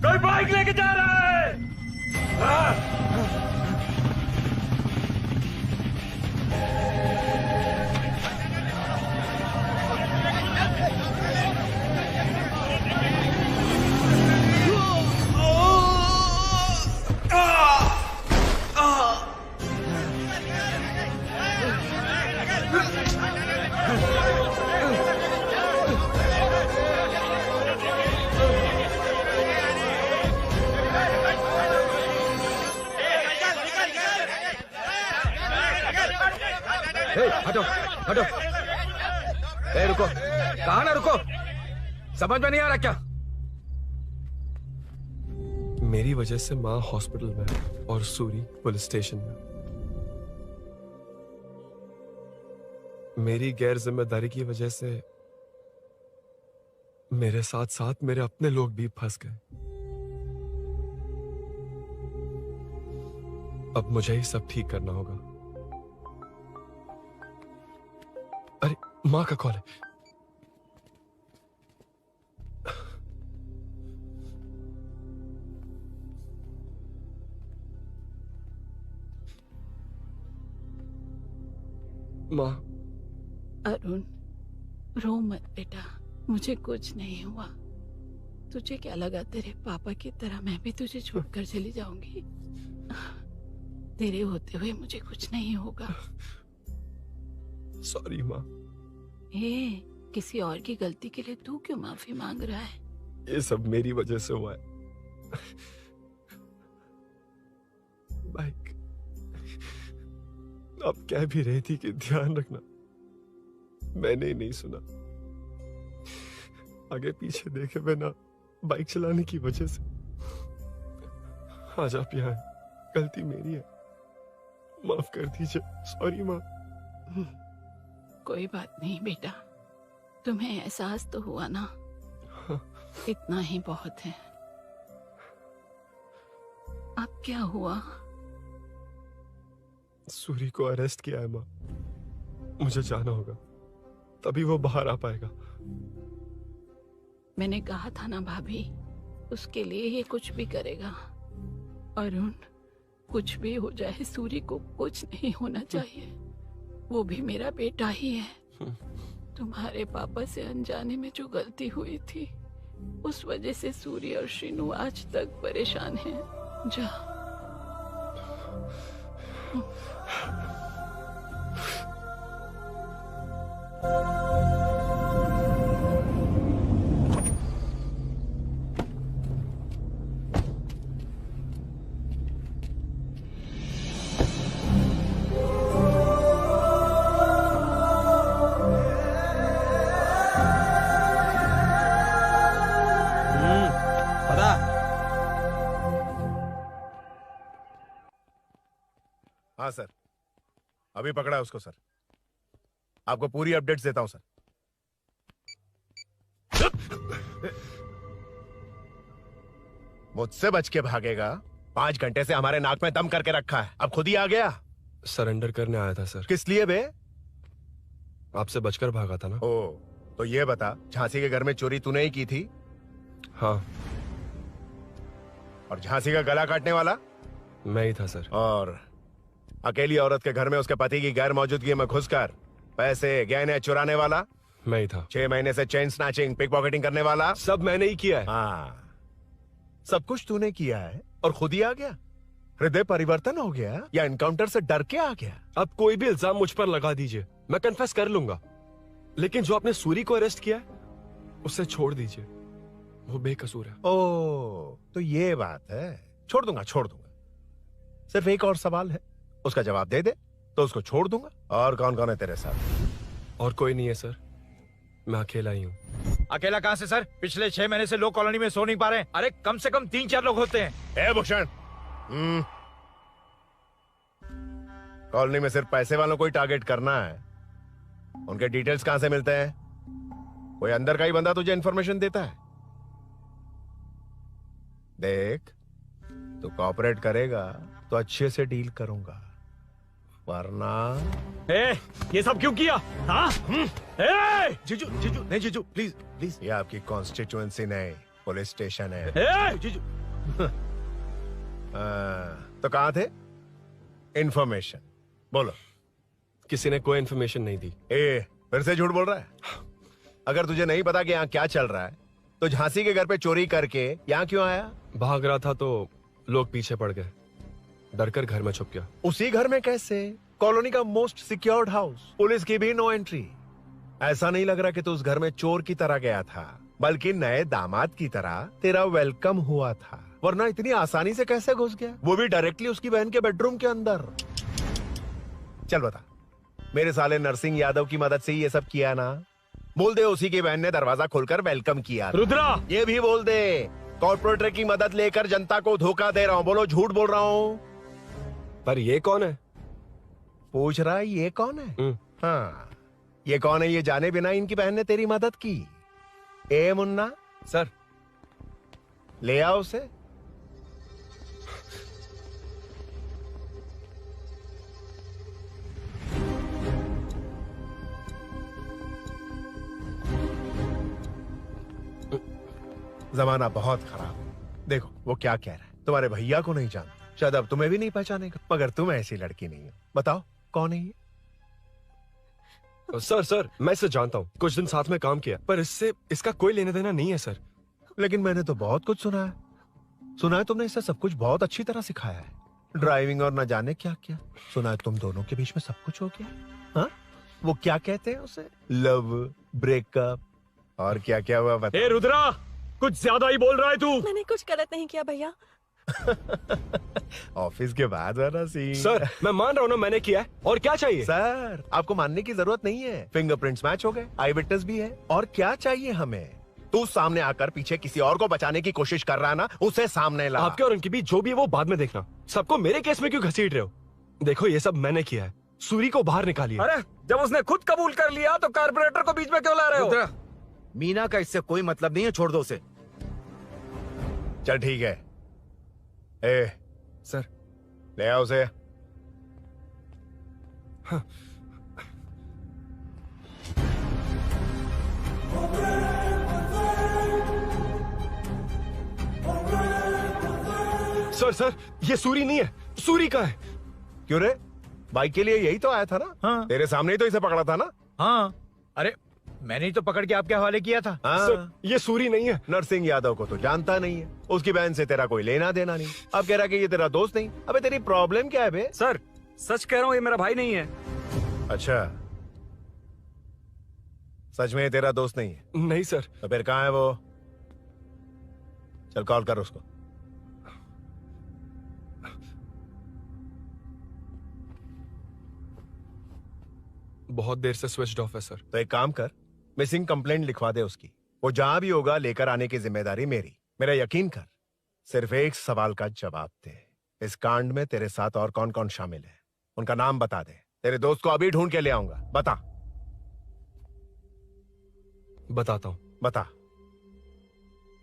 कोई बाइक लेके जा रहा है। हटो हटो। ए रुको, कहा ना रुको, समझ में नहीं आ रहा क्या? मेरी वजह से माँ हॉस्पिटल में और सूरी पुलिस स्टेशन में। मेरी गैर जिम्मेदारी की वजह से मेरे साथ साथ मेरे अपने लोग भी फंस गए। अब मुझे ही सब ठीक करना होगा। अरे माँ का कॉल है। माँ। अरुण, रो मत बेटा, मुझे कुछ नहीं हुआ। तुझे क्या लगा तेरे पापा की तरह मैं भी तुझे छोड़कर चली जाऊंगी? तेरे होते हुए मुझे कुछ नहीं होगा। सॉरी माँ। ए, किसी और की गलती के लिए तू क्यों माफी मांग रहा है? ये सब मेरी वजह से हुआ है। बाइक अब कह भी रही थी कि ध्यान रखना, मैंने ही नहीं सुना। आगे पीछे देखे बिना बाइक चलाने की वजह से आज आप यहाँ हैं। गलती मेरी है, माफ कर दीजिए। सॉरी माँ। कोई बात नहीं बेटा, तुम्हें एहसास तो हुआ ना, इतना ही बहुत है। अब क्या हुआ? सूरी को अरेस्ट किया है माँ, मुझे जाना होगा, तभी वो बाहर आ पाएगा। मैंने कहा था ना भाभी, उसके लिए ये कुछ भी करेगा। अरुण, कुछ भी हो जाए सूरी को कुछ नहीं होना चाहिए। वो भी मेरा बेटा ही है। तुम्हारे पापा से अनजाने में जो गलती हुई थी, उस वजह से सूरी और शीनू आज तक परेशान हैं। जा। हाँ सर, अभी पकड़ा है उसको सर। आपको पूरी अपडेट्स देता हूं सर। मुझसे बच के भागेगा? 5 घंटे से हमारे नाक में दम करके रखा है, अब खुद ही आ गया। सरेंडर करने आया था सर। किस लिए बे? आपसे बचकर भागा था ना। ओ, तो ये बता, झांसी के घर में चोरी तूने ही की थी? हाँ। और झांसी का गला काटने वाला? मैं ही था सर। और अकेली औरत के घर में उसके पति की गैर मौजूदगी में घुसकर पैसे गहने चुराने वाला? मैं ही था। 6 महीने से चेन स्नैचिंग, पिक पॉकेटिंग करने वाला? सब मैंने ही किया है। हाँ, सब कुछ तूने किया है और खुद ही आ गया? हृदय परिवर्तन हो गया या एनकाउंटर से डर के आ गया? अब कोई भी इल्जाम मुझ पर लगा दीजिए, मैं कन्फेस कर लूंगा, लेकिन जो आपने सूरी को अरेस्ट किया है उसे छोड़ दीजिए, वो बेकसूर है। ओ, तो ये बात है। छोड़ दूंगा, छोड़ दूंगा। सिर्फ एक और सवाल है, उसका जवाब दे दे तो उसको छोड़ दूंगा। और कौन कौन है तेरे साथ? और कोई नहीं है सर, मैं अकेला ही हूँ। अकेला कहाँ से सर? पिछले 6 महीने से लोग कॉलोनी में सो नहीं पा रहे हैं। अरे कम से कम 3-4 लोग होते हैं। ए भूषण, कॉलोनी में सिर्फ पैसे वालों को ही टारगेट करना है। उनके डिटेल्स कहां से मिलते हैं? कोई अंदर का ही बंदा तुझे इंफॉर्मेशन देता है? देख, तू कोऑपरेट करेगा तो अच्छे से डील करूंगा, वरना ये सब क्यों किया? हाँ? जीजू, नहीं जीजू, प्लीज प्लीज। ये आपकी कॉन्स्टिट्यूएंसी नहीं, पुलिस स्टेशन है। जीजू तो कहाँ थे? इंफॉर्मेशन बोलो। किसी ने कोई इन्फॉर्मेशन नहीं दी। फिर से झूठ बोल रहा है? अगर तुझे नहीं पता कि यहाँ क्या चल रहा है तो झांसी के घर पे चोरी करके यहाँ क्यों आया? भाग रहा था तो लोग पीछे पड़ गए, डरकर घर में छुप गया। उसी घर में कैसे? कॉलोनी का मोस्ट सिक्योर्ड हाउस, पुलिस की भी नो एंट्री। ऐसा नहीं लग रहा कि तू उस घर में चोर की तरह गया था, बल्कि नए दामाद की तरह तेरा वेलकम हुआ था। वरना इतनी आसानी से कैसे घुस गया, वो भी डायरेक्टली उसकी बहन के बेडरूम के अंदर? चल बता, मेरे साले नरसिंह यादव की मदद से ही ये सब किया ना? बोल दे उसी की बहन ने दरवाजा खोलकर वेलकम किया। रुद्रा, ये भी बोल दे कॉर्पोरेटर की मदद लेकर जनता को धोखा दे रहा हूँ। बोलो झूठ बोल रहा हूँ? पर ये कौन है? पूछ रहा है ये कौन है? हाँ, ये कौन है ये जाने बिना इनकी बहन ने तेरी मदद की। ए मुन्ना सर, ले आओ उसे। जमाना बहुत खराब। देखो वो क्या कह रहा है, तुम्हारे भैया को नहीं जानता, शायद अब तुम्हें भी नहीं पहचानेगा, मगर तुम ऐसी लड़की नहीं हो। बताओ कौन है ये? सर मैं इसे जानता हूँ, कुछ दिन साथ में काम किया, पर इससे इसका कोई लेना देना नहीं है सर। लेकिन मैंने तो बहुत कुछ सुना है। सुना है तुमने इसे सब कुछ बहुत अच्छी तरह सिखाया है, ड्राइविंग और न जाने क्या क्या। सुना है तुम दोनों के बीच में सब कुछ हो गया। हाँ, वो क्या कहते हैं उसे, लव, ब्रेकअप और क्या क्या हुआ बता। ए रुद्रा, कुछ ज्यादा ही बोल रहा है तू। मैंने कुछ गलत नहीं किया भैया। ऑफिस के बाद वाला सीन। सर मैं मान रहा हूँ ना मैंने किया है, और क्या चाहिए? सर आपको मानने की जरूरत नहीं है, फिंगरप्रिंट्स मैच हो गए, आई विटनेस भी है, और क्या चाहिए हमें? तू सामने आकर पीछे किसी और को बचाने की कोशिश कर रहा है ना, उसे सामने ला। आपके और उनके बीच जो भी है वो बाद में देखना, सबको मेरे केस में क्यों घसीट रहे हो? देखो ये सब मैंने किया है, सूरी को बाहर निकालिए। अरे जब उसने खुद कबूल कर लिया तो कारपोरेटर को बीच में क्यों ला रहे हो? मीना का इससे कोई मतलब नहीं है, छोड़ दो उसे। चल ठीक है। ए सर ले आओ उसे। हाँ। सर ये सूरी नहीं है, सूरी का है। क्यों रे, बाइक के लिए यही तो आया था ना? हाँ। तेरे सामने ही तो इसे पकड़ा था ना? हाँ, अरे मैंने ही तो पकड़ के आपके हवाले किया था। हाँ। सर ये सूरी नहीं है। नरसिंह यादव को तो जानता नहीं है, उसकी बहन से तेरा कोई लेना देना नहीं, अब कह रहा कि ये तेरा दोस्त नहीं। अबे तेरी प्रॉब्लम क्या है बे? सर सच कह रहा हूँ, ये मेरा भाई नहीं है। अच्छा, सच में ये तेरा दोस्त नहीं है? नहीं सर। तो फिर कहाँ है वो? चल कॉल कर उसको। बहुत देर से स्विच्ड ऑफ है सर। तो एक काम कर, मिसिंग कंप्लेंट लिखवा दे उसकी, वो जहां भी होगा लेकर आने की जिम्मेदारी मेरी। मेरा यकीन कर, सिर्फ एक सवाल का जवाब दे, इस कांड में तेरे साथ और कौन कौन शामिल है, उनका नाम बता दे। तेरे दोस्त को अभी ढूंढ के ले आऊंगा। बता। बताता हूँ। बता।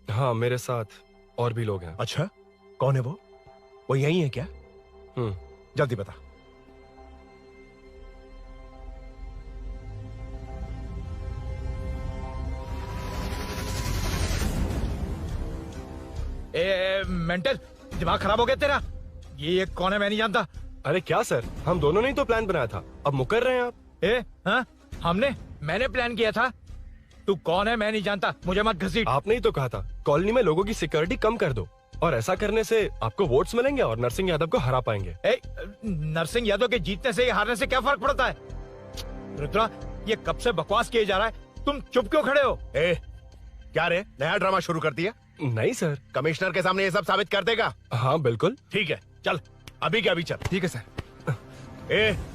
हाँ मेरे साथ और भी लोग हैं। अच्छा, कौन है वो? वो यही है क्या? जल्दी बता। मेंटल, दिमाग खराब हो गया तेरा? ये कौन है मैं नहीं जानता। अरे क्या सर, हम दोनों ने ही तो प्लान बनाया था, अब मुकर रहे हैं आप? हाँ, मैंने प्लान किया था। तू कौन है मैं नहीं जानता, मुझे मत घसीट। आपने ही तो कहा था कॉलोनी में लोगों की सिक्योरिटी कम कर दो, और ऐसा करने से आपको वोट्स मिलेंगे और नरसिंह यादव को हरा पाएंगे। नरसिंह यादव के जीतने से या हारने से क्या फर्क पड़ता है? रुद्रा, ये कब से बकवास किए जा रहा है, तुम चुप क्यों खड़े हो? क्या रे, नया ड्रामा शुरू कर दिया? नहीं सर। कमिश्नर के सामने ये सब साबित कर देगा? हाँ बिल्कुल। ठीक है, चल अभी के अभी चल। ठीक है सर।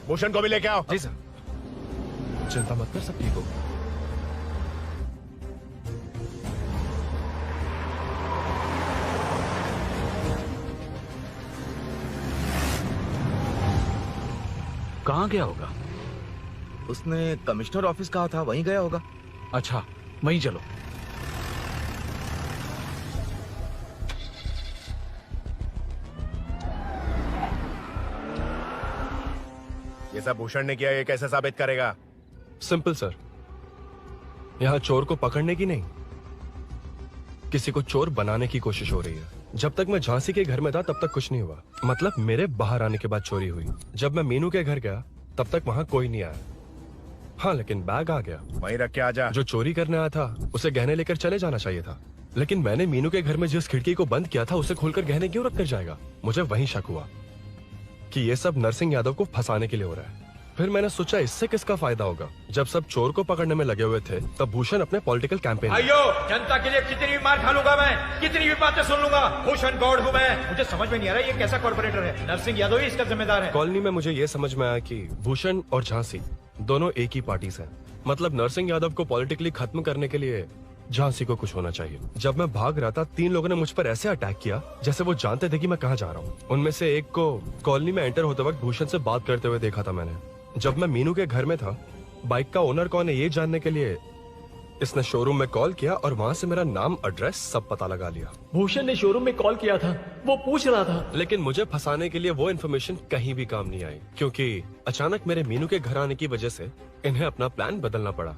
भूषण को भी लेके आओ। जी सर। चिंता मत कर, सब ठीक होगा। कहाँ गया होगा? उसने कमिश्नर ऑफिस कहा था, वहीं गया होगा। अच्छा, वहीं चलो। ये सब भूषण ने किया, ये कैसे साबित करेगा? सिंपल सर, यहाँ चोर को पकड़ने की नहीं, किसी को चोर बनाने की कोशिश हो रही है। जब तक मैं झांसी के घर में था तब तक कुछ नहीं हुआ, मतलब मेरे बाहर आने के बाद चोरी हुई। जब मैं मीनू के घर गया तब तक वहाँ कोई नहीं आया। हाँ, लेकिन बैग आ गया। वहीं रख के आ जा। जो चोरी करने आया था उसे गहने लेकर चले जाना चाहिए था, लेकिन मैंने मीनू के घर में जिस खिड़की को बंद किया था उसे खोलकर गहने क्यों रख कर जाएगा। मुझे वहीं शक हुआ कि ये सब नरसिंह यादव को फंसाने के लिए हो रहा है। फिर मैंने सोचा इससे किसका फायदा होगा। जब सब चोर को पकड़ने में लगे हुए थे तब भूषण अपने पॉलिटिकल कैंपेन। भाइयों, जनता के लिए कितनी भी मार खा लूंगा मैं, कितनी भी बातें सुन लूंगा, भूषण गौड़ हूँ मैं। मुझे समझ में नहीं आ रहा ये कैसा कॉर्पोरेटर है। नरसिंह यादव ही इसका जिम्मेदार है। कॉलोनी में मुझे ये समझ में आया कि भूषण और झांसी दोनों एक ही पार्टी से, मतलब नरसिंह यादव को पॉलिटिकली खत्म करने के लिए झांसी को कुछ होना चाहिए। जब मैं भाग रहा था 3 लोगों ने मुझ पर ऐसे अटैक किया जैसे वो जानते थे कि मैं कहाँ जा रहा हूँ। उनमें से एक को कॉलोनी में एंटर होते वक्त भूषण से बात करते हुए देखा था मैंने। जब मैं मीनू के घर में था, बाइक का ओनर कौन है ये जानने के लिए इसने शोरूम में कॉल किया और वहाँ से मेरा नाम, एड्रेस सब पता लगा लिया। भूषण ने शोरूम में कॉल किया था, वो पूछ रहा था। लेकिन मुझे फंसाने के लिए वो इन्फॉर्मेशन कहीं भी काम नहीं आई, क्योंकि अचानक मेरे मीनू के घर आने की वजह से इन्हें अपना प्लान बदलना पड़ा।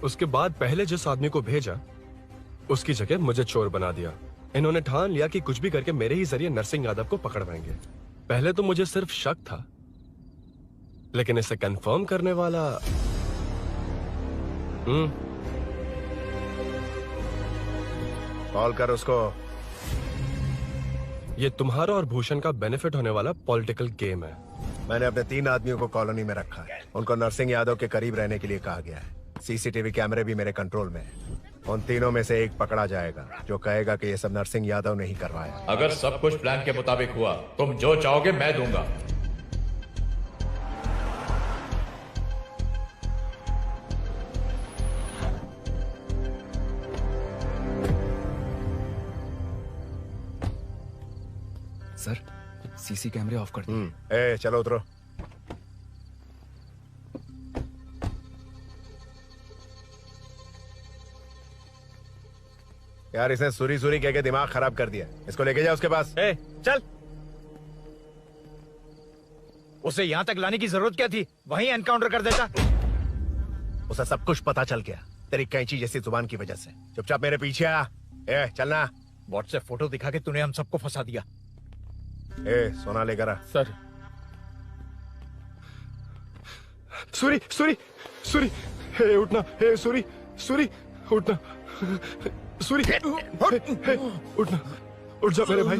उसके बाद पहले जिस आदमी को भेजा उसकी जगह मुझे चोर बना दिया। इन्होंने ठान लिया कि कुछ भी करके मेरे ही जरिए नरसिंह यादव को पकड़वाएंगे। पहले तो मुझे सिर्फ शक था, लेकिन इसे कंफर्म करने वाला कॉल कर उसको। ये तुम्हारा और भूषण का बेनिफिट होने वाला पॉलिटिकल गेम है। मैंने अपने 3 आदमियों को कॉलोनी में रखा है। उनको नरसिंह यादव के करीब रहने के लिए कहा गया है। सीसीटीवी कैमरे भी मेरे कंट्रोल में है। उन तीनों में से एक पकड़ा जाएगा जो कहेगा कि ये सब नरसिंह यादव ने ही करवाया। अगर सब कुछ प्लान के मुताबिक हुआ, तुम जो चाहोगे मैं दूंगा। सर, सीसी कैमरे ऑफ कर दिए। ए, चलो उतरो। यार इसने सुरी सुरी कह के दिमाग खराब कर दिया। इसको लेके जा उसके पास। ए, चल। उसे यहाँ तक लाने की जरूरत क्या थी? वहीं एनकाउंटर कर देता। उसे सब कुछ पता चल गया तेरी कैंची जैसी जुबान की वजह से। चुपचाप मेरे पीछे आ। ए, चलना। व्हाट्सएप फोटो दिखा के तूने हम सबको फंसा दिया। ए, सोना लेकर आ। सर। सूरी, सूरी, सूरी, हे उठना, हे सूरी, सूरी, उठना, सूरी, हे, उठना, उठ जा मेरे भाई।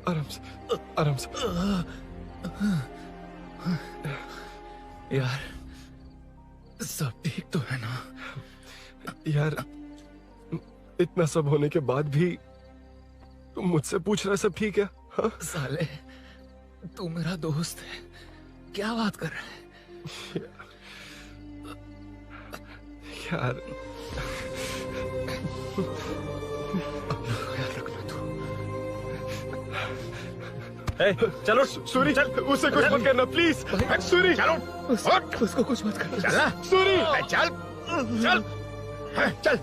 आराम से, आराम से। यार, सब ठीक तो है ना? यार, इतना सब होने के बाद भी तुम मुझसे पूछ रहा सब ठीक है? हाँ? साले, तू मेरा दोस्त है, क्या बात कर रहा है? यार, चलो सूरी, उसे कुछ मत करना प्लीज। सूरी, चलो, उसको कुछ मत करना। चल, सूरी, चल, चल, चल।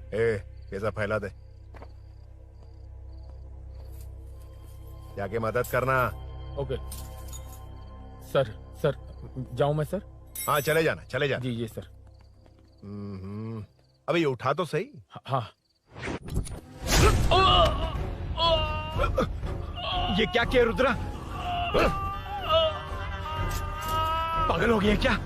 ए, ये सब फैला दे। जाके मदद करना। Okay sir. सर, जाऊं मैं सर? हाँ, चले जाना, चले जाना। जी जी सर। अबे ये उठा तो सही। हाँ। ये क्या किया रुद्रा? पागल हो गया क्या?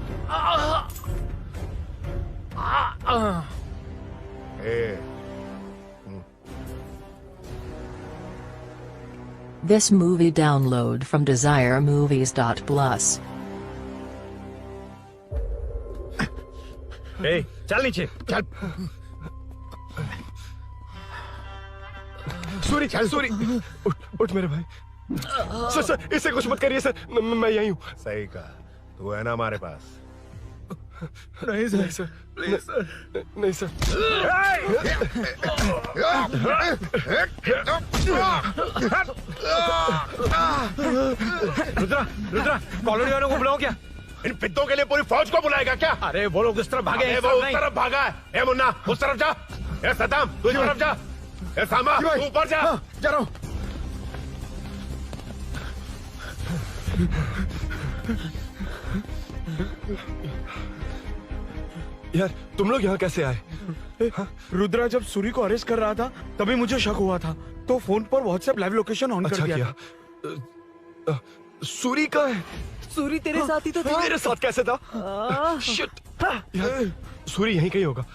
This movie download from DesireMovies.plus. ए, चल नीचे, चल। सूरी, सूरी, उठ मेरे भाई। सर, सर, इसे कुछ मत करिए सर, मैं यहीं हूँ। सही कहा, तू है ना हमारे पास? नहीं सर, नहीं सर, प्लीज सर, नहीं सर। रुद्रा, रुद्रा, कॉलोनी वालों को बुलाओ क्या? इन पिद्दों के लिए पूरी फौज को बुलाएगा क्या? अरे वो लोग उस तरफ भागे हैं। वो उस तरफ भागा है। ए मुन्ना, उस तरफ जा। ए सदाम, तू इस तरफ जा। ए सामा, तू ऊपर जा। जा रहा हूं। यार तुम लोग यहाँ कैसे आए? रुद्रा जब सूरी को अरेस्ट कर रहा था तभी मुझे शक हुआ था, तो फोन पर व्हाट्सएप लाइव लोकेशन ऑन कर दिया था। सूरी का है? सूरी तेरे साथ ही तो था। मेरे साथ कैसे था? शिट यार, सूरी यहीं कहीं होगा।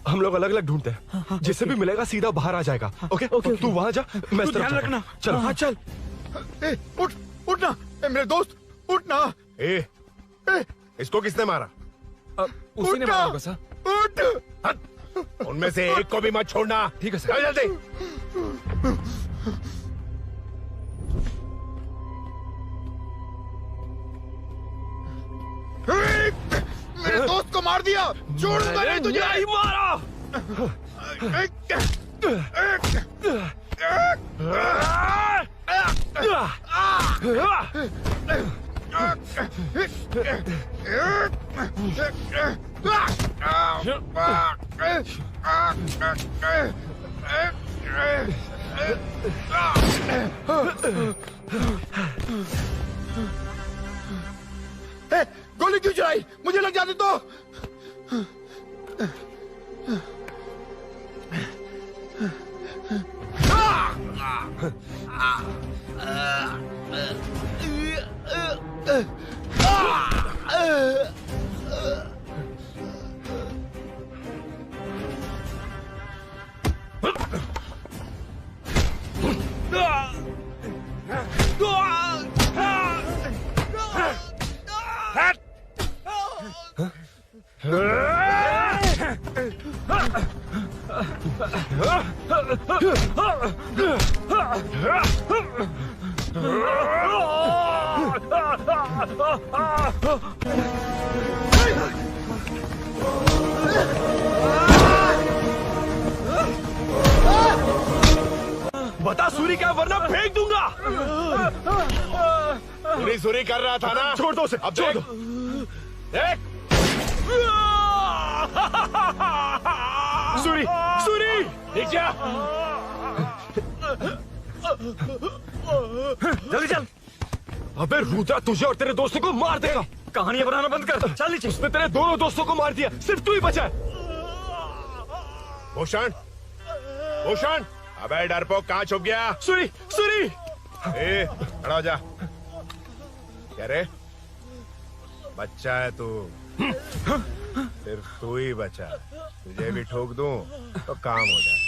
हम लोग अलग अलग ढूंढते हैं, जिससे भी मिलेगा सीधा बाहर आ जाएगा। ओके तू वहां जा, मैं इस तरफ ध्यान रखना। चलो। हाँ चल। उठ उठना मेरे दोस्त, उठना। इसको किसने मारा? उसी ने मारा होगा सर। उठ। उनमें से एक को भी मत छोड़ना। ठीक है सर। जल्दी। मेरे दोस्त को मार दिया, छोड़ूंगा नहीं तुझे। नहीं मारा। गोली क्यों चलाई? मुझे लग जाती तो। बता सूरी क्या, वरना फेंक दूंगा। सूरी कर रहा था ना? छोड़ दो उसे। अब छोड़ दो। देख। सूरी, सूरी, देख जा। जल्दी चल। अबे रुद्रा तुझे और तेरे दोस्तों को मार देगा। कहानियां बनाना बंद कर। चल नीचे। उसने तेरे दोनों दोस्तों को मार दिया, सिर्फ तू ही बचा है। भूषण, भूषण, अबे डरपोक कहाँ छुप गया? सूरी, सूरी। खड़ा हो जा। क्या रे? बच्चा है तू, सिर्फ तू ही बचा। तुझे भी ठोक दूं तो काम हो जाए।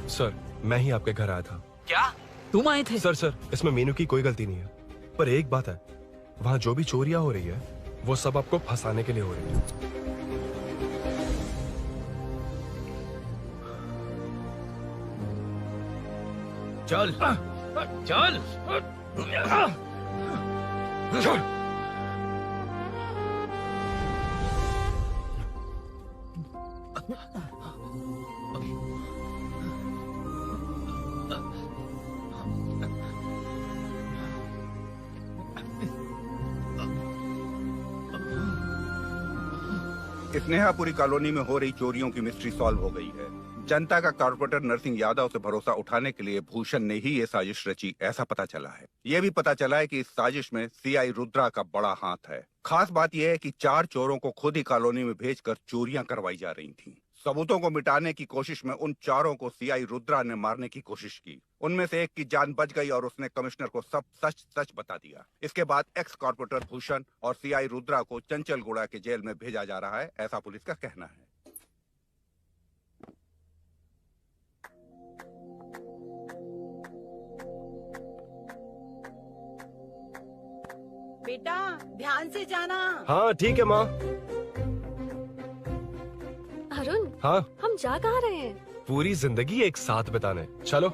सर, मैं ही आपके घर आया था। क्या? तुम आए थे? सर इसमें मीनू की कोई गलती नहीं है, पर एक बात है, वहाँ जो भी चोरियां हो रही है वो सब आपको फंसाने के लिए हो रही है। चल चल चल। स्नेहापुरी कॉलोनी में हो रही चोरियों की मिस्ट्री सॉल्व हो गई है। जनता का कॉर्पोरेटर नरसिंह यादव से भरोसा उठाने के लिए भूषण ने ही ये साजिश रची, ऐसा पता चला है। ये भी पता चला है कि इस साजिश में सीआई रुद्रा का बड़ा हाथ है। खास बात यह है कि 4 चोरों को खुद ही कॉलोनी में भेजकर चोरियां करवाई जा रही थीं। सबूतों को मिटाने की कोशिश में उन 4 को सीआई रुद्रा ने मारने की कोशिश की। उनमें से एक की जान बच गई और उसने कमिश्नर को सब सच सच बता दिया। इसके बाद एक्स कॉर्पोरेटर भूषण और सीआई रुद्रा को चंचलगुड़ा के जेल में भेजा जा रहा है, ऐसा पुलिस का कहना है। बेटा ध्यान से जाना। हाँ ठीक है माँ। अरुण, हाँ हम जा कहाँ रहे हैं? पूरी जिंदगी एक साथ बिताने, चलो।